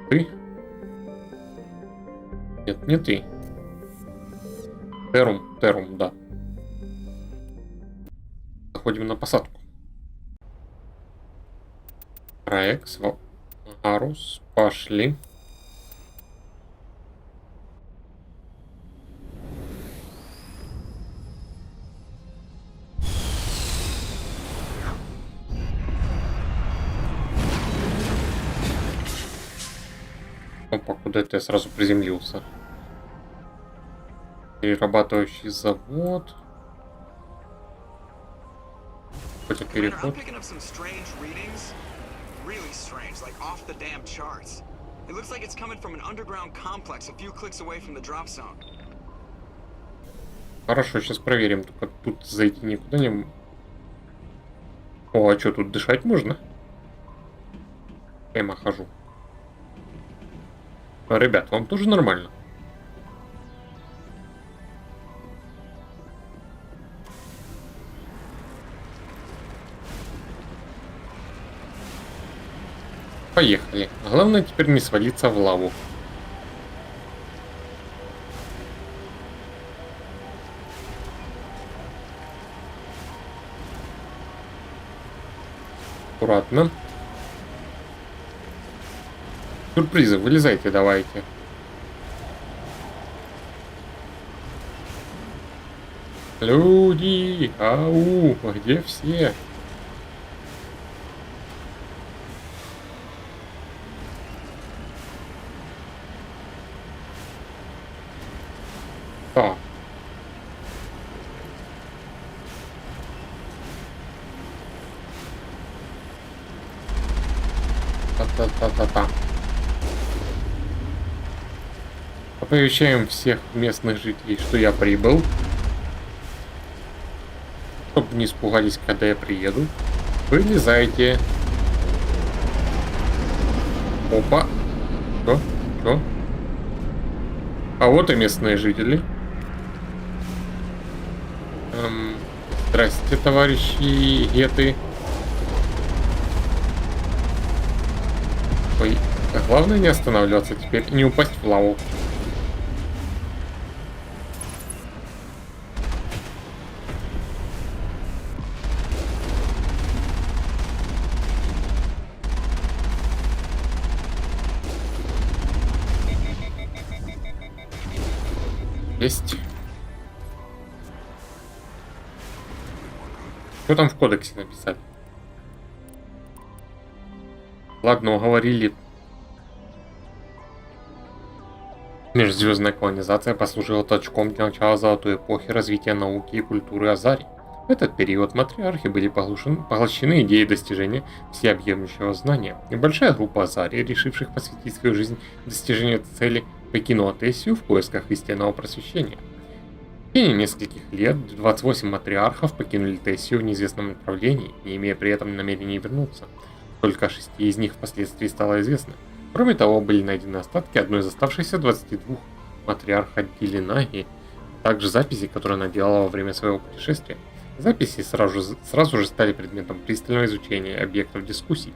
Ты? Нет, не ты. Терум, да. Заходим на посадку. Раекс, Арус, пошли. Опа, куда это я сразу приземлился? Перерабатывающий завод. Какой-то переход. Хорошо, сейчас проверим. Только тут зайти никуда не... О, а что, тут дышать можно? Прямо хожу. Ребят, вам тоже нормально? Поехали. Главное теперь не свалиться в лаву. Аккуратно. Сюрпризы, вылезайте, давайте. Люди, ау, где все? О. Та-та-та-та-та. Оповещаем всех местных жителей, что я прибыл. Чтобы не испугались, когда я приеду. Вылезайте. Опа. Что? А вот и местные жители. Здрасте, товарищи геты. Ой, главное не останавливаться теперь и не упасть в лаву. Есть. Что там в кодексе написали? Ладно, уговорили. Межзвездная колонизация послужила толчком для начала золотой эпохи развития науки и культуры Азари. В этот период матриархи были поглощены идеей достижения всеобъемлющего знания. Небольшая группа Азари, решивших посвятить свою жизнь достижению этой цели, покинула Тессию в поисках истинного просвещения. В течение нескольких лет 28 матриархов покинули Тессию в неизвестном направлении, не имея при этом намерения вернуться. Только 6 из них впоследствии стало известно. Кроме того, были найдены остатки одной из оставшихся 22 матриарха Гилинаги, а также записи, которые она делала во время своего путешествия. Записи сразу же стали предметом пристального изучения объектов дискуссий.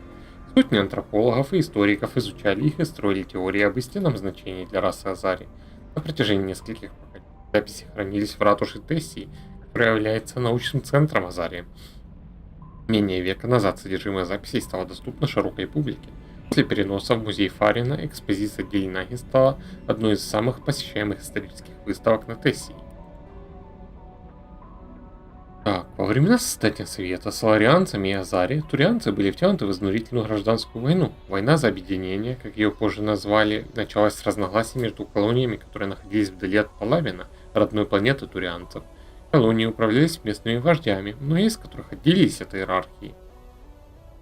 Сотни антропологов и историков изучали их и строили теории об истинном значении для расы Азари. На протяжении нескольких поколений записи хранились в ратуше Тессии, которая является научным центром Азари. Менее века назад содержимое записей стало доступно широкой публике. После переноса в музей Фарина экспозиция Гилинаги стала одной из самых посещаемых исторических выставок на Тессии. Так, во времена создания Совета с соларианцами и Азари турианцы были втянуты в изнурительную гражданскую войну. Война за объединение, как ее позже назвали, началась с разногласий между колониями, которые находились вдали от Палавина, родной планеты турианцев. Колонии управлялись местными вождями, многие из которых отделились от иерархии.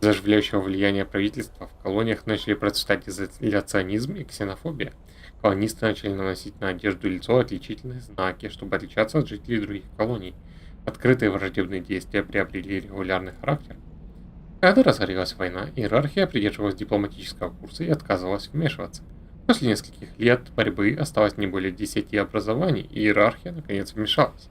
Из-за оживляющего влияния правительства в колониях начали процветать изоляционизм и ксенофобия. Колонисты начали наносить на одежду и лицо отличительные знаки, чтобы отличаться от жителей других колоний. Открытые враждебные действия приобрели регулярный характер. Когда разгорелась война, иерархия придерживалась дипломатического курса и отказывалась вмешиваться. После нескольких лет борьбы осталось не более 10 образований, и иерархия наконец вмешалась.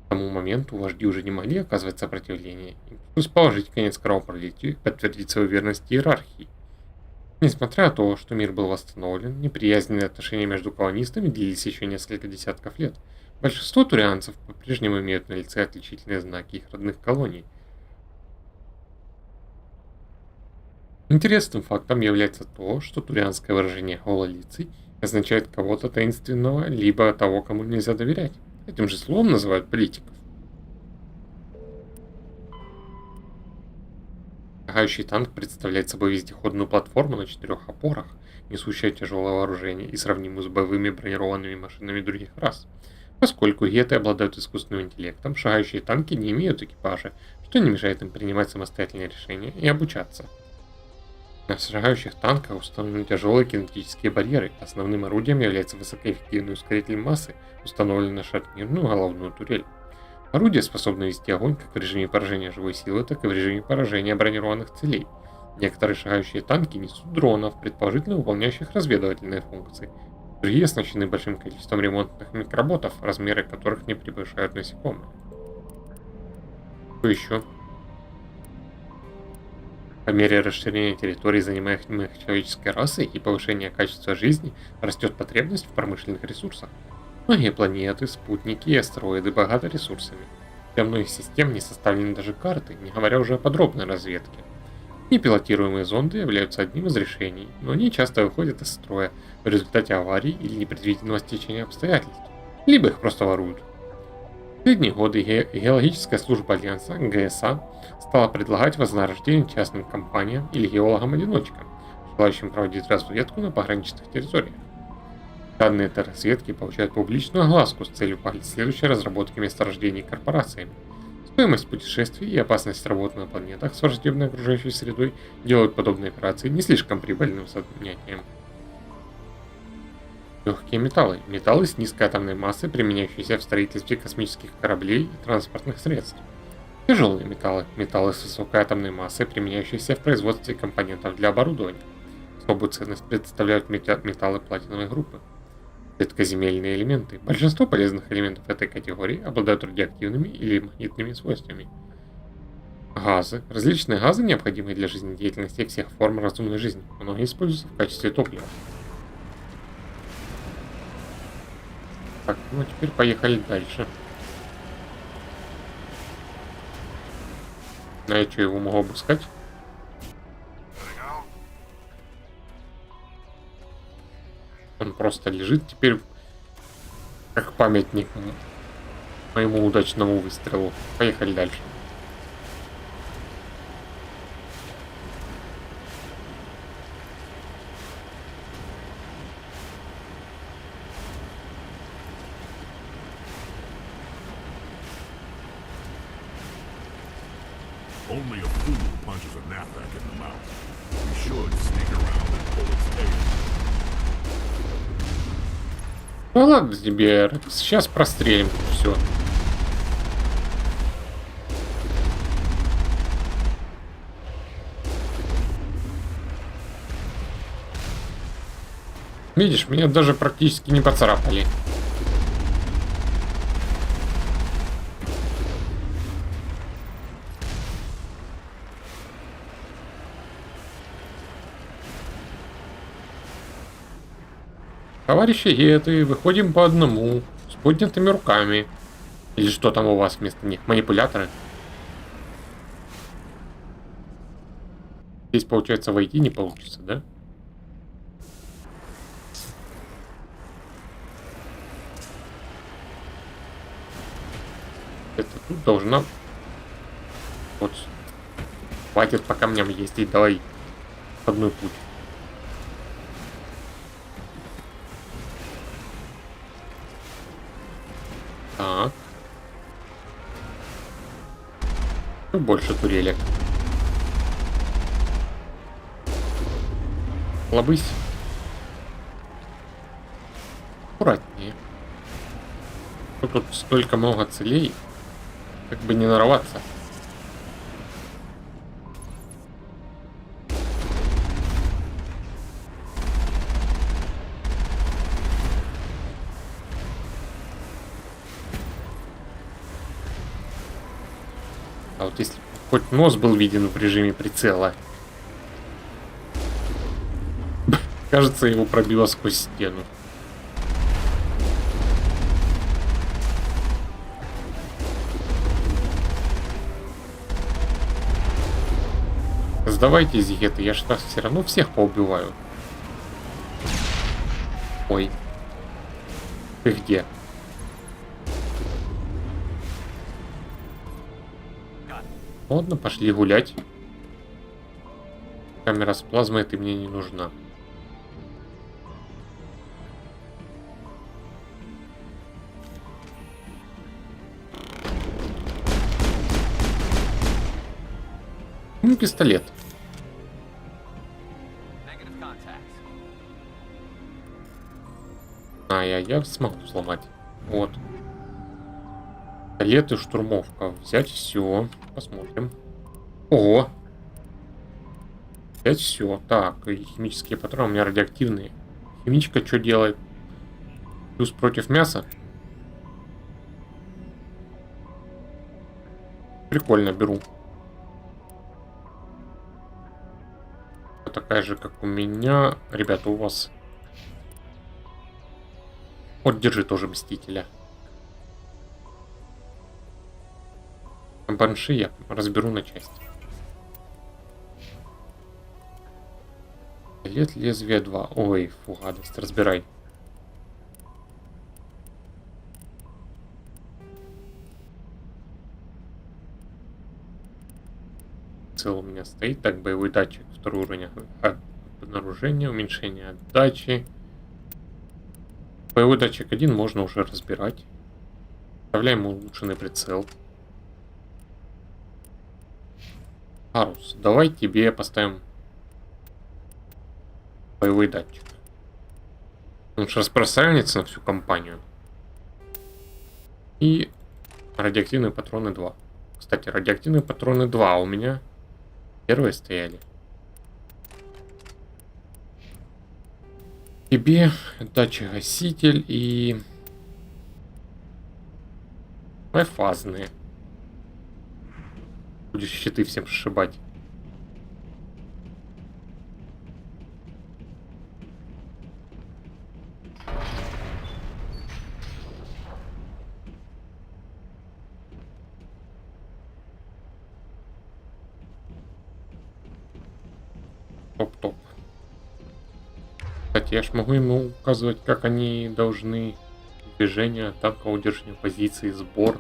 К тому моменту вожди уже не могли оказывать сопротивление, им пришлось положить конец кровопролитию и подтвердить свою верность иерархии. Несмотря на то, что мир был восстановлен, неприязненные отношения между колонистами длились еще несколько десятков лет. Большинство турианцев по-прежнему имеют на лице отличительные знаки их родных колоний. Интересным фактом является то, что турианское выражение «гололицый» означает кого-то таинственного, либо того, кому нельзя доверять. Этим же словом называют политиков. Шагающий танк представляет собой вездеходную платформу на 4 опорах, несущую тяжелое вооружение и сравнимую с боевыми бронированными машинами других рас. Поскольку геты обладают искусственным интеллектом, шагающие танки не имеют экипажа, что не мешает им принимать самостоятельные решения и обучаться. На шагающих танках установлены тяжелые кинетические барьеры. Основным орудием является высокоэффективный ускоритель массы, установленный на шарнирную головную турель. Орудие способно вести огонь как в режиме поражения живой силы, так и в режиме поражения бронированных целей. Некоторые шагающие танки несут дронов, предположительно выполняющих разведывательные функции. Другие оснащены большим количеством ремонтных микроботов, размеры которых не превышают насекомых. Что еще? По мере расширения территорий, занимаемых человеческой расой, и повышения качества жизни, растет потребность в промышленных ресурсах. Многие планеты, спутники и астероиды богаты ресурсами. Для многих систем не составлены даже карты, не говоря уже о подробной разведке. Непилотируемые зонды являются одним из решений, но они часто выходят из строя в результате аварий или непредвиденного стечения обстоятельств, либо их просто воруют. В последние годы геологическая служба Альянса, ГСА, стала предлагать вознаграждение частным компаниям или геологам-одиночкам, желающим проводить разведку на пограничных территориях. Данные этой разведки получают публичную огласку с целью последующей разработки месторождений корпорациями. Стоимость путешествий и опасность работы на планетах с враждебной окружающей средой делают подобные операции не слишком прибыльным занятием. Легкие металлы. Металлы с низкой атомной массой, применяющиеся в строительстве космических кораблей и транспортных средств. Тяжелые металлы. Металлы с высокой атомной массой, применяющиеся в производстве компонентов для оборудования. Особую ценность представляют металлы платиновой группы. Редкоземельные элементы. Большинство полезных элементов этой категории обладают радиоактивными или магнитными свойствами. Газы. Различные газы, необходимые для жизнедеятельности всех форм разумной жизни. Многие используются в качестве топлива. Так, ну теперь поехали дальше. А я что, его могу обыскать? Он просто лежит теперь как памятник моему удачному выстрелу. Поехали дальше. Only a fool punches a knapsack in the mouth. We should sneak around and pull its tail. Ну ладно тебе, сейчас прострелим все. Видишь, меня даже практически не поцарапали. Товарищи геты, выходим по одному, с поднятыми руками. Или что там у вас вместо них? Манипуляторы? Здесь, получается, войти не получится, да? Это тут должна... Вот. Хватит по камням ездить, давай одной путь. Так. Больше турелек. Лобысь. Аккуратнее. Тут столько много целей. Как бы не нарваться. А вот если хоть нос был виден в режиме прицела. Кажется, его пробило сквозь стену. Сдавайтесь, геты, я же все равно всех поубиваю. Ой. Ты где? Ладно, пошли гулять. Камера с плазмой, ты мне не нужна. Ну, пистолет. А, я смогу сломать. Вот. Пистолет и штурмовка. Взять все. Посмотрим. Ого. Взять все. Так, и химические патроны у меня радиоактивные. Химичка что делает? Плюс против мяса. Прикольно, беру. Такая же, как у меня. Ребята, у вас... Вот, держи тоже Мстителя. Банши я разберу на части. Лет лезвия 2. Ой, фу, гадость, разбирай. Цел у меня стоит. Так, боевой датчик. Второй уровень обнаружения, уменьшение отдачи. Боевой датчик 1 можно уже разбирать. Вставляем улучшенный прицел. Арус, давай тебе поставим боевой датчик. Он же распространяется на всю компанию. И радиоактивные патроны 2. Кстати, радиоактивные патроны 2 у меня первые стояли. Тебе датчик-гаситель и фазные. Будешь щиты всем сшибать. Топ-топ. Кстати, я ж могу ему указывать, как они должны движение, атака, удержание позиции, сбор.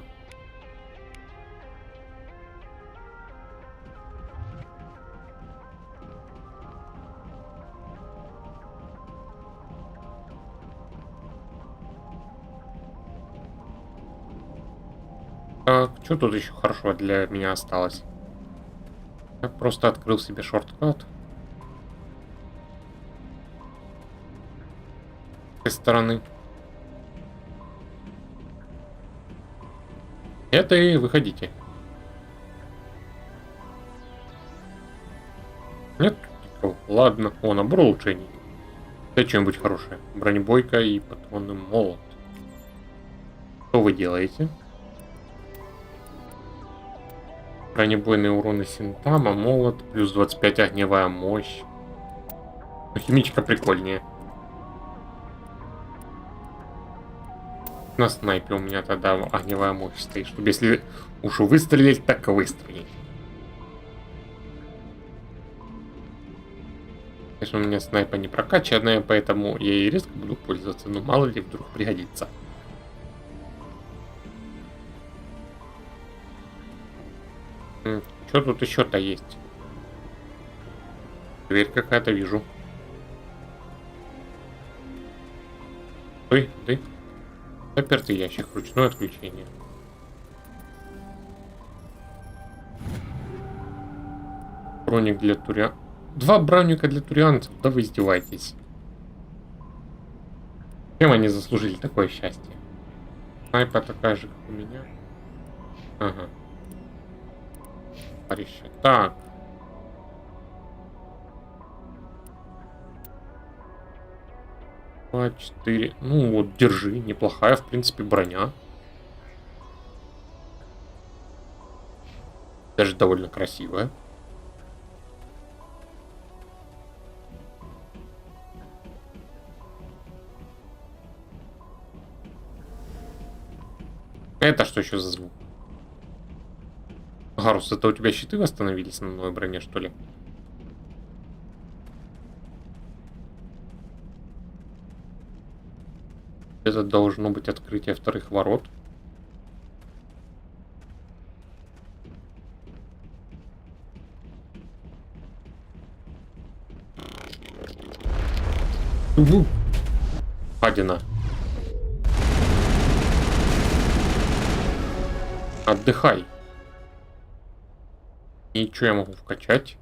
Так, что тут еще хорошего для меня осталось? Я просто открыл себе шорткат. С этой стороны. Это и выходите. Нет? Ладно. О, набор улучшений. Это что-нибудь хорошее. Бронебойка и патронный молот. Что вы делаете? Бронебойный урон и синтама, молот, плюс 25 огневая мощь. Но химичка прикольнее. На снайпе у меня тогда огневая мощь стоит, чтобы если уж выстрелить, так и выстрелить. Конечно, у меня снайпа не прокачанная, поэтому я и резко буду пользоваться, но мало ли вдруг пригодится. Что тут еще-то есть? Дверь какая-то вижу. Ой, ты. Запертый ящик, ручное отключение. Броник для туриан. 2 броника для турианцев, да вы издеваетесь. Чем они заслужили такое счастье? Снайпа такая же, как у меня. Ага. Парище. Так. Два, 4. Ну вот, держи. Неплохая, в принципе, броня. Даже довольно красивая. Это что еще за звук? Гарус, это у тебя щиты восстановились на новой броне, что ли? Это должно быть открытие вторых ворот. Гадина. Отдыхай. И что я могу вкачать?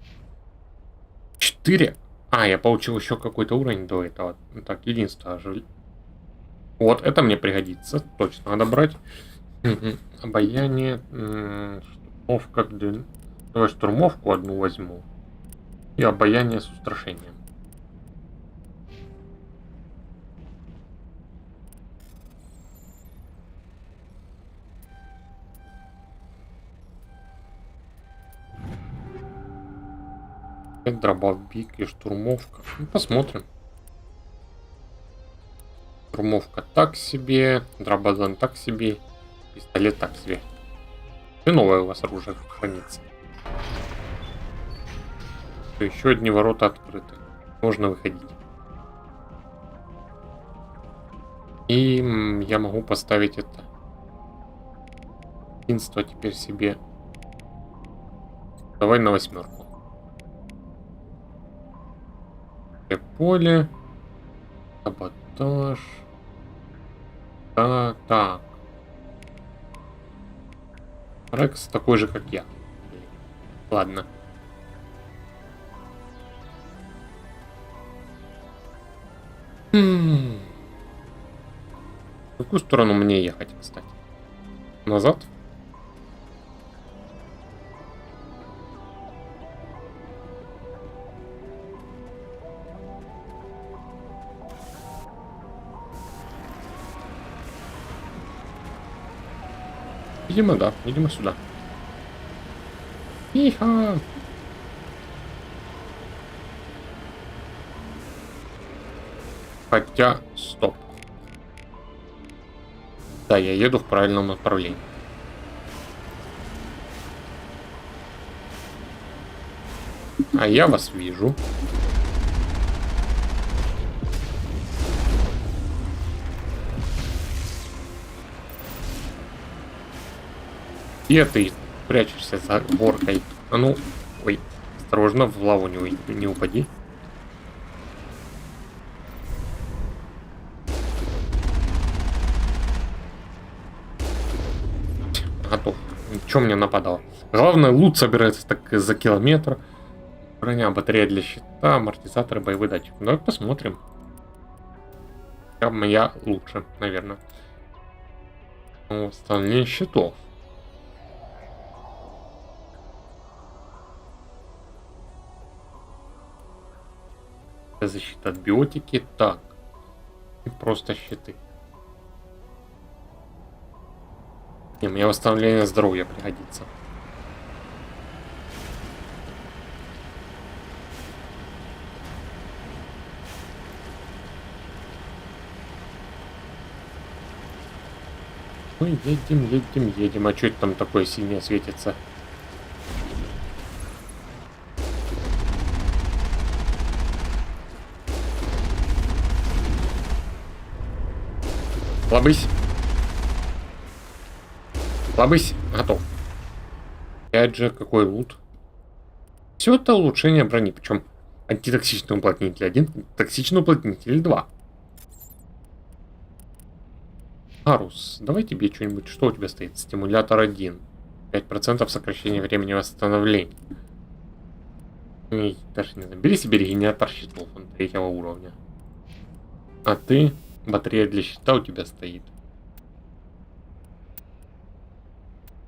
4. А, я получил еще какой-то уровень до этого. Так, единство ожили. Вот, это мне пригодится. Точно надо брать. Обаяние. Штурмовка. Давай штурмовку одну возьму. И обаяние с устрашением. Дробовик и штурмовка. Ну, посмотрим. Штурмовка так себе. Дробозан так себе. Пистолет так себе. И новое у вас оружие хранится. Еще одни ворота открыты. Можно выходить. И я могу поставить это. Единство теперь себе. Давай на 8. Поле. Саботаж. Так. Рекс такой же, как я. Ладно. В какую сторону мне ехать, кстати? Назад? Видимо, да. Видимо, сюда. Иха! Хотя, стоп. Да, я еду в правильном направлении. А я вас вижу. Где ты прячешься за горкой? А ну, ой, осторожно, в лаву не упади. Готов. Чё мне нападало? Главное, лут собирается так за километр. Броня, батарея для щита, амортизаторы, боевой датчик. Давай посмотрим. Моя лучше, наверное. Восстановление щитов. Защита от биотики. Так. И просто щиты. Не, мне восстановление здоровья пригодится. Мы едем. А что это там такое синее светится? Лобысь. Лобысь. Готов. Опять же, какой лут. Все это улучшение брони. Причем антитоксичный уплотнитель 1, токсичный уплотнитель 2. Арус, давай тебе что-нибудь. Что у тебя стоит? Стимулятор 1. 5% сокращения времени восстановления. Даже не знаю. Бери себе регенератор щитов. Он 3-го уровня. А ты... Батарея для щита у тебя стоит.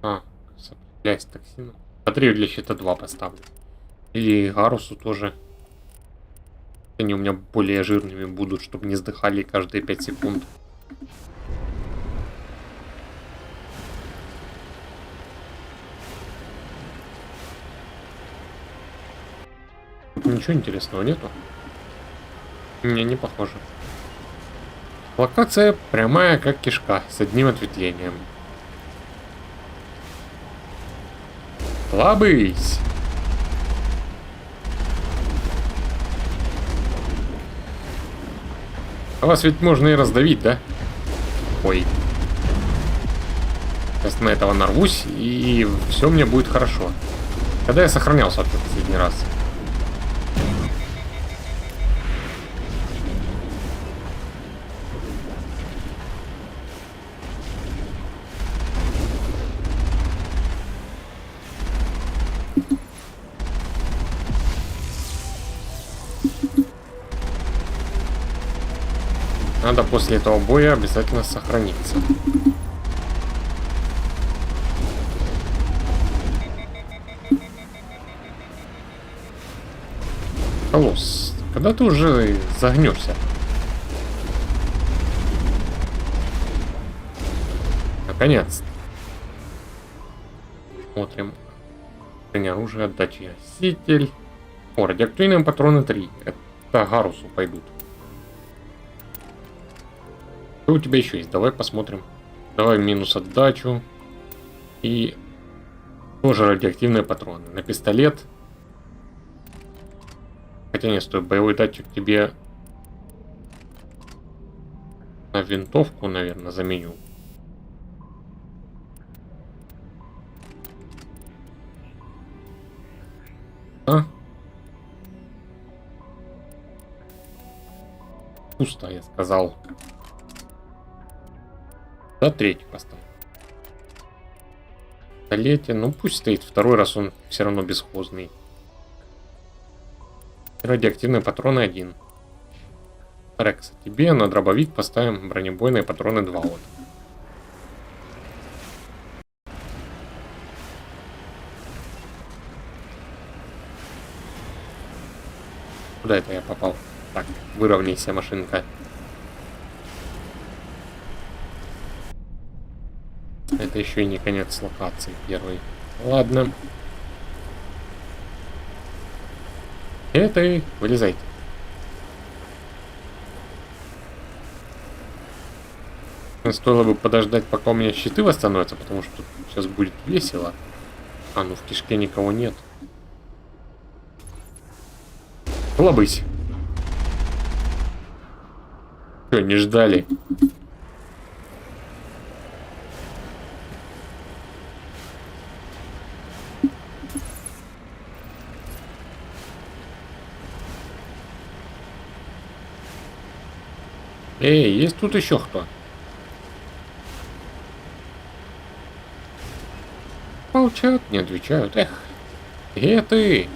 А, соприкасаясь с токсином. Батарею для щита 2 поставлю. И Гарусу тоже. Они у меня более жирными будут, чтобы не сдыхали каждые 5 секунд. Ничего интересного нету. Мне не похоже. Локация прямая, как кишка, с одним ответвлением. Лобысь! А вас ведь можно и раздавить, да? Ой. Сейчас на этого нарвусь, и все мне будет хорошо. Когда я сохранялся в последний раз? Надо после этого боя обязательно сохраниться. Колосс, когда ты уже загнешься? Наконец. Смотрим. Оружие, отдачи носитель. О, радиоактивные патроны 3. Это Гарусу пойдут. Что у тебя еще есть? Давай посмотрим. Давай минус отдачу. И тоже радиоактивные патроны. На пистолет. Хотя не стоит. Боевой датчик тебе на винтовку, наверное, заменю. А? Пусто, я сказал. Да, третий поставь. Столетие, ну пусть стоит. Второй раз он все равно бесхозный. Радиоактивные патроны 1. Рекс, тебе на дробовик поставим бронебойные патроны 2. Вот. Куда это я попал? Так, выровняйся, машинка. Это еще и не конец локации первой. Ладно. Это вылезайте. Стоило бы подождать, пока у меня щиты восстановятся, потому что сейчас будет весело. А, ну в кишке никого нет. Лобысь. Что, не ждали? Эй, есть тут еще кто? Молчат, не отвечают. Эх, где ты?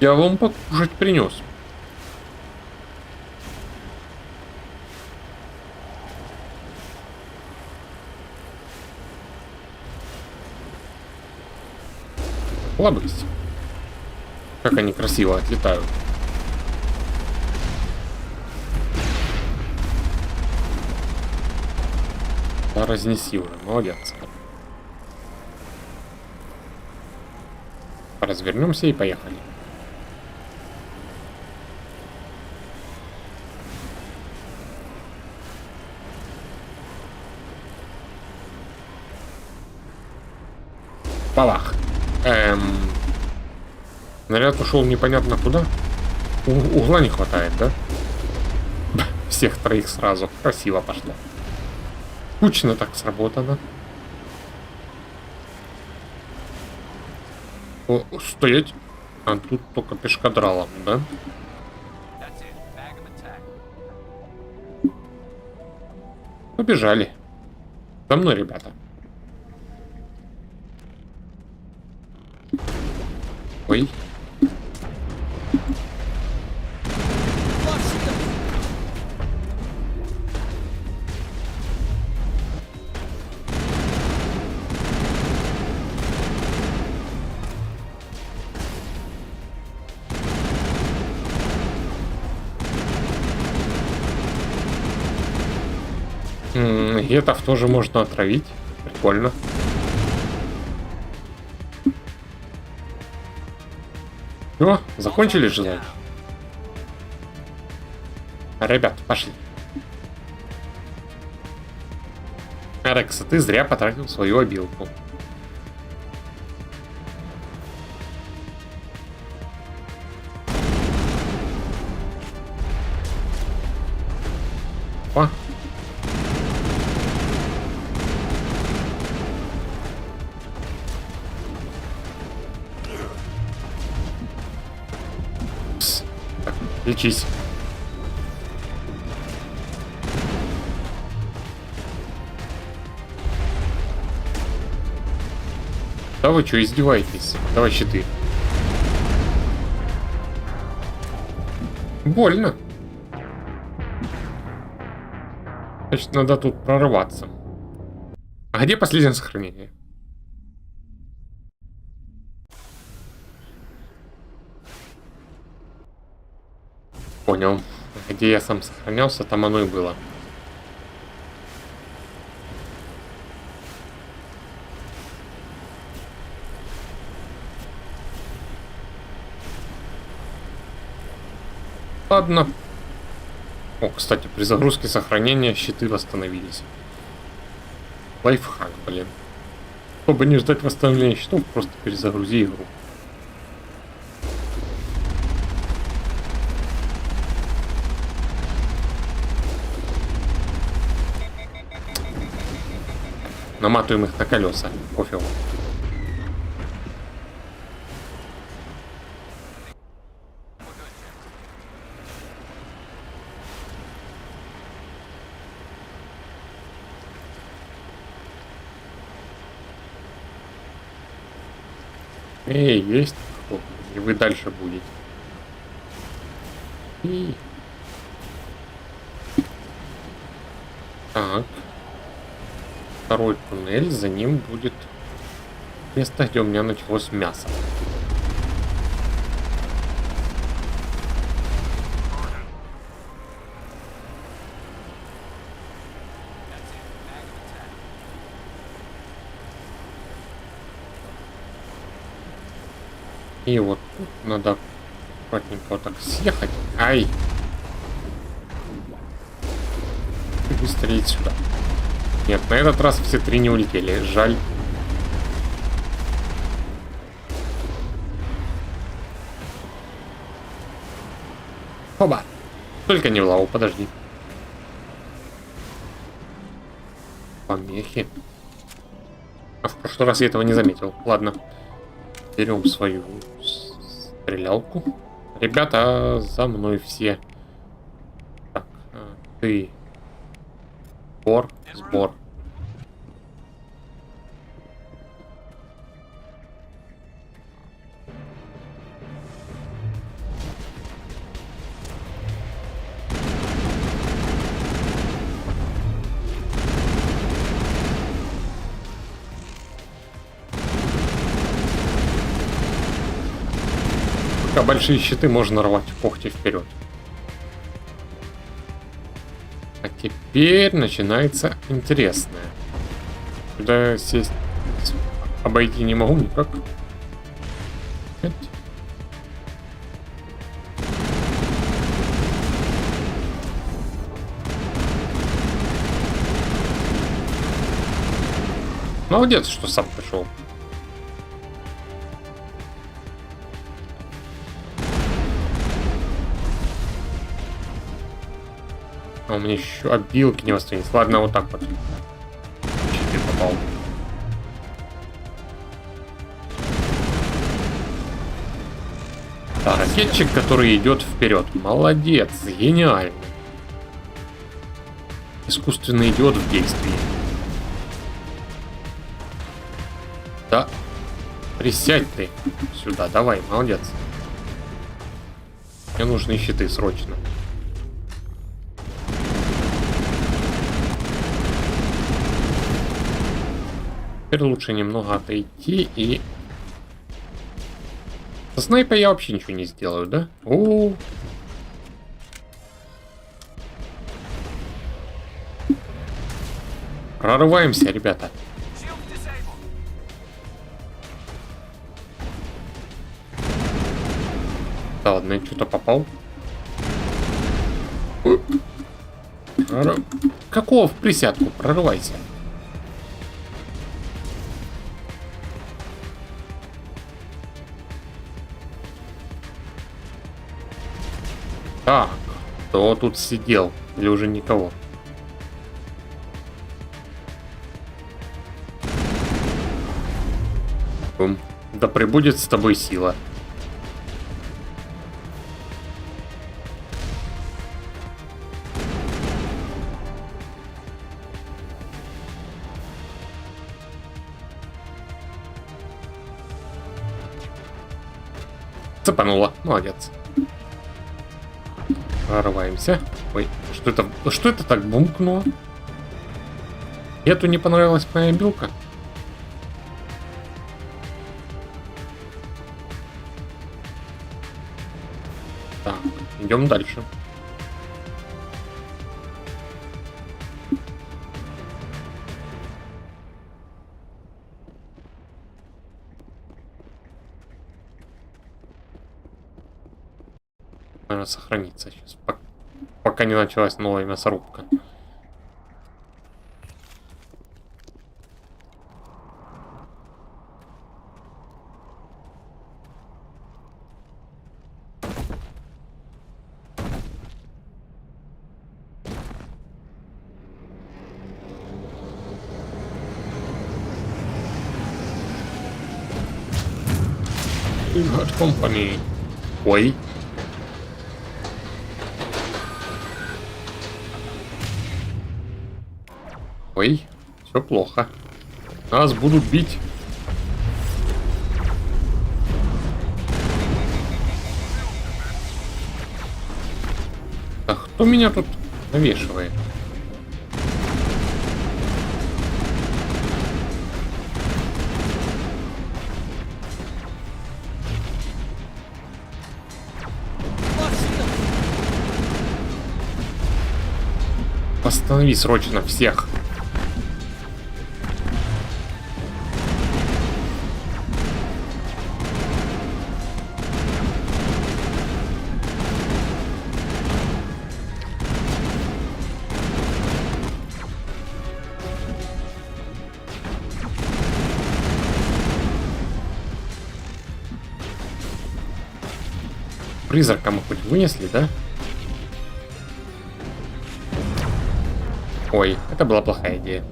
Я вам покушать принес. Лобысь. Как они красиво отлетают. Да, разнеси уже, молодец. Развернемся и поехали. Палах. Наряд ушел непонятно куда. Угла не хватает, да? Всех троих сразу. Красиво пошло. Кучно так сработано. О, стоять. А тут только пешкадралом, да? Побежали. За мной, ребята. Ой. Гетов тоже можно отравить. Прикольно. Все, закончили желание? Ребят, пошли. Рекс, ты зря потратил свою обилку. О. Так, лечись. Да вы что, издеваетесь? Давай щиты. Значит, надо тут прорываться. А где последнее сохранение? Понял. Где я сам сохранялся, там оно и было. Ладно. О, кстати, при загрузке сохранения щиты восстановились. Лайфхак, блин. Чтобы не ждать восстановления щитов, просто перезагрузи игру. Наматываем их на колеса. Пофигу. Эй, есть? И вы дальше будете. И... Так. Второй туннель, за ним будет место, где у меня началось мясо. И вот тут надо аккуратненько вот так съехать. Ай! И выстрелить сюда. Нет, на этот раз все три не улетели. Жаль. Оба! Только не в лаву, подожди. Помехи. А в прошлый раз я этого не заметил. Ладно. Берем свою стрелялку. Ребята, за мной все. Так, ты. Сбор, сбор. Пока большие щиты можно рвать когти вперед. А теперь начинается интересное. Сюда сесть обойти не могу никак. Нет. Молодец, что сам пришел. А у меня еще обилки не восстановились. Ладно, вот так вот. Чуть попал. Да, ракетчик, который идет вперед. Молодец, гениально. Искусственный идиот в действии. Да. Присядь ты сюда, давай, молодец. Мне нужны щиты срочно. Теперь лучше немного отойти и... Со снайпа я вообще ничего не сделаю, да? О-о-о. Прорываемся, ребята. Да ладно, я что-то попал. Какого в присядку? Прорывайся. Так, кто тут сидел? Или уже никого? Бум. Да пребудет с тобой сила. Цепанула. Молодец. Прорываемся. Ой, что это так бумкнуло? Эту не понравилась моя билка. Так, идем дальше. Наверное, сохраниться сейчас, пока не началась новая мясорубка. Bad Company. Ой. Ой, все плохо. Нас будут бить. А кто меня тут навешивает? Останови срочно всех. Призрака мы хоть вынесли, да? Ой, это была плохая идея.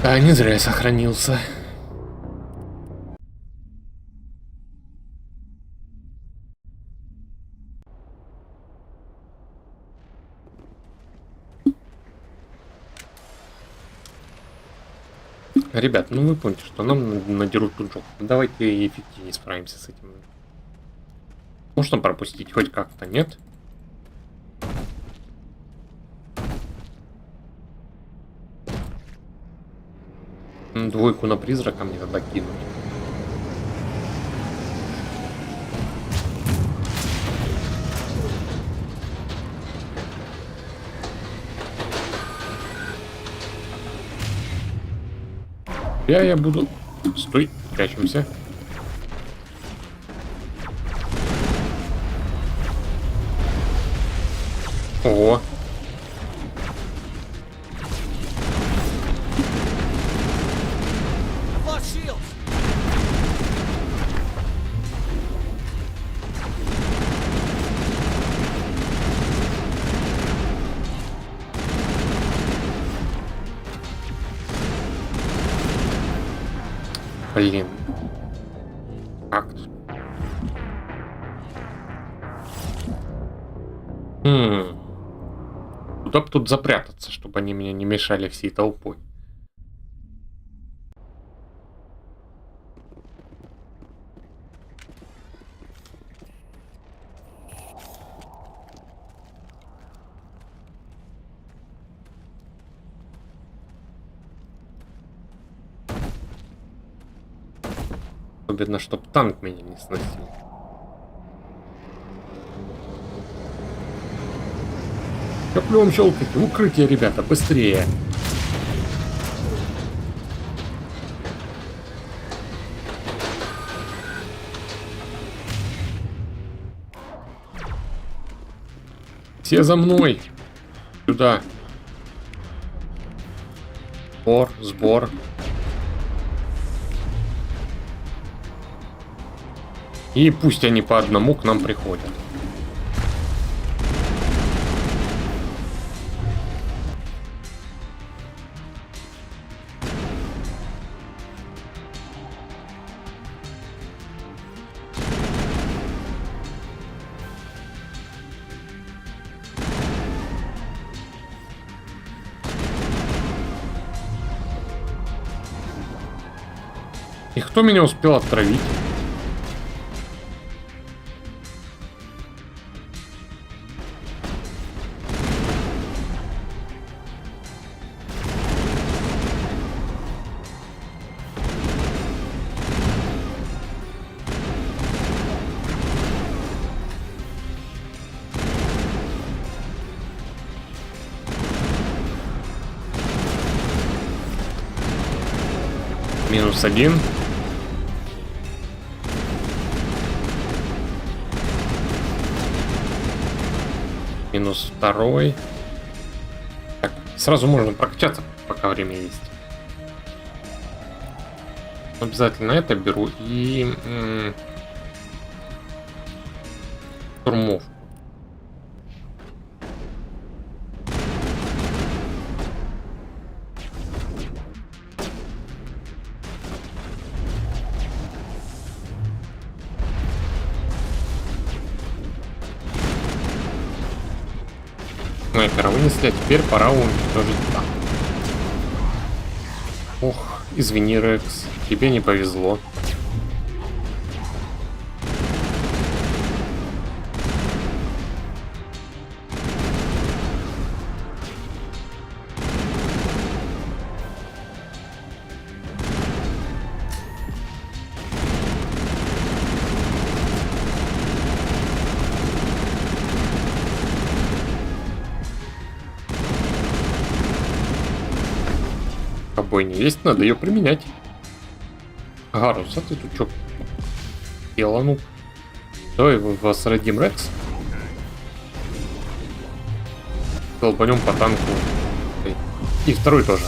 А, не зря я сохранился. Ребят, ну вы помните, что нам надерут тут жопу. Давайте эффективнее справимся с этим. Можно пропустить хоть как-то, нет? Двойку на призрака мне тогда кинуть. Я буду... Стой, прячемся. Ого. Блин. Как тут? Куда бы тут запрятаться, чтобы они меня не мешали всей толпой? Особенно, чтоб танк меня не сносил. Коплем щелкайте, укрытие, ребята, быстрее. Все за мной. Сюда. Сбор. И пусть они по одному к нам приходят. И кто меня успел отравить? -1. -2. Так, сразу можно прокачаться, пока время есть. Обязательно это беру и штурмовку. Снайпера вынесли, а теперь пора уничтожить танк. Ох, извини, Рекс, тебе не повезло. Бойня есть, надо ее применять. Гарус, а ты тут что? Делану. Давай вас родим, Рекс. Долбанем по танку. И второй тоже.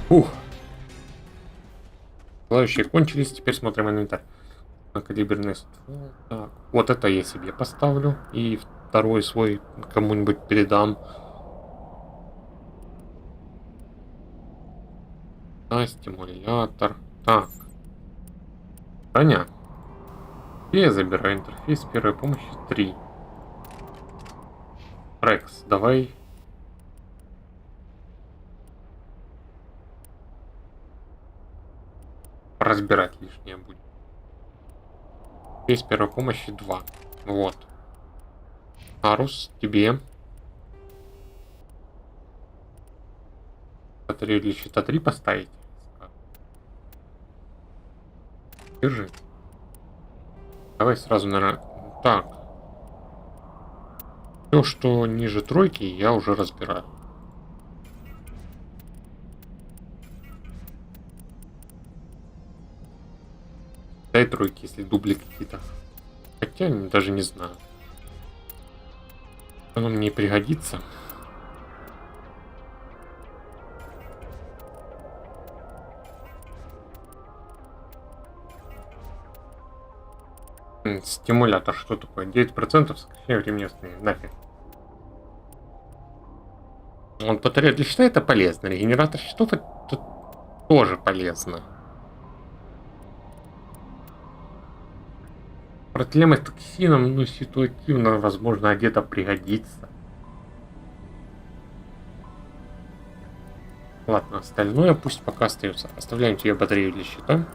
Ух. Желающие кончились, теперь смотрим инвентарь. Калиберный ствол. Так, вот это я себе поставлю. И второй свой кому-нибудь передам. Да, стимулятор. Так. Броня. Я забираю интерфейс первой помощи 3. Рекс, давай. Разбирать лишнее будет. Есть первой помощи 2. Вот. Арус, тебе. Батарею для щита 3 поставить. Держи. Давай сразу, наверное... Так. Все, что ниже тройки, я уже разбираю. Дай тройки, если дубли какие-то. Хотя, даже не знаю. Оно мне пригодится. Стимулятор, что такое? 9% сокращения времени восстановления. Нафиг. Вот батарея для щита это полезно. Регенератор щитов это тоже полезно. Проблемы с токсином, ну, ситуативно, возможно, где-то пригодится. Ладно, остальное пусть пока остается. Оставляем тебе батарею для щита.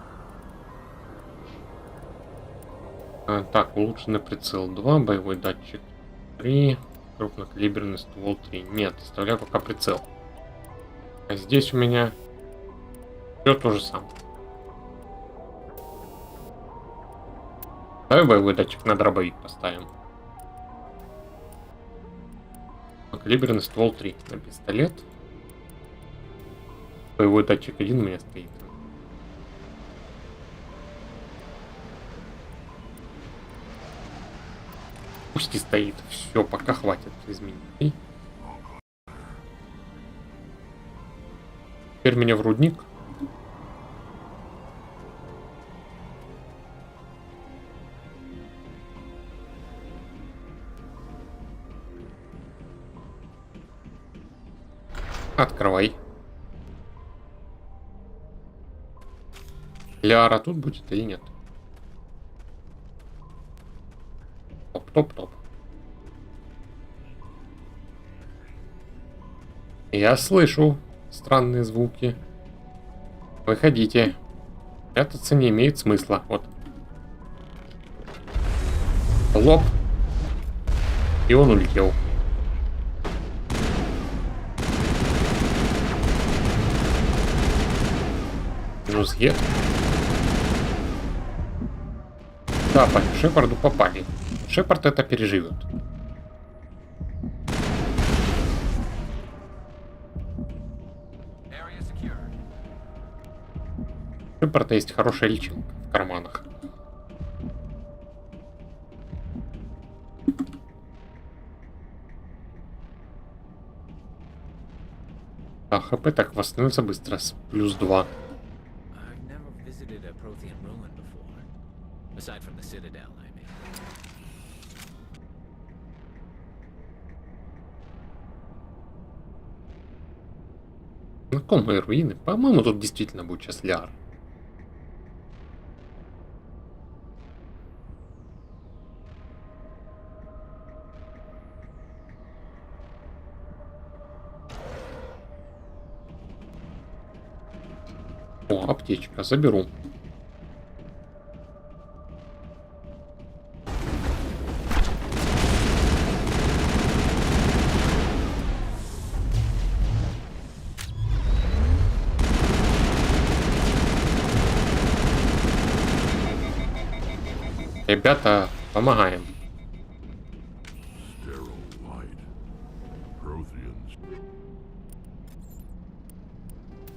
Так, улучшенный прицел 2, боевой датчик 3, крупнокалиберный ствол 3. Нет, оставляю пока прицел. А здесь у меня все то же самое. Давай боевой датчик на дробовик поставим. Калиберный ствол 3 на пистолет. Боевой датчик 1 у меня стоит. Пусть и стоит. Все, пока хватит изменений. Теперь меня в рудник. Открывай. Ляра тут будет или нет? Топ-топ-топ. Я слышу странные звуки. Выходите. Прятаться не имеет смысла. Вот. Лоб. И он улетел. Минус Е. Да, по Шепарду попали. Шепард это переживет. Шепарда есть хорошая личинка в карманах. А ХП так восстановится быстро, с плюс 2. I've never visited a Prothean ruin before. Aside from the Citadel, I mean. Знакомые руины. По-моему, тут действительно будет сейчас Ляр. О, аптечка, заберу. Ребята, помогаем.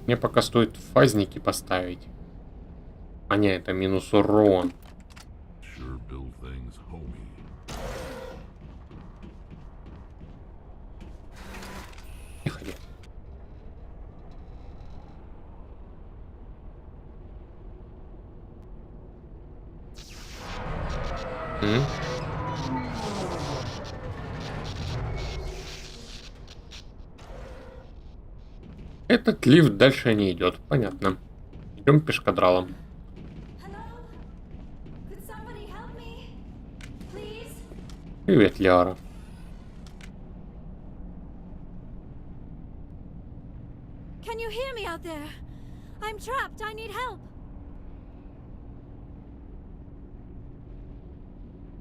Мне пока стоит фазники поставить. А не, это минус урон. Тихо. Этот лифт дальше не идет, понятно. Идем пешкадралом. Привет, Ляра. Can you hear me out there? I'm trapped. I need help.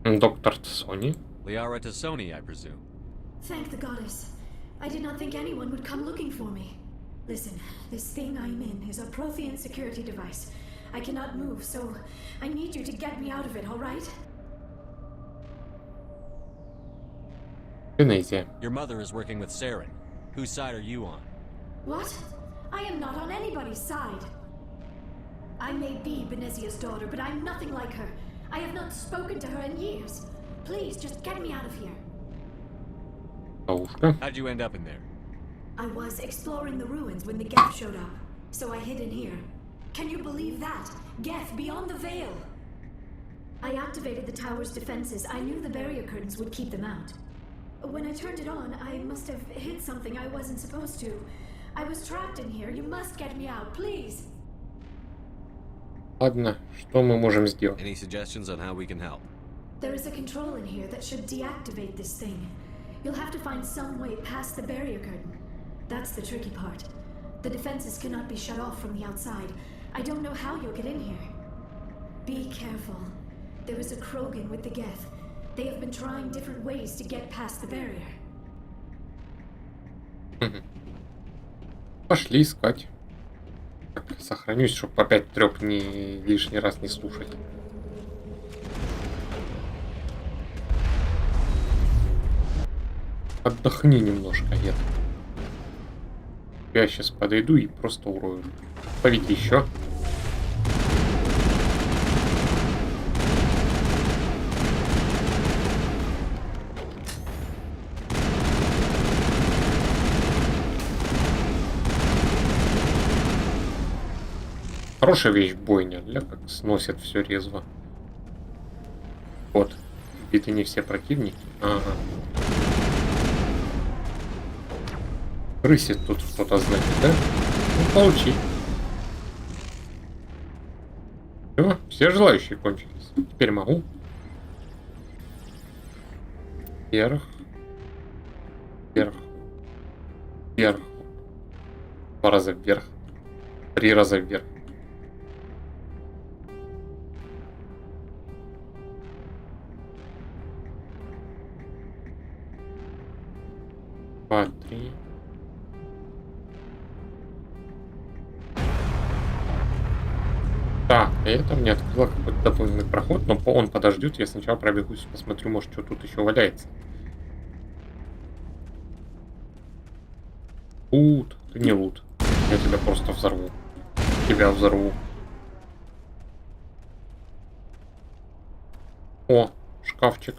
Доктор Сони. Liara Tassoni, I presume. Thank the goddess. I did not think anyone would come looking for me. Listen, this thing I'm in is a Prothean security device. I cannot move, so I need you to get me out of it, all right? Venezia. Your mother is working with Saren. Whose side are you on? What? I am not on anybody's side. I may be Benezia's daughter, but I'm nothing like her. I have not spoken to her in years. Please, just get me out of here. How'd you end up in there? I was exploring the ruins when the Geth showed up, so I hid in here. Can you believe that? Geth beyond the veil! I activated the tower's defenses. I knew the barrier curtains would keep them out. When I turned it on, I must have hit something I wasn't supposed to. I was trapped in here. You must get me out, please! Ладно, что мы можем сделать? Any suggestions on how we can help? There is a control in here that should deactivate this thing. You'll have to find some way past the barrier curtain. That's the tricky part. The defenses cannot be shut off from the outside. I don't know how you'll get in here. Be careful. There is a Krogan with the Geth. They have been trying different ways to get past the barrier. Пошли искать. Так, сохранюсь, чтобы опять трёп не лишний раз не слушать. Отдохни немножко, нет. Я сейчас подойду и просто урою. Поведи еще. Хорошая вещь бойня, для как сносят все резво. Вот. Биты не все противники. Ага. Крысит тут что-то, значит, да? Ну, получи. Все желающие кончились. Теперь могу. Вверх. Вверх. Вверх. 2 раза вверх. 3 раза вверх. Два, 3. Так, это мне открыло какой-то дополнительный проход, но он подождет. Я сначала пробегусь, посмотрю, может, что тут еще валяется. Лут. Ты не лут. Я тебя просто взорву. Тебя взорву. О, шкафчик.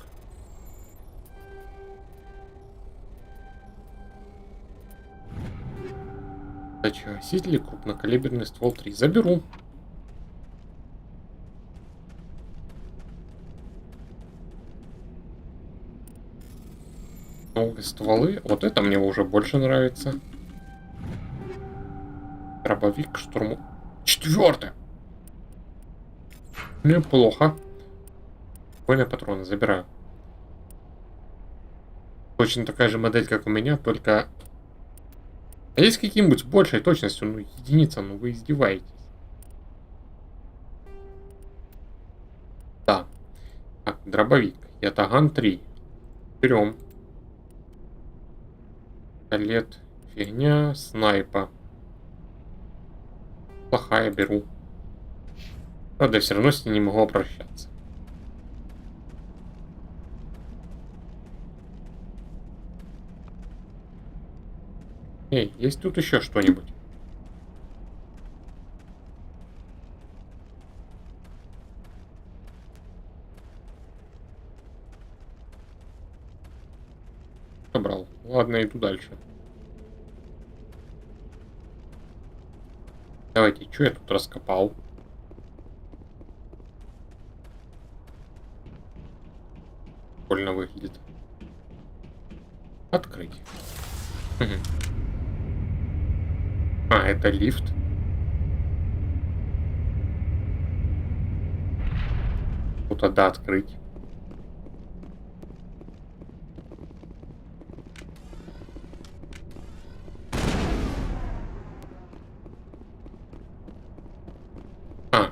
Гаситель, крупнокалиберный ствол 3. Заберу. Новые стволы. Вот это мне уже больше нравится. Дробовик, штурму. 4. Неплохо. Бойные патроны забираю. Точно такая же модель, как у меня, только... А есть каким-нибудь большей точностью? Ну, единица, ну вы издеваетесь. Да. Так, дробовик. Ятаган 3. Берем. Пистолет. Фигня. Снайпа. Плохая, беру. Правда, я все равно с ней не могу обращаться. Эй, есть тут еще что-нибудь? Собрал. Ладно, иду дальше. Давайте, что я тут раскопал? Прикольно выглядит. Открыть. Угу. А, это лифт. Ну тогда открыть. А,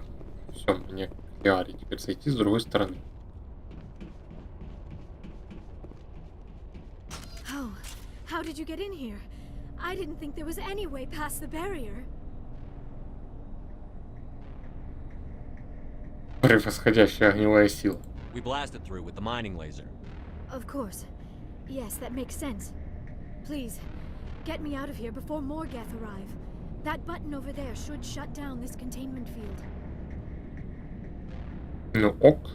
все, мне Клеари теперь зайти с другой стороны. How did you get in here? I didn't think there was any way past the barrier. Превосходящая огневая сила. We blasted through with the mining laser. Of course. Yes, that makes sense. Please, get me out of here before more Geth arrive. That button over there should shut down this containment field. Ну ок.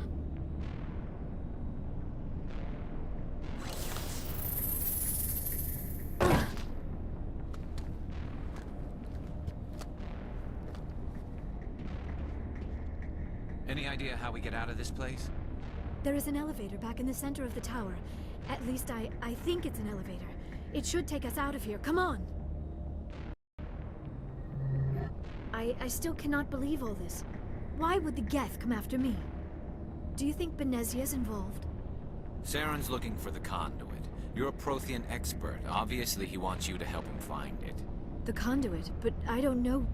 Any idea how we get out of this place? There is an elevator back in the center of the tower. At least I think it's an elevator. It should take us out of here. Come on! I still cannot believe all this. Why would the Geth come after me? Do you think Benezia's involved? Saren's looking for the conduit. You're a Prothean expert. Obviously, he wants you to help him find it. The conduit, but I don't know.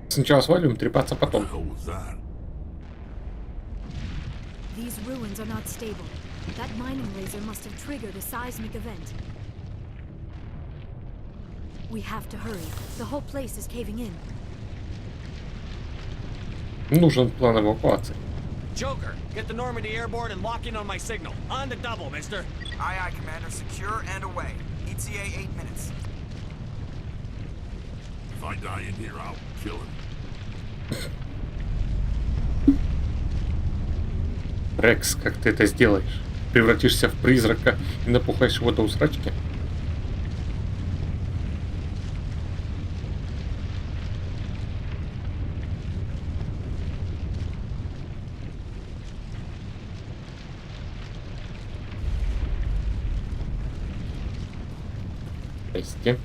Сначала свалим, трепаться потом. These ruins are not stable. That mining laser must have triggered a seismic event. We have to hurry. The whole place is caving in. Нужен план эвакуации. Joker, get the Normandy airborne and lock in on my signal. On the double, mister. Aye, aye, Commander. Secure and away. ETA 8 minutes. If I die in here, I'll kill him. Рекс, как ты это сделаешь? Превратишься в призрака и напухаешь его до усрачки? Здрасте.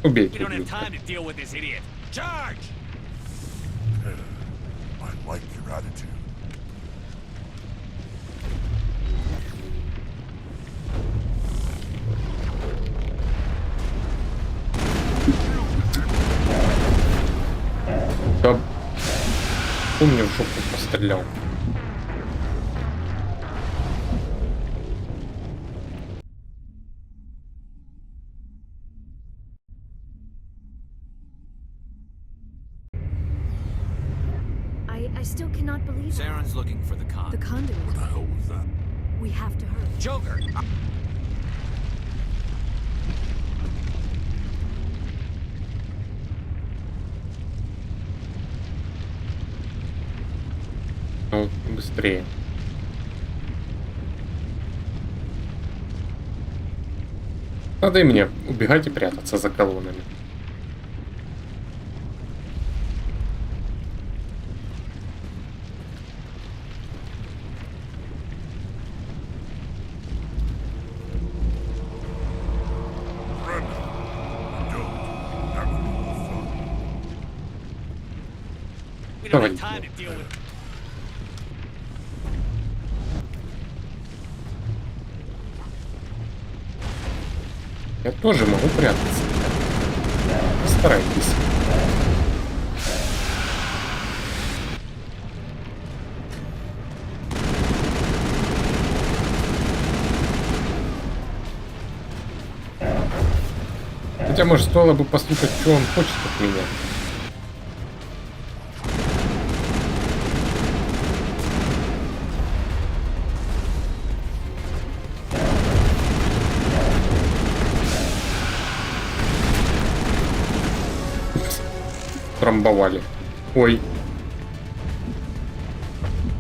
Убейте. We don't have time to deal with this idiot. Charge! I like your attitude. Да, помню, в жопу пострелял. I still cannot believe it. Saren's looking for the conduit. The conduit. What the hell was that? We have to hurry. Joker! Ну, быстрее. Надо и мне убегать и прятаться за колоннами. Давай. Я тоже могу прятаться. Постарайтесь. Хотя, может, стоило бы послушать, что он хочет от меня. Трамбовали. Ой.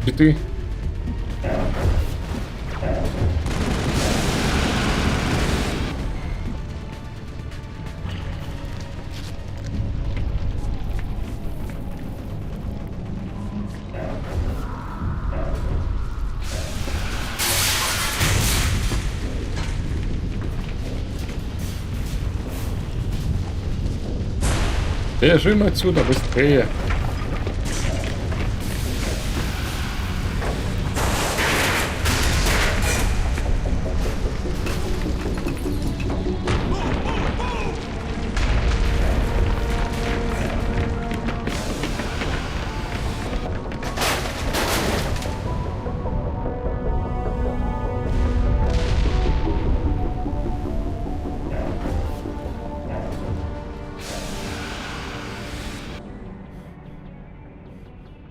И ты? Бежим отсюда быстрее.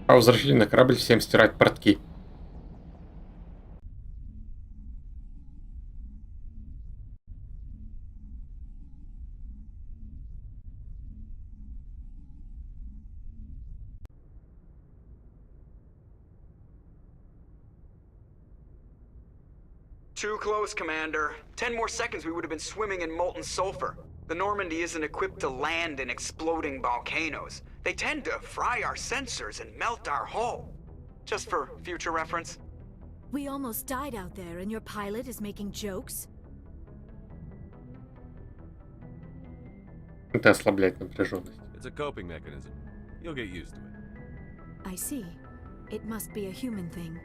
По возвращении на корабль всем стирать портки. Too close, Commander. 10 more seconds we would have been swimming in molten sulfur. The Normandy isn't equipped to land in exploding volcanoes. They tend to fry our sensors and melt our hull. Just for future reference. We almost died out there, and your pilot is making jokes? Это ослабляет напряженность. It's a coping mechanism. You'll get used to it. I see. It must be a human thing.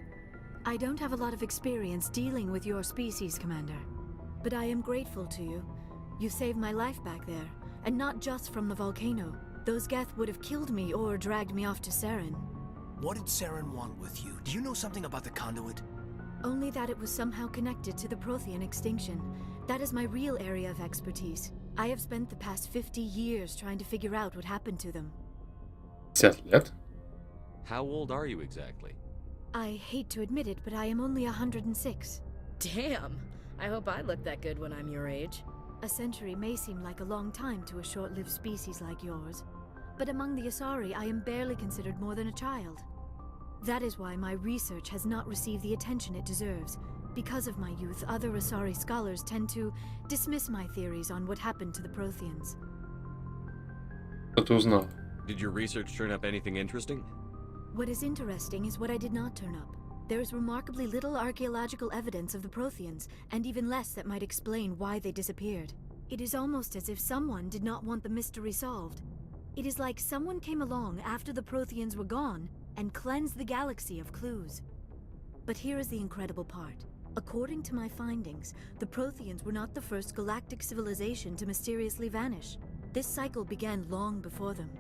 I don't have a lot of experience dealing with your species, Commander. But I am grateful to you. You saved my life back there, and not just from the volcano. Those Geth would have killed me or dragged me off to Saren. What did Saren want with you? Do you know something about the conduit? Only that it was somehow connected to the Prothean extinction. That is my real area of expertise. I have spent the past 50 years trying to figure out what happened to them. 50 лет? How old are you exactly? I hate to admit it, but I am only 106. Damn! I hope I look that good when I'm your age. A century may seem like a long time to a short-lived species like yours, but among the Asari I am barely considered more than a child. That is why my research has not received the attention it deserves. Because of my youth, other Asari scholars tend to dismiss my theories on what happened to the Protheans. Что ты узнал? Did your research turn up anything interesting? What is interesting is what I did not turn up. There is remarkably little archaeological evidence of the Protheans, and even less that might explain why they disappeared. It is almost as if someone did not want the mystery solved. It is like someone came along after the Protheans were gone and cleansed the galaxy of clues. But here is the incredible part. According to my findings, the Protheans were not the first galactic civilization to mysteriously vanish. This cycle began long before them.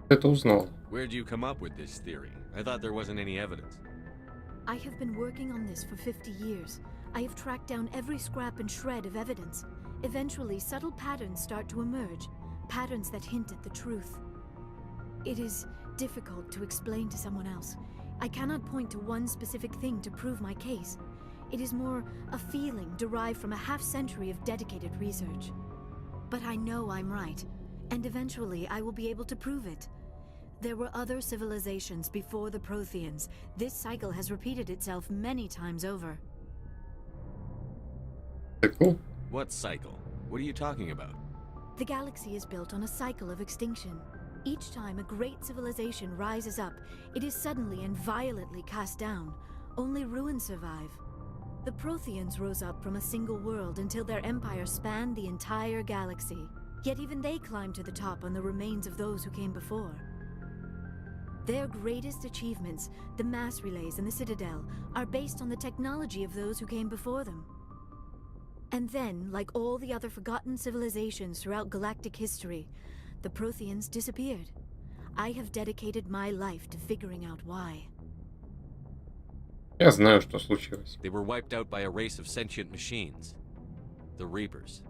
Это узнал. Where'd you come up with this theory? I thought there wasn't any evidence. I have been working on this for 50 years. I have tracked down every scrap and shred of evidence. Eventually, subtle patterns start to emerge, patterns that hint at the truth. It is difficult to explain to someone else. I cannot point to one specific thing to prove my case. It is more a feeling derived from a half-century of dedicated research. But I know I'm right, and eventually I will be able to prove it. There were other civilizations before the Protheans. This cycle has repeated itself many times over. Cool. What cycle? What are you talking about? The galaxy is built on a cycle of extinction. Each time a great civilization rises up, it is suddenly and violently cast down. Only ruins survive. The Protheans rose up from a single world until their empire spanned the entire galaxy. Yet even they climbed to the top on the remains of those who came before. Their greatest achievements, the mass relays and the Citadel, are based on the technology of those who came before them. And then, like all the other forgotten civilizations throughout galactic history, the Protheans disappeared. I have dedicated my life to figuring out why. Я знаю, что случилось. They were wiped out by a race of sentient machines. The Reapers.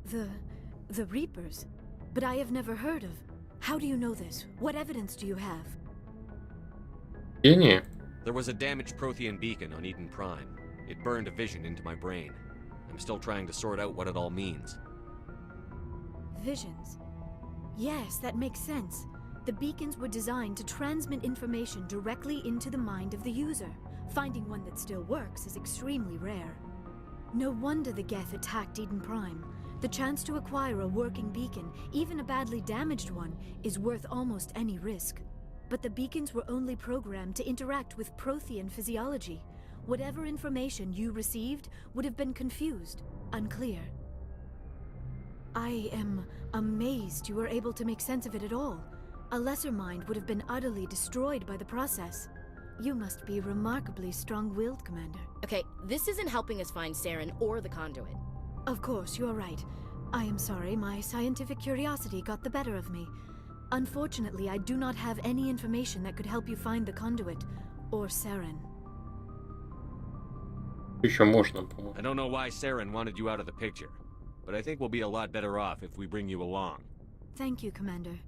The Reapers? But I have never heard of. How do you know this? What evidence do you have? Гения. There was a damaged Prothean beacon on Eden Prime. It burned a vision into my brain. I'm still trying to sort out what it all means. Visions? Yes, that makes sense. The beacons were designed to transmit information directly into the mind of the user. Finding one that still works is extremely rare. No wonder the Geth attacked Eden Prime. The chance to acquire a working beacon, even a badly damaged one, is worth almost any risk. But the beacons were only programmed to interact with Prothean physiology. Whatever information you received would have been confused, unclear. I am amazed you were able to make sense of it at all. A lesser mind would have been utterly destroyed by the process. You must be remarkably strong-willed, Commander. Okay, this isn't helping us find Saren or the conduit. Of course, you're right. I am sorry, my scientific curiosity got the better of me. Unfortunately, I do not have any information that could help you find the conduit, or Saren. Еще можно помочь. I don't know why Saren wanted you out of the picture, but I think we'll be a lot better off if we bring you along. Thank you, Commander.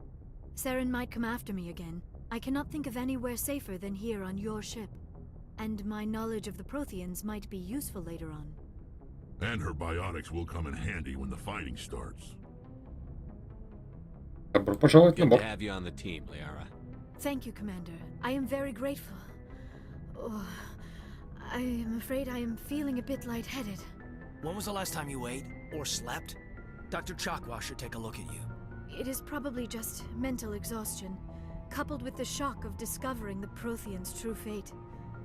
Saren might come after me again. I cannot think of anywhere safer than here on your ship. And my knowledge of the Protheans might be useful later on. And her biotics will come in handy when the fighting starts. Добро пожаловать на Good борт. to have you on the team, Liara. Thank you, Commander. I am very grateful. Oh, I am afraid I am feeling a bit lightheaded. When was the last time you ate or slept? Dr. Chakwa should take a look at you. It is probably just mental exhaustion, coupled with the shock of discovering the Protheans' true fate.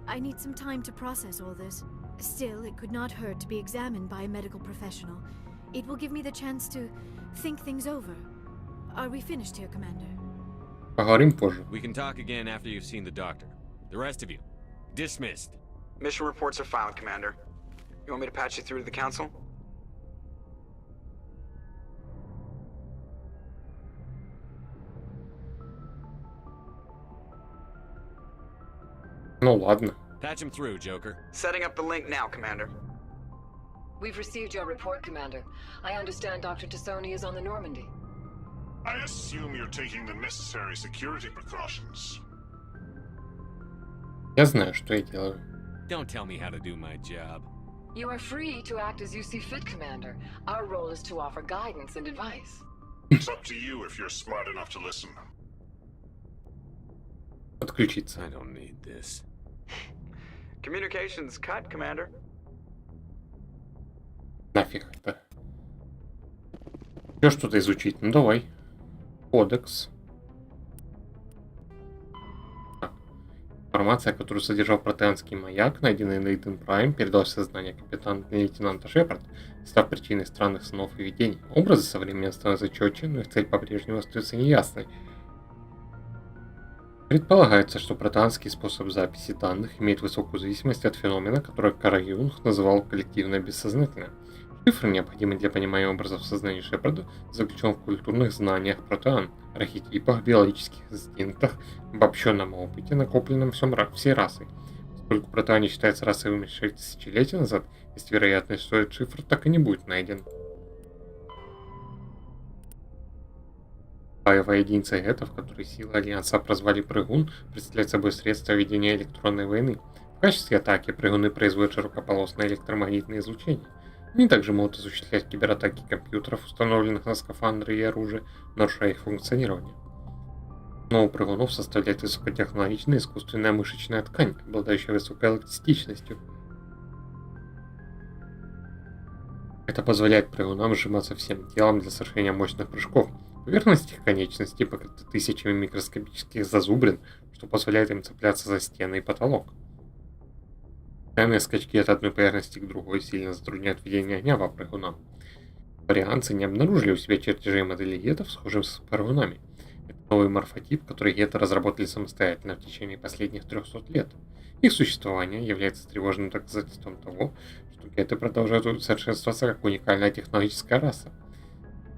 I need some time to process all this. Still, it could not hurt to be examined by a medical professional. It will give me the chance to think things over. Are we finished here, Commander? Поговорим позже. We can talk again after you've seen the doctor. The rest of you, dismissed. Mission reports are filed, Commander. You want me to patch you through to the Council? Ну ладно. Patch him through, Joker. Setting up the link now, Commander. We've received your report, Commander. I understand Dr. Tassoni is on the Normandy. I assume you're taking the necessary security precautions. Я знаю, что я делаю. Don't tell me how to do my job. You are free to act as you see fit, Commander. Our role is to offer guidance and advice. It's up to you if you're smart enough to listen. Подключиться. I don't need this. Communications cut, Commander. Нафиг это. Еще что-то изучить. Ну давай. Кодекс. Информация, которую содержал протеанский маяк, найденный на Eden Prime, передалась в сознание лейтенанта Шепард, став причиной странных снов и видений. Образы со временем становятся четче, но их цель по-прежнему остается неясной. Предполагается, что протеанский способ записи данных имеет высокую зависимость от феномена, который Карл Юнг называл коллективное бессознательное. Шифр, необходимый для понимания образов в сознании Шепарда, заключен в культурных знаниях протеан, архетипах, биологических инстинктах, обобщенном опыте, накопленном всей расой. Поскольку протеане считается расой, вымершей тысячелетия назад, есть вероятность, что этот шифр так и не будет найден. Боевая единица гетов, которую силы Альянса прозвали «Прыгун», представляет собой средство ведения электронной войны. В качестве атаки прыгуны производят широкополосное электромагнитное излучение. Они также могут осуществлять кибератаки компьютеров, установленных на скафандры и оружие, нарушая их функционирование. Основу прыгунов составляет высокотехнологичная искусственная мышечная ткань, обладающая высокой эластичностью. Это позволяет прыгунам сжиматься всем телом для совершения мощных прыжков. Поверхность их конечностей покрыта тысячами микроскопических зазубрин, что позволяет им цепляться за стены и потолок. Постоянные скачки от одной поверхности к другой сильно затрудняют ведение огня по прыгунам. Варианцы не обнаружили у себя чертежей моделей гетов, схожих с прыгунами. Это новый морфотип, который геты разработали самостоятельно в течение последних 300 лет. Их существование является тревожным доказательством того, что геты продолжают усовершенствоваться как уникальная технологическая раса.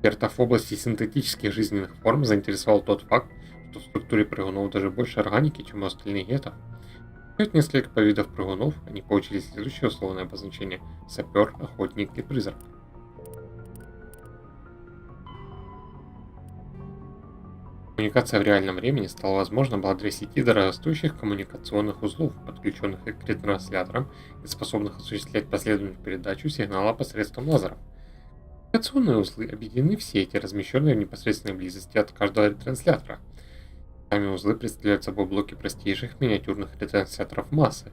Экспертов в области синтетических жизненных форм заинтересовал тот факт, что в структуре прыгунов даже больше органики, чем у остальных гетов. Существует несколько подвидов прыгунов, они получили следующее условное обозначение: сапер, охотник и призрак. Коммуникация в реальном времени стала возможна благодаря сети дорогостоящих коммуникационных узлов, подключенных к ретрансляторам и способных осуществлять последовательную передачу сигнала посредством лазеров. Коммуникационные узлы объединены в сети, размещенные в непосредственной близости от каждого ретранслятора. Сами узлы представляют собой блоки простейших миниатюрных ретрансляторов массы.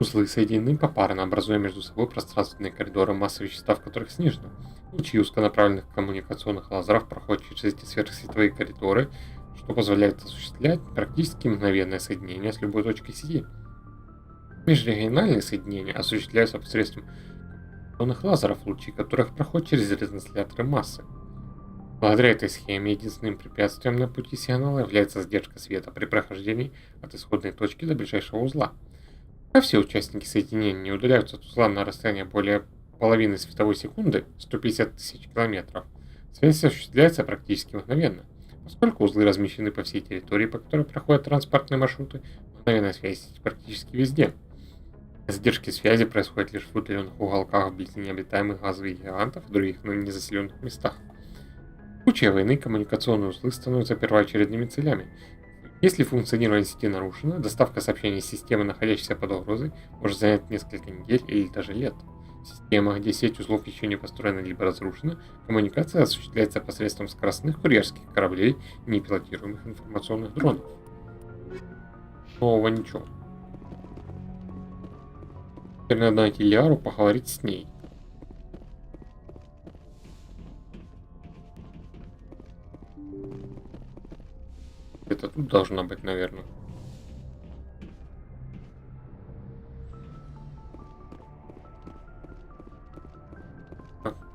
Узлы соединены попарно, образуя между собой пространственные коридоры, масса вещества в которых снижена. Лучи узконаправленных коммуникационных лазеров проходят через эти сверхсветовые коридоры, что позволяет осуществлять практически мгновенное соединение с любой точкой сети. Межрегиональные соединения осуществляются посредством коммуникационных лазеров, лучи которых проходят через ретрансляторы массы. Благодаря этой схеме единственным препятствием на пути сигнала является задержка света при прохождении от исходной точки до ближайшего узла. Пока все участники соединения не удаляются от узла на расстояние более половины световой секунды, 150 тысяч километров, связь осуществляется практически мгновенно. Поскольку узлы размещены по всей территории, по которой проходят транспортные маршруты, мгновенная связь есть практически везде. Задержки связи происходят лишь в удаленных уголках вблизи необитаемых газовых гигантов и других незаселенных местах. В случае войны коммуникационные узлы становятся первоочередными целями. Если функционирование сети нарушено, доставка сообщений с системы, находящейся под угрозой, может занять несколько недель или даже лет. В системах, где сеть узлов еще не построена либо разрушена, коммуникация осуществляется посредством скоростных курьерских кораблей и непилотируемых информационных дронов. Нового ничего. Теперь надо найти Лиару, поговорить с ней. Это тут должна быть, наверное.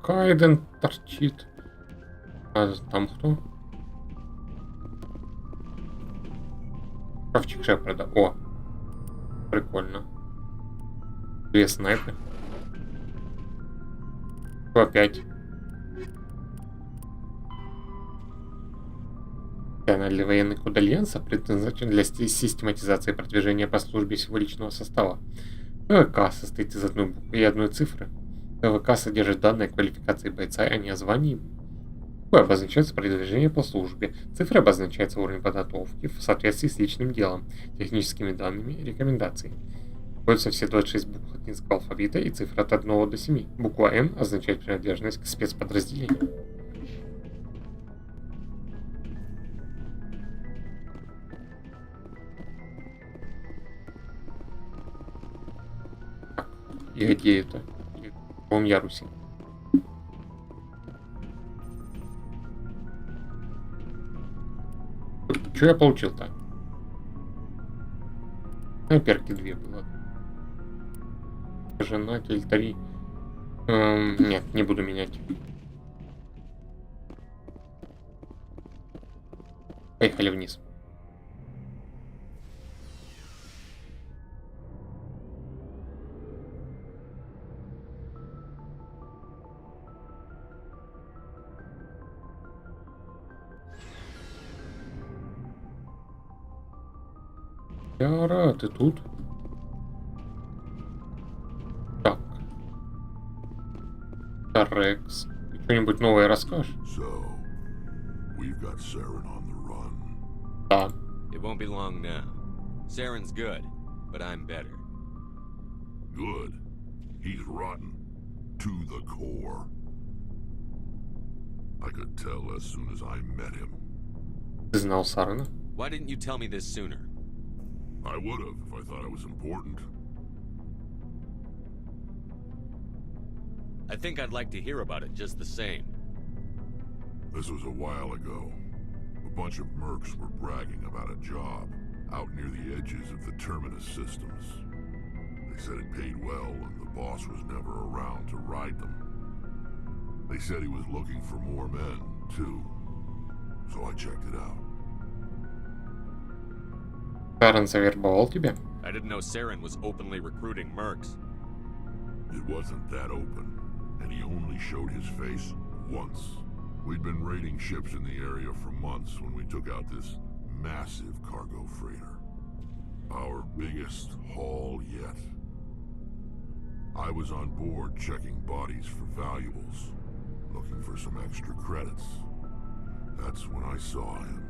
Кайден торчит. А там кто? Шкафчик Шепарда. О! Прикольно. 2 снайпы. Опять. Канал для военных код Альянса предназначен для систематизации продвижения по службе всего личного состава. ПВК состоит из одной буквы и одной цифры. ПВК содержит данные о квалификации бойца, а не о звании. Буквы обозначается продвижение по службе, цифры обозначается уровень подготовки в соответствии с личным делом, техническими данными и рекомендациями. Вводятся все 26 букв латинского алфавита и цифры от 1 до 7. Буква М означает принадлежность к спецподразделению. И где это? В каком ярусе? Что я получил-то? Перки 2 было. Жена, кельтари. Нет, не буду менять. Поехали вниз. Яра, ты тут? Так. Тарекс, ты Что-нибудь новое расскажешь? So, we've got Saren on the run. Да. It won't be long now. Saren's good, but I'm better. Good. He's rotten. To the core. I could tell as soon as I met him. Ты знал Сарена? Why didn't you tell me this sooner? I would have if I thought it was important. I think I'd like to hear about it just the same. This was a while ago. A bunch of mercs were bragging about a job out near the edges of the Terminus systems. They said it paid well and the boss was never around to ride them. They said he was looking for more men, too. So I checked it out. Сарен завербовал тебя? I didn't know Saren was openly recruiting mercs. It wasn't that open, and he only showed his face once. We'd been raiding ships in the area for months when we took out this massive cargo freighter. Our biggest haul yet. I was on board checking bodies for valuables, looking for some extra credits. That's when I saw him.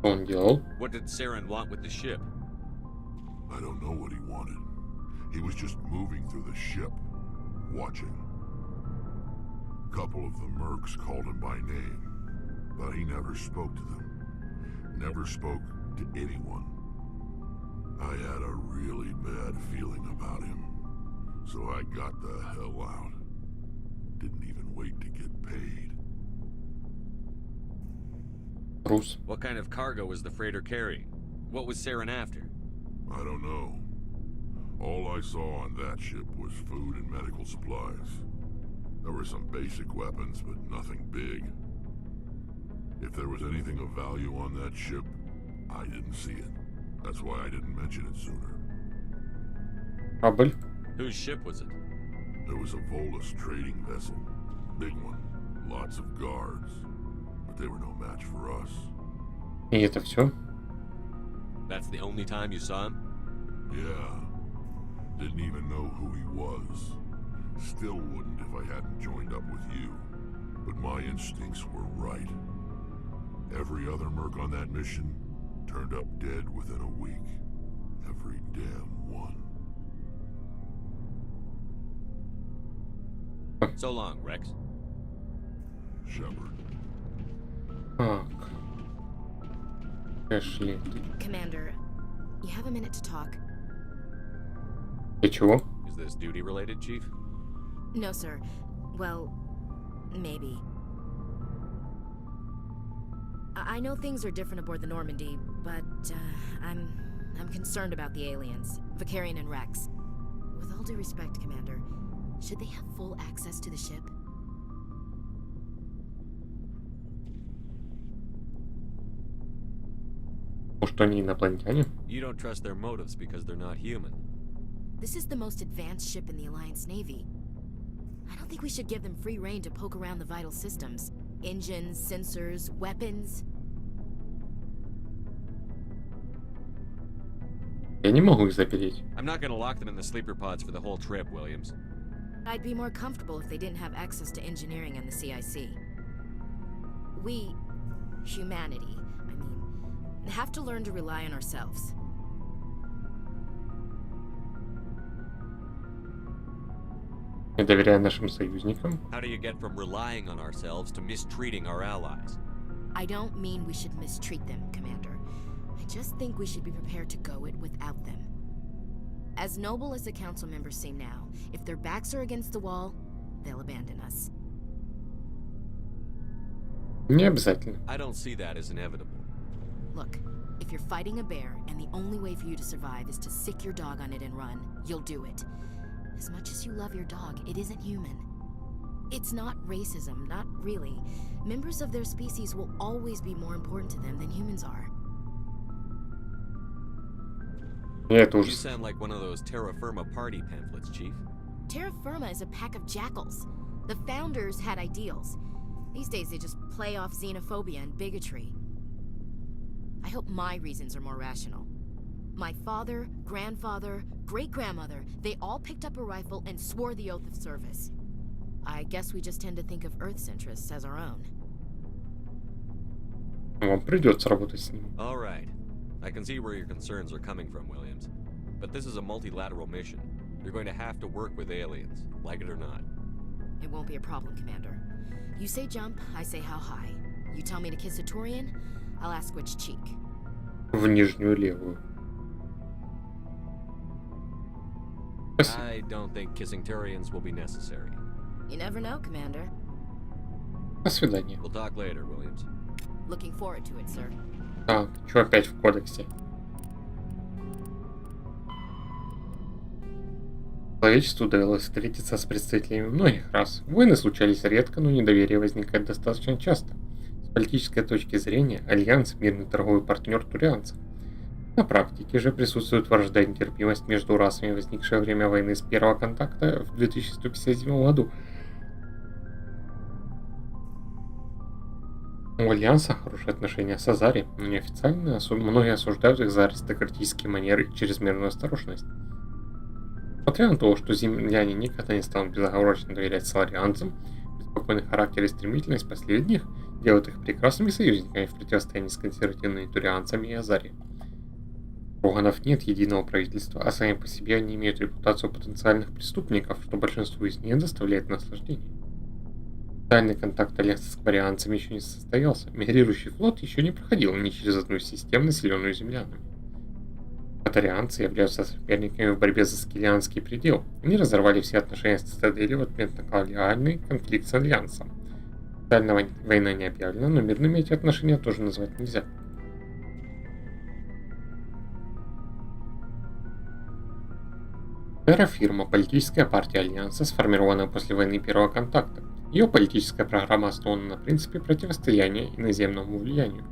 Он делал? What did Saren want with the ship? I don't know what he wanted. He was just moving through the ship, watching. A couple of the mercs called him by name, but he never spoke to them. Never spoke to anyone. I had a really bad feeling about him, so I got the hell out. Didn't even wait to get paid. Рус. What kind of cargo was the freighter carrying? What was Saren after? I don't know. All I saw on that ship was food and medical supplies. There were some basic weapons, but nothing big. If there was anything of value on that ship, I didn't see it. That's why I didn't mention it sooner. Корабль? Whose ship was it? It was a Volus trading vessel. Big one. Lots of guards. But they were no match for us. И это все? That's the only time you saw him? Yeah. Didn't even know who he was. Still wouldn't if I hadn't joined up with you. But my instincts were right. Every other merc on that mission turned up dead within a week. Every damn one. So long, Rex. Shepard. Так. Эшли. Commander, you have a minute to talk? Для чего? Is this duty related, Chief? No, sir. Well, maybe. I know things are different aboard the Normandy, but I'm concerned about the aliens, Vicarian and Rex. With all due respect, Commander, should they have full access to the ship? Может, они инопланетяне? You don't trust their motives because they're not human. This is the most advanced ship in the Alliance Navy. I don't think we should give them free rein to poke around the vital systems. Engines, sensors, weapons. Я не могу их запереть. I'm not gonna lock them in the sleeper pods for the whole trip, Williams. I'd be more comfortable if they didn't have access to engineering and the CIC. We, humanity, have to learn to rely on ourselves. Не доверяя нашим союзникам. How do you get from relying on ourselves to mistreating our allies? I don't mean we should mistreat them, Commander. I just think we should be prepared to go it without them. As noble as the council members seem now, if their backs are against the wall, they'll abandon us. Не обязательно. I don't see that as inevitable. Look, if you're fighting a bear and the only way for you to survive is to sick your dog on it and run, you'll do it. As much as you love your dog, it isn't human. It's not racism, not really. Members of their species will always be more important to them than humans are. You sound like one of those Terra Firma party pamphlets, Chief. Terra Firma is a pack of jackals. The founders had ideals. These days they just play off xenophobia and bigotry. I hope my reasons are more rational. My father, grandfather, great-grandmother, they all picked up a rifle and swore the oath of service. I guess we just tend to think of Earth's interests as our own. Вам придется работать с ним. All right. I can see where your concerns are coming from, Williams. But this is a multilateral mission. You're going to have to work with aliens, like it or not. It won't be a problem, Commander. You say jump, I say how high. You tell me to kiss a Turian, I'll ask which cheek. В нижнюю левую. I don't think kissing Turians will be necessary. You never know, Commander. До свидания. We'll talk later, Williams. Looking forward to it, sir. Так, что опять в кодексе? Человечеству довелось встретиться с представителями многих рас. Войны случались редко, но недоверие возникает достаточно часто. С политической точки зрения, Альянс – мирный торговый партнер турианцев. На практике же присутствует вражда и нетерпимость между расами, возникшая во время войны с первого контакта в 2157 году. У Альянса хорошие отношения с Азари, но неофициально многие осуждают их за аристократические манеры и чрезмерную осторожность. Несмотря на то, что земляне никогда не станут безоговорочно доверять саларианцам, беспокойный характер и стремительность последних делают их прекрасными союзниками в противостоянии с консервативными турианцами и Азари. У Роганов нет единого правительства, а сами по себе они имеют репутацию потенциальных преступников, что большинству из них доставляет наслаждение. Официальный контакт Альянса с кварианцами еще не состоялся, мигрирующий флот еще не проходил ни через одну из систем, населенную землянами. Катарианцы являются соперниками в борьбе за скиллианский предел. Они разорвали все отношения с Цитаделью в ответ на колониальный конфликт с Альянсом. Официально война не объявлена, но мирными эти отношения тоже назвать нельзя. Террафирма – политическая партия Альянса, сформированная после войны первого контакта. Ее политическая программа основана на принципе противостояния иноземному влиянию.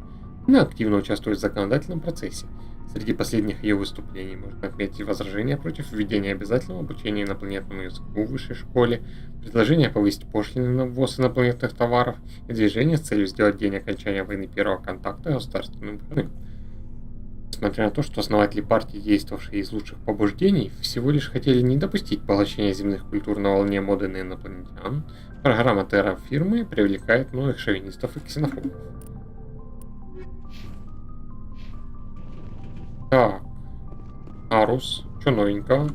Она активно участвует в законодательном процессе. Среди последних ее выступлений можно отметить возражения против введения обязательного обучения инопланетному языку в высшей школе, предложение повысить пошлины на ввоз инопланетных товаров и движение с целью сделать день окончания войны первого контакта государственным выходным. Несмотря на то, что основатели партии, действовавшие из лучших побуждений, всего лишь хотели не допустить поглощения земных культур на волне моды на инопланетян, программа террафирмы привлекает многих шовинистов и ксенофобов. Так, Арус, что новенького?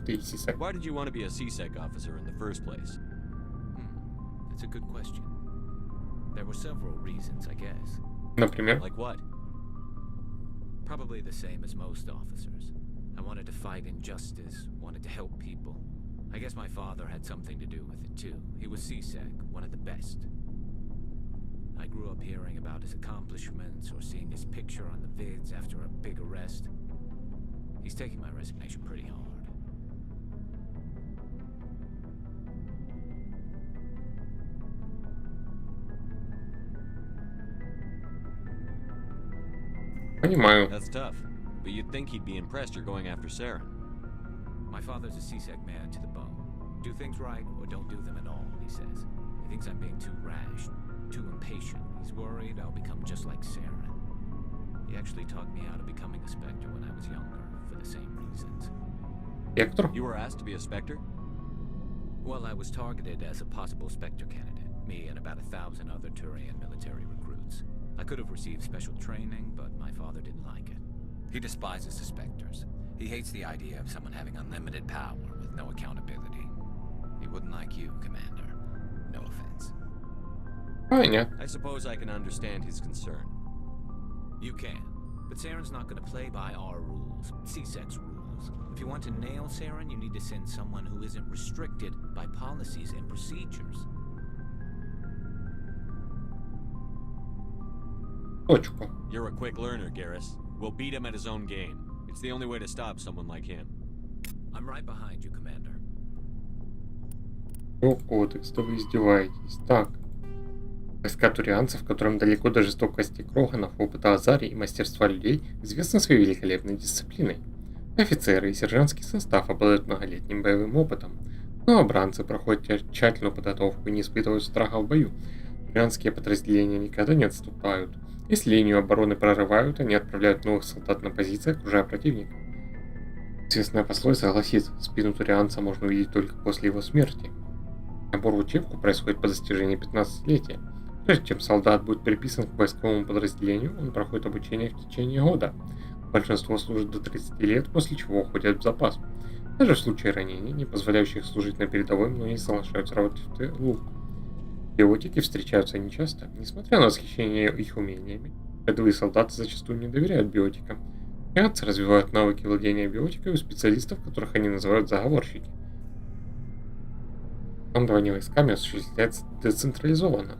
Ты CSEC. Why did you want to be a CSEC officer in the first place? That's a good question. There were several reasons, I guess. Например? Like what? Probably the same as most officers. I wanted to fight injustice, wanted to help people. I guess my father had something to do with it too. He was CSEC, one of the best. I grew up hearing about his accomplishments or seeing his picture on the vids after a big arrest. He's taking my resignation pretty hard. Понимаю. That's tough, but you'd think he'd be impressed you're going after Saren. My father's a CSEC man to the bone. Do things right or don't do them at all, he says. He thinks I'm being too rash, too impatient. He's worried I'll become just like Saren. He actually talked me out of becoming a Spectre when I was younger, for the same reasons. Spectre? You were asked to be a Spectre? Well, I was targeted as a possible Spectre candidate. Me and about 1,000 other Turian military recruits. I could have received special training, but my father didn't like it. He despises the Spectres. He hates the idea of someone having unlimited power with no accountability. He wouldn't like you, Commander. No offense. I suppose I can understand his concern. You can. But Saren's not going to play by our rules, CSEC's rules. If you want to nail Saren, you need to send someone who isn't restricted by policies and procedures. Точку. You're a quick learner, Garrus. We'll beat him at his own game. It's the only way to stop someone like him. I'm right behind you, Commander. О, кодекс, да вы издеваетесь. Так. Войска турианцев, которым далеко до жестокости Кроганов, опыта Азари и мастерства людей, известны своей великолепной дисциплиной. Офицеры и сержантский состав обладают многолетним боевым опытом. Новобранцы проходят тщательную подготовку и не испытывают страха в бою. Турианские подразделения никогда не отступают. Если линию обороны прорывают, они отправляют новых солдат на позиции, окружая противника. Известная пословица гласит, спину турианца можно увидеть только после его смерти. Набор в учебку происходит по достижении 15-летия. Прежде чем солдат будет приписан к войсковому подразделению, он проходит обучение в течение года. Большинство служит до 30 лет, после чего уходят в запас. Даже в случае ранений, не позволяющих служить на передовой, многие соглашаются работать в тылу. Биотики встречаются нечасто, несмотря на восхищение их умениями. Рядовые солдаты зачастую не доверяют биотикам. Турианцы развивают навыки владения биотикой у специалистов, которых они называют заговорщики. Командование войсками осуществляется децентрализованно.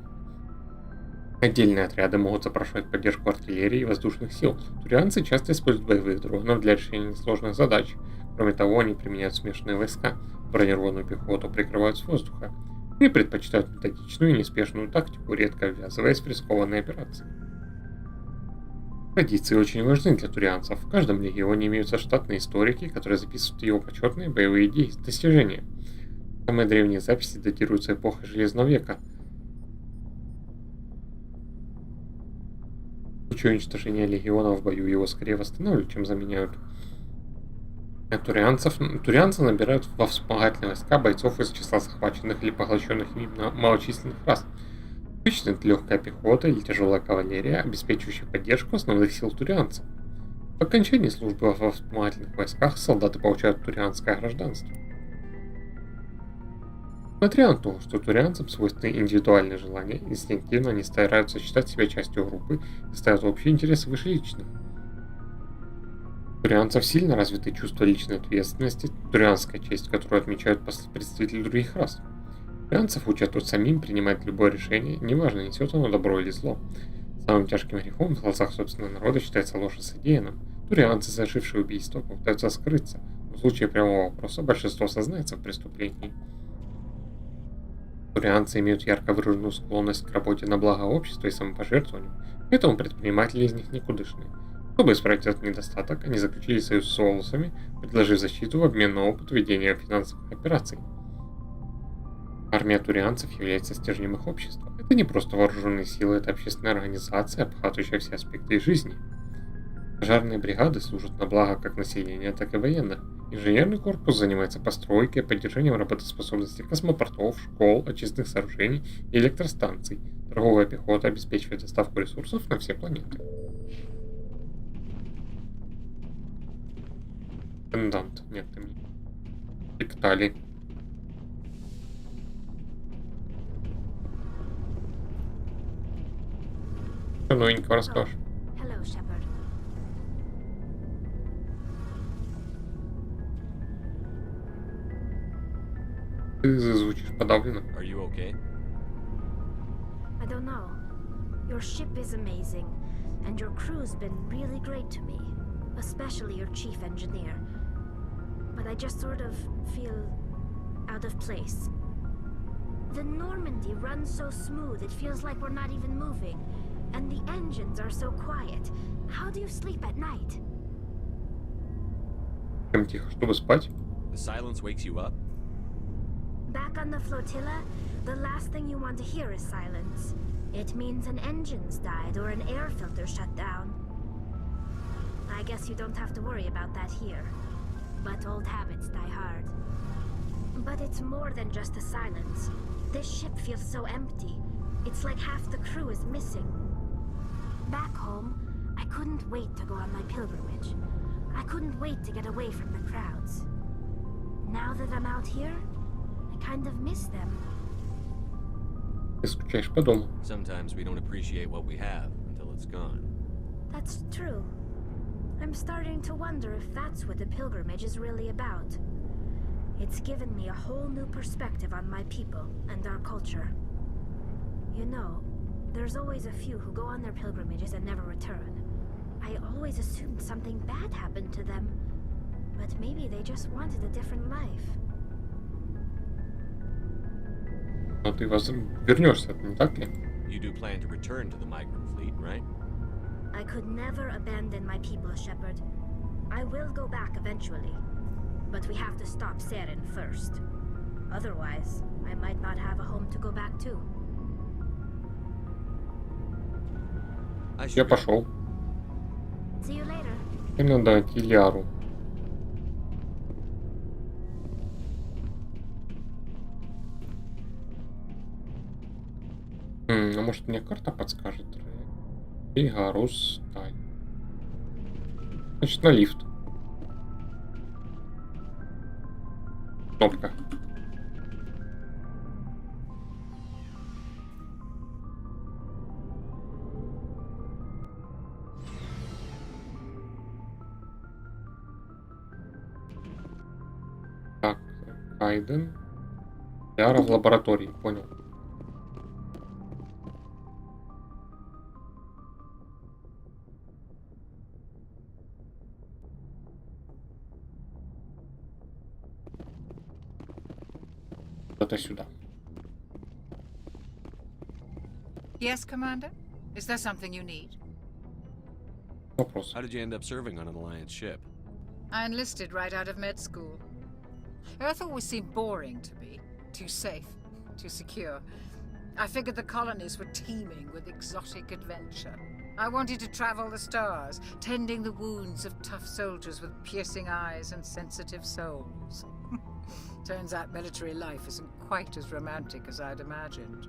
Отдельные отряды могут запрашивать поддержку артиллерии и воздушных сил. Турианцы часто используют боевых дронов для решения сложных задач. Кроме того, они применяют смешанные войска, бронированную пехоту прикрывают с воздуха. Они предпочитают методичную и неспешную тактику, редко ввязываясь в рискованные операции. Традиции очень важны для турианцев. В каждом легионе имеются штатные историки, которые записывают его почетные боевые достижения. Самые древние записи датируются эпохой Железного века. В случае уничтожения легиона в бою его скорее восстанавливают, чем заменяют. Турианцы набирают во вспомогательные войска бойцов из числа захваченных или поглощенных ими малочисленных рас. Обычно это легкая пехота или тяжелая кавалерия, обеспечивающая поддержку основных сил турианцев. По окончании службы во вспомогательных войсках солдаты получают турианское гражданство. Несмотря на то, что турианцам свойственны индивидуальные желания, инстинктивно они стараются считать себя частью группы и ставят общие интересы выше личных. У турианцев сильно развиты чувства личной ответственности, турианская честь, которую отмечают представители других рас. Турианцев учат самим принимать любое решение, неважно, несет оно добро или зло. Самым тяжким грехом в глазах собственного народа считается ложь о содеянном. Турианцы, совершившие убийство, попытаются скрыться, но в случае прямого вопроса большинство сознается в преступлении. Турианцы имеют ярко выраженную склонность к работе на благо общества и самопожертвованию, поэтому предприниматели из них никудышные. Чтобы исправить этот недостаток, они заключили союз с Солусами, предложив защиту в обмен на опыт ведения финансовых операций. Армия турианцев является стержнем их общества. Это не просто вооруженные силы, это общественная организация, охватывающая все аспекты их жизни. Пожарные бригады служат на благо как населения, так и военных. Инженерный корпус занимается постройкой, поддержанием работоспособности космопортов, школ, очистных сооружений и электростанций. Торговая пехота обеспечивает доставку ресурсов на все планеты. Пендант. Нет, ты мне. Пиктали. Что новенького расскажешь? Hello, Shepard. Ты звучишь подавленно. Are you okay? I don't know. Your ship is amazing, and your crew's been really great to me, especially your chief engineer. But I just sort of feel out of place. The Normandy runs so smooth, it feels like we're not even moving. And the engines are so quiet. How do you sleep at night? Прям тихо, чтобы спать. The silence wakes you up? Back on the flotilla, the last thing you want to hear is silence. It means an engine's died or an air filter shut down. I guess you don't have to worry about that here. But old habits die hard. But it's more than just the silence. This ship feels so empty. It's like half the crew is missing. Back home, I couldn't wait to go on my pilgrimage. I couldn't wait to get away from the crowds. Now that I'm out here, I kind of miss them. Ты скучаешь по дому. Sometimes we don't appreciate what we have until it's gone. That's true. I'm starting to wonder if that's what the pilgrimage is really about. It's given me a whole new perspective on my people and our culture. You know, there's always a few who go on their pilgrimages and never return. I always assumed something bad happened to them, but maybe they just wanted a different life. Но ты вернешься, не так ли? You do plan to return to the migrant fleet, right? I could never abandon my people, Shepard. I will go back eventually, but we have to stop Saren first. Otherwise, I might not have a home to go back to. Я пошел. See you later. Им надо идти Лиару. А может мне карта подскажет? Бегарус, сталь. Значит, на лифт. Кнопка. Так, Хайден. Яра в лаборатории, понял. Это сюда. Yes, Commander? Is there something you need? Вопрос. How did you end up serving on an Alliance ship? I enlisted right out of med school. Earth always seemed boring to me. Too safe, too secure. I figured the colonies were teeming with exotic adventure. I wanted to travel the stars, tending the wounds of tough soldiers with piercing eyes and sensitive souls. Turns out military life isn't quite as romantic as I'd imagined.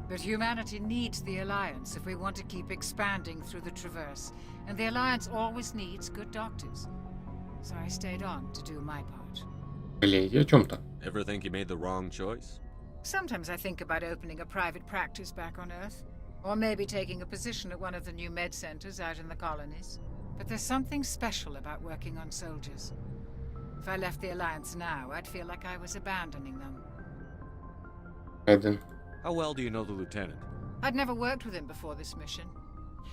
But humanity needs the Alliance if we want to keep expanding through the Traverse, and the Alliance always needs good doctors. So I stayed on to do my part. Леди, о чем-то? Ever think you made the wrong choice? Sometimes I think about opening a private practice back on Earth, or maybe taking a position at one of the new med centers out in the colonies. But there's something special about working on soldiers. If I left the Alliance now, I'd feel like I was abandoning them. Хайден. How well do you know the Lieutenant? I'd never worked with him before this mission.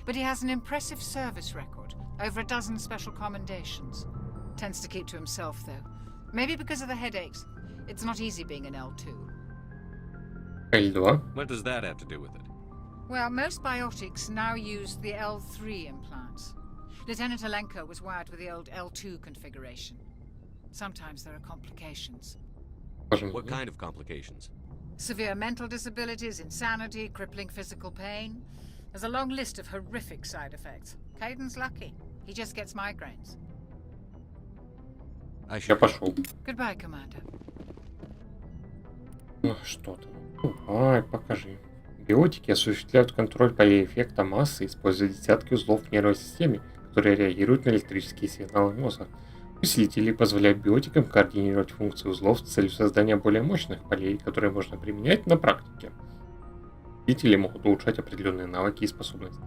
But he has an impressive service record, over a dozen special commendations. Tends to keep to himself, though. Maybe because of the headaches. It's not easy being an L2. L2? What does that have to do with it? Well, most biotics now use the L3 implants. Lieutenant Alenko was wired with the old L2 configuration. Sometimes there are complications. What kind of complications? Severe mental disabilities, insanity, crippling physical pain. There's a long list of horrific side effects. Kaiden's lucky. He just gets migraines. Я пошел. Goodbye, Commander. Ну, что там? Давай, покажи. Биотики осуществляют контроль полей эффекта массы, используя десятки узлов в нервной системе, которые реагируют на электрические сигналы мозга. Усилители позволяют биотикам координировать функции узлов с целью создания более мощных полей, которые можно применять на практике. Усилители могут улучшать определенные навыки и способности.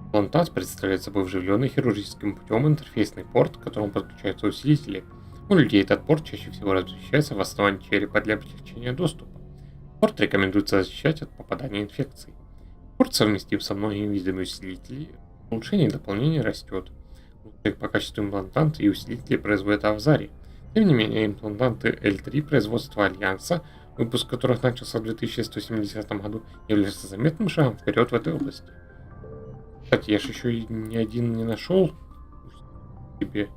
Имплантат представляет собой вживленный хирургическим путем интерфейсный порт, к которому подключаются усилители. У людей этот порт чаще всего размещается в основании черепа для облегчения доступа. Порт рекомендуется защищать от попадания инфекций. Порт совместим со многими видами усилителей. Улучшение и дополнение растет. По качеству имплантанты и усилители производят Авзари. Тем не менее, имплантанты L3 производства Альянса, выпуск которых начался в 2170 году, являются заметным шагом вперед в этой области. Кстати, я же еще и ни один не нашел себе.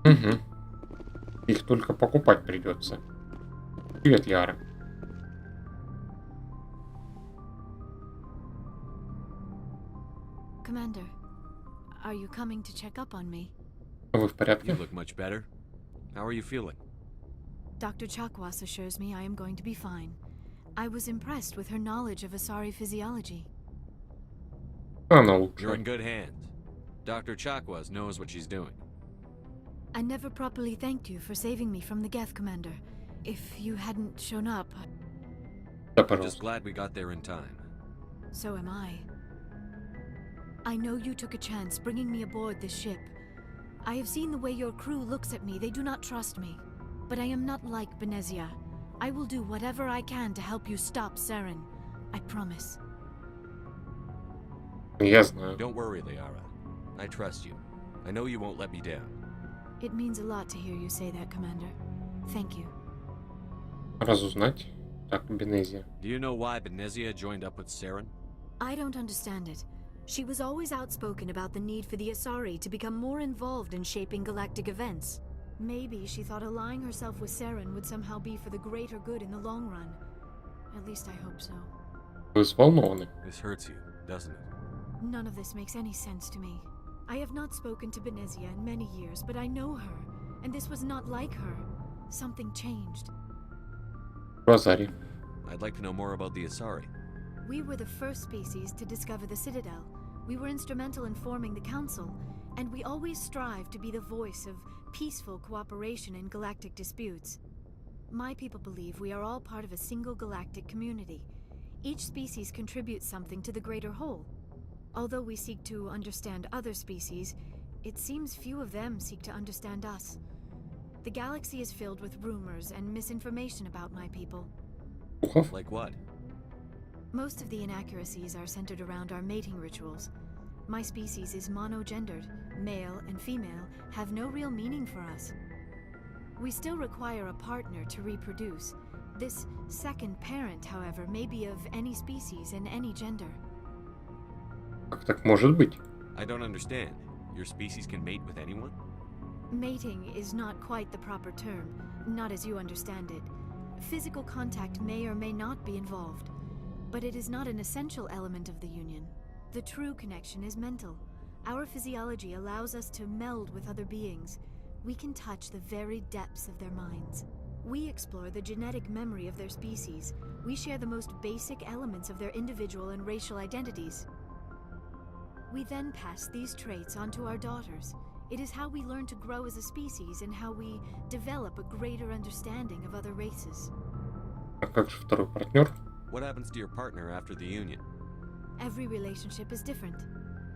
Угу. Их только покупать придется. Привет, Лиара. Commander, are you coming to check up on me? Вы в порядке? You look much better. How are you feeling? Dr. Chakwas assures me I am going to be fine. I was impressed with her knowledge of Asari physiology. You're in good hands. Dr. Chakwas knows what she's doing. I never properly thanked you for saving me from the Geth, Commander. If you hadn't shown up... I'm just glad we got there in time. So am I. I know you took a chance bringing me aboard this ship. I have seen the way your crew looks at me. They do not trust me. But I am not like Benezia. I will do whatever I can to help you stop Saren. I promise. Я знаю. Don't worry, Liara. I trust you. I know you won't let me down. It means a lot to hear you say that, Commander. Thank you. Разузнать. Так, Бенезия. Do you know why Benezia joined up with Saren? I don't understand it. She was always outspoken about the need for the Asari to become more involved in shaping galactic events. Maybe she thought allying herself with Saren would somehow be for the greater good in the long run. At least I hope so. Вы взволнованы. This hurts you, doesn't it? None of this makes any sense to me. I have not spoken to Benezia in many years, but I know her, and this was not like her. Something changed. Азари. I'd like to know more about the Asari. We were the first species to discover the Citadel. We were instrumental in forming the Council, and we always strive to be the voice of peaceful cooperation in galactic disputes. My people believe we are all part of a single galactic community. Each species contributes something to the greater whole. Although we seek to understand other species, it seems few of them seek to understand us. The galaxy is filled with rumors and misinformation about my people. Like what? Most of the inaccuracies are centered around our mating rituals. My species is monogendered. Male and female have no real meaning for us. We still require a partner to reproduce. This second parent, however, may be of any species and any gender. Как так может быть? I don't understand. Your species can mate with anyone? Mating is not quite the proper term, not as you understand it. Physical contact may or may not be involved, but it is not an essential element of the union. The true connection is mental. Our physiology allows us to meld with other beings. We can touch the very depths of their minds. We explore the genetic memory of their species. We share the most basic elements of their individual and racial identities. We then pass these traits on to our daughters. It is how we learn to grow as a species and how we develop a greater understanding of other races. А как же второй партнер? What happens to your partner after the union? Every relationship is different.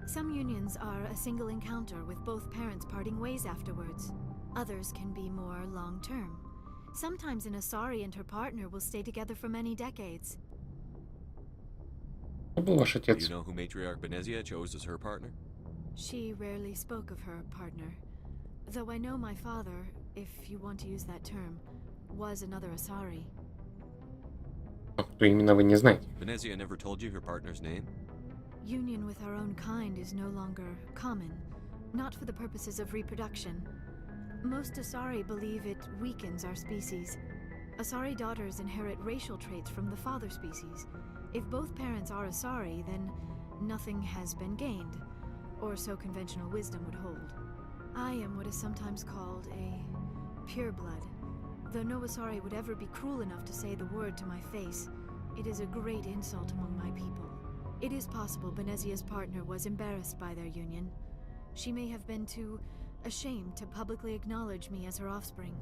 Some unions are a single encounter with both parents parting ways afterwards. Others can be more long-term. Sometimes an Asari and her partner will stay together for many decades. Кто был ваш Do отец? you know who Matriarch Benezia chose as her partner? She rarely spoke of her partner. Though I know my father, if you want to use that term, was another Asari. А кто именно вы не знаете? Benezia never told you her partner's name? Union with our own kind is no longer common, not for the purposes of reproduction. Most Asari believe it weakens our species. Asari daughters inherit racial traits from the father species. If both parents are Asari, then nothing has been gained, or so conventional wisdom would hold. I am what is sometimes called a pureblood. Though no Asari would ever be cruel enough to say the word to my face, it is a great insult among my people. It is possible Benezia's partner was embarrassed by their union. She may have been too ashamed to publicly acknowledge me as her offspring.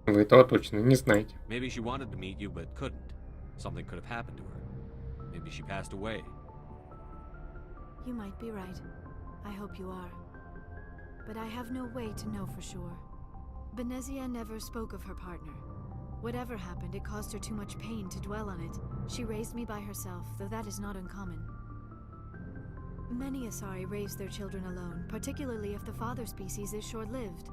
Вы этого точно не знаете. Maybe she wanted to meet you but couldn't. Something could have happened to her. Maybe she passed away. You might be right. I hope you are. But I have no way to know for sure. Benezia never spoke of her partner. Whatever happened, it caused her too much pain to dwell on it. She raised me by herself, though that is not uncommon. Many Asari raise their children alone, particularly if the father species is short-lived.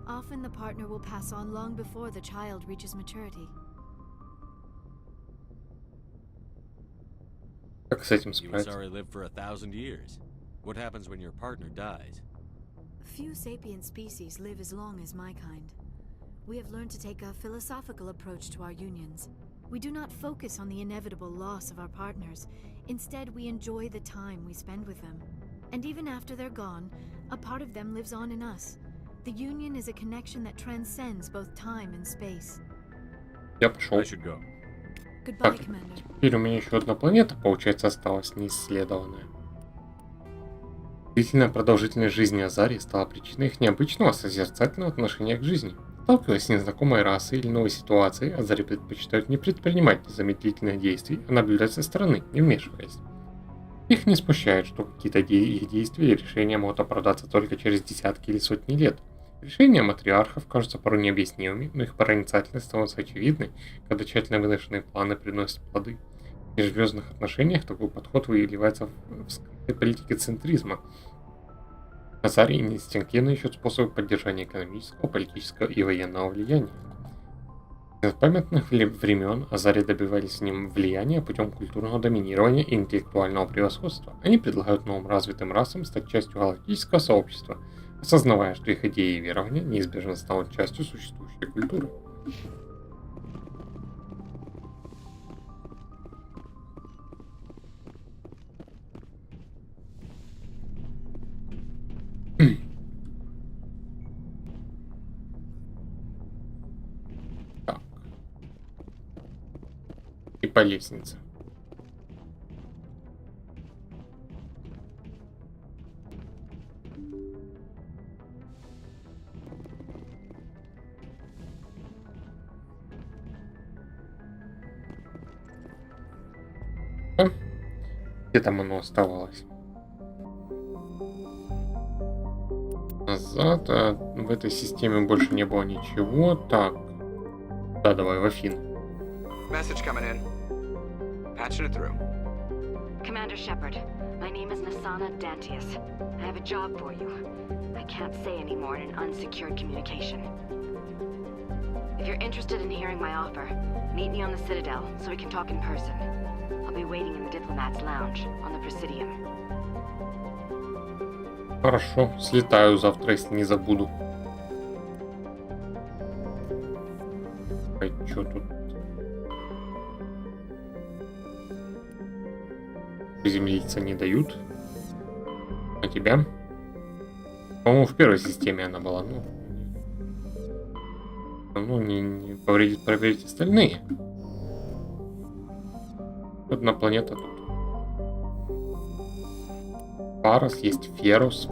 Often the partner will pass on long before the child reaches maturity. Как с этим You справиться? Asari live for 1,000 years. What happens when your partner dies? Few sapient species live as long as my kind. We have learned to take a philosophical approach to our unions. We do not focus on the inevitable loss of our partners. Instead, we enjoy the time we spend with them. And even after they're gone, a part of them lives on in us. The union is a connection that transcends both time and space. Я пошел. I should go. Goodbye, Так, Commander. теперь у меня еще одна планета, получается, осталась неисследованная. Длительная продолжительность жизни Азари стала причиной их необычного созерцательного отношения к жизни. Сталкиваясь с незнакомой расой или новой ситуацией, Азари предпочитают не предпринимать незамедлительных действий, а наблюдать со стороны, не вмешиваясь. Их не смущает, что какие-то их действия и решения могут оправдаться только через десятки или сотни лет. Решения матриархов кажутся порой необъяснимыми, но их проницательность становится очевидной, когда тщательно выношенные планы приносят плоды. В межзвездных отношениях такой подход выливается в скрытой политике центризма. Азари инстинктивно ищут способы поддержания экономического, политического и военного влияния. С незапамятных времен Азари добивались с ним влияния путем культурного доминирования и интеллектуального превосходства. Они предлагают новым развитым расам стать частью галактического сообщества, осознавая, что их идеи и верования неизбежно станут частью существующей культуры. Так. по лестнице. Где там оно оставалось? Назад. А в этой системе больше не было ничего. Так. Да, давай в Афину. Message coming in. Patching it through. Commander Shepard, my name is Nasana Dantius. I have a job for you. I can't say any more in an unsecured communication. If you're interested in hearing my offer, meet me on the Citadel so we can talk in person. I'll be waiting in the Diplomat's Lounge on the Presidium. Хорошо, слетаю завтра, если не забуду. Ой, чё тут? Приземлиться не дают. А тебя? По-моему, в первой системе она была. Ну, не повредит проверить остальные. Одна планета тут. Парос, есть Ферус.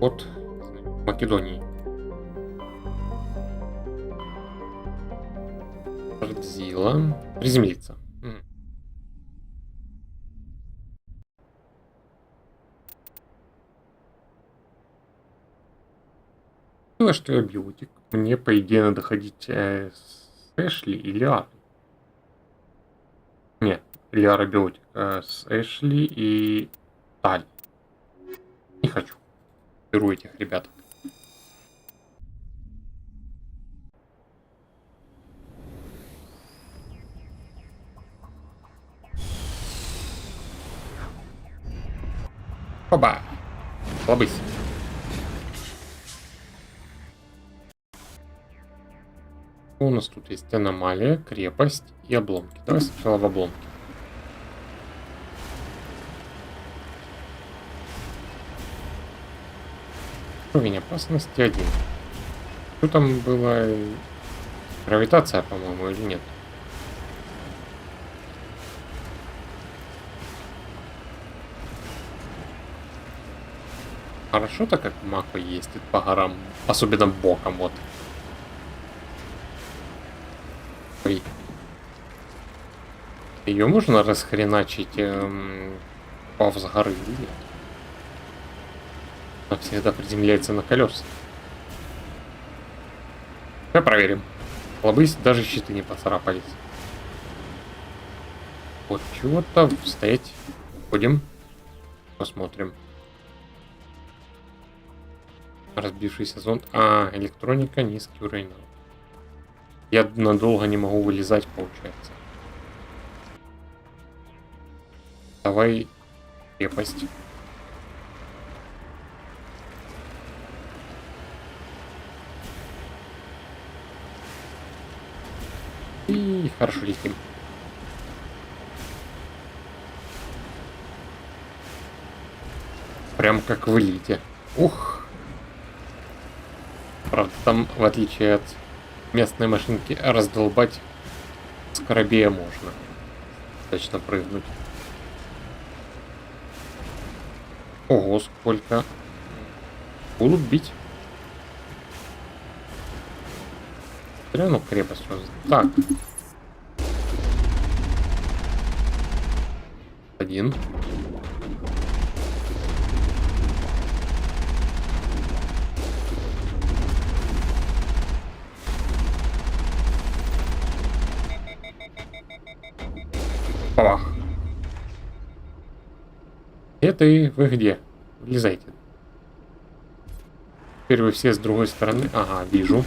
Вот в Македонии. Радзила. Приземлиться. Что я биотик. Мне, по идее, надо ходить с Эшли или Лиарой. Нет, Лиара биотик. С Эшли и Таль. Не хочу. Беру этих ребят. Оба! Лобысь. У нас тут есть аномалия, крепость и обломки. Давай сначала в обломки. Уровень опасности 1. Что там было? Гравитация, по-моему, или нет? Хорошо-то как Мако ездит по горам, особенно боком, вот. Ой. Ее можно расхреначить с горы или нет? Она всегда приземляется на колеса. Давай проверим. Лобысь, даже щиты не поцарапались. Вот чего-то стоять. Ходим. Посмотрим. Разбившийся зонд. А, электроника, низкий уровень. Я надолго не могу вылезать, получается. Давай крепость. И хорошо летим. Прям как в элите. Ух. Правда, там, в отличие от местной машинки, раздолбать скоробея можно. Точно прыгнуть. Ого, сколько. Будут бить. Ну, крепость. Так. Один. Пах. Это и вы где? Влезайте. Теперь вы все с другой стороны. Ага, вижу.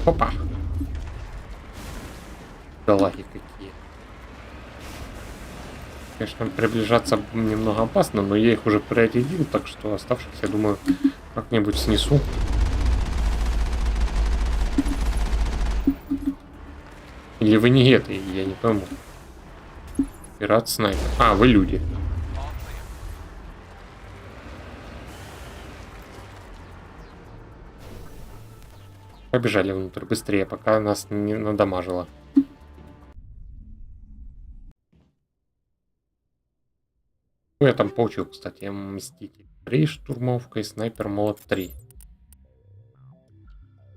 Опа. Да лаги какие. Конечно, приближаться немного опасно, но я их уже проредил, так что оставшихся, я думаю, как-нибудь снесу. Или вы не это, я не пойму. Пират снайпер. А, вы люди. Побежали внутрь быстрее, пока нас не надамажило. Что я там получил, кстати? Я Мститель 3, штурмовка и снайпер молот 3.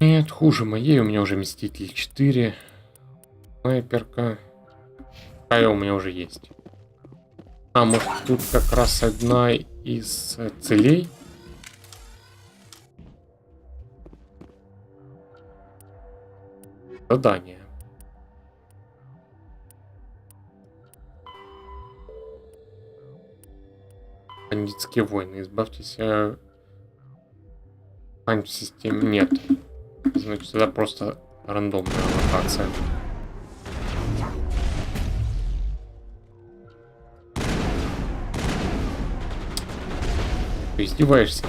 Нет, хуже моей, у меня уже Мститель 4. Снайперка. Какая у меня уже есть. А, может тут как раз одна из целей? Задание. Бандитские войны. Избавьтесь в системе. Нет. Значит, это просто рандомная локация. Ты издеваешься?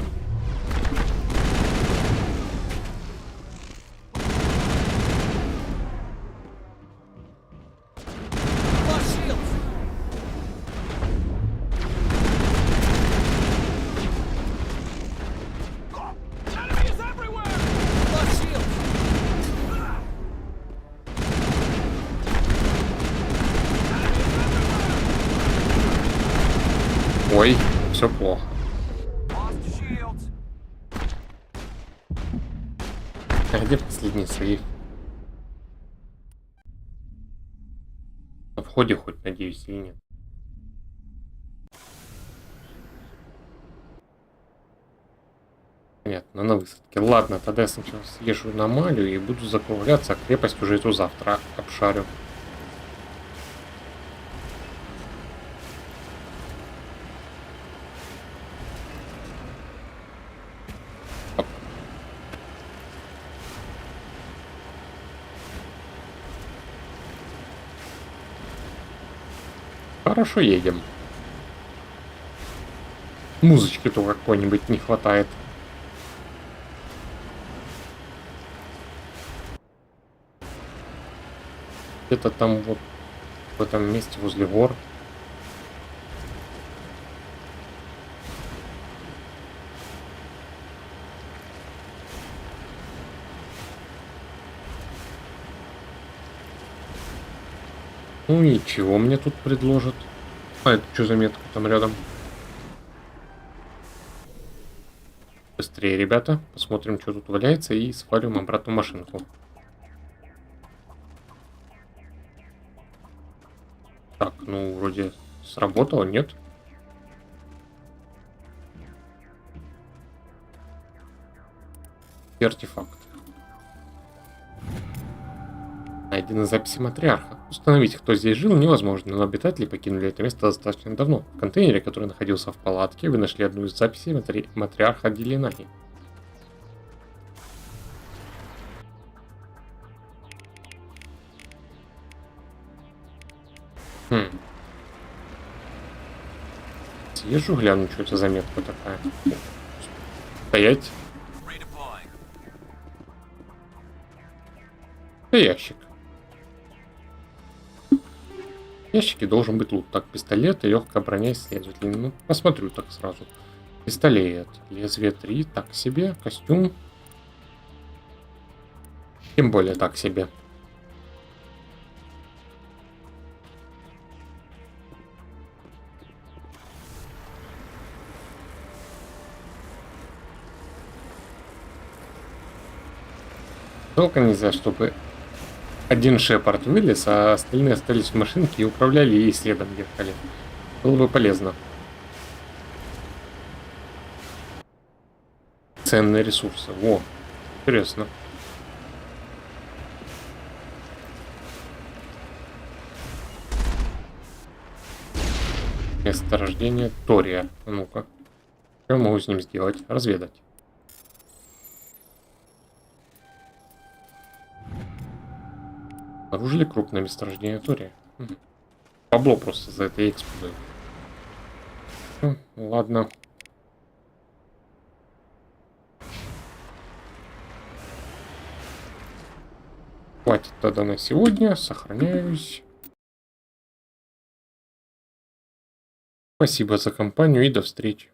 Ой, все плохо. А где последний сейф? На входе хоть, надеюсь, или нет? Понятно, на высадке. Ладно, тогда я сначала съезжу на Малю и буду закругляться, а крепость уже эту завтра обшарю. Хорошо, едем. Музычки-то какой-нибудь не хватает. Где-то там вот в этом месте возле гор. Ну и чего мне тут предложат? А это что за метка там рядом? Быстрее, ребята. Посмотрим, что тут валяется, и свалим обратно в машинку. Так, ну вроде сработало, нет? Артефакт. Найдены записи матриарха. Установить, кто здесь жил, невозможно, но обитатели покинули это место достаточно давно. В контейнере, который находился в палатке, вы нашли одну из записей матриарха Дилинаги. Съезжу, гляну, что это за метка такая. Стоять. Это ящик. В ящике должен быть лут. Так, пистолет и легкая броня исследователей. Ну, посмотрю так сразу. Пистолет. Лезвие 3. Так себе. Костюм. Тем более так себе. Только нельзя, чтобы один Шепард вылез, а остальные остались в машинке и управляли, и следом ехали. Было бы полезно. Ценные ресурсы. Во, интересно. Месторождение Тория. А ну-ка. Что я могу с ним сделать? Разведать. Обнаружили крупное месторождение Тория. Бабло просто за это и эксплуатирует. Ладно. Хватит тогда на сегодня. Сохраняюсь. Спасибо за компанию и до встречи.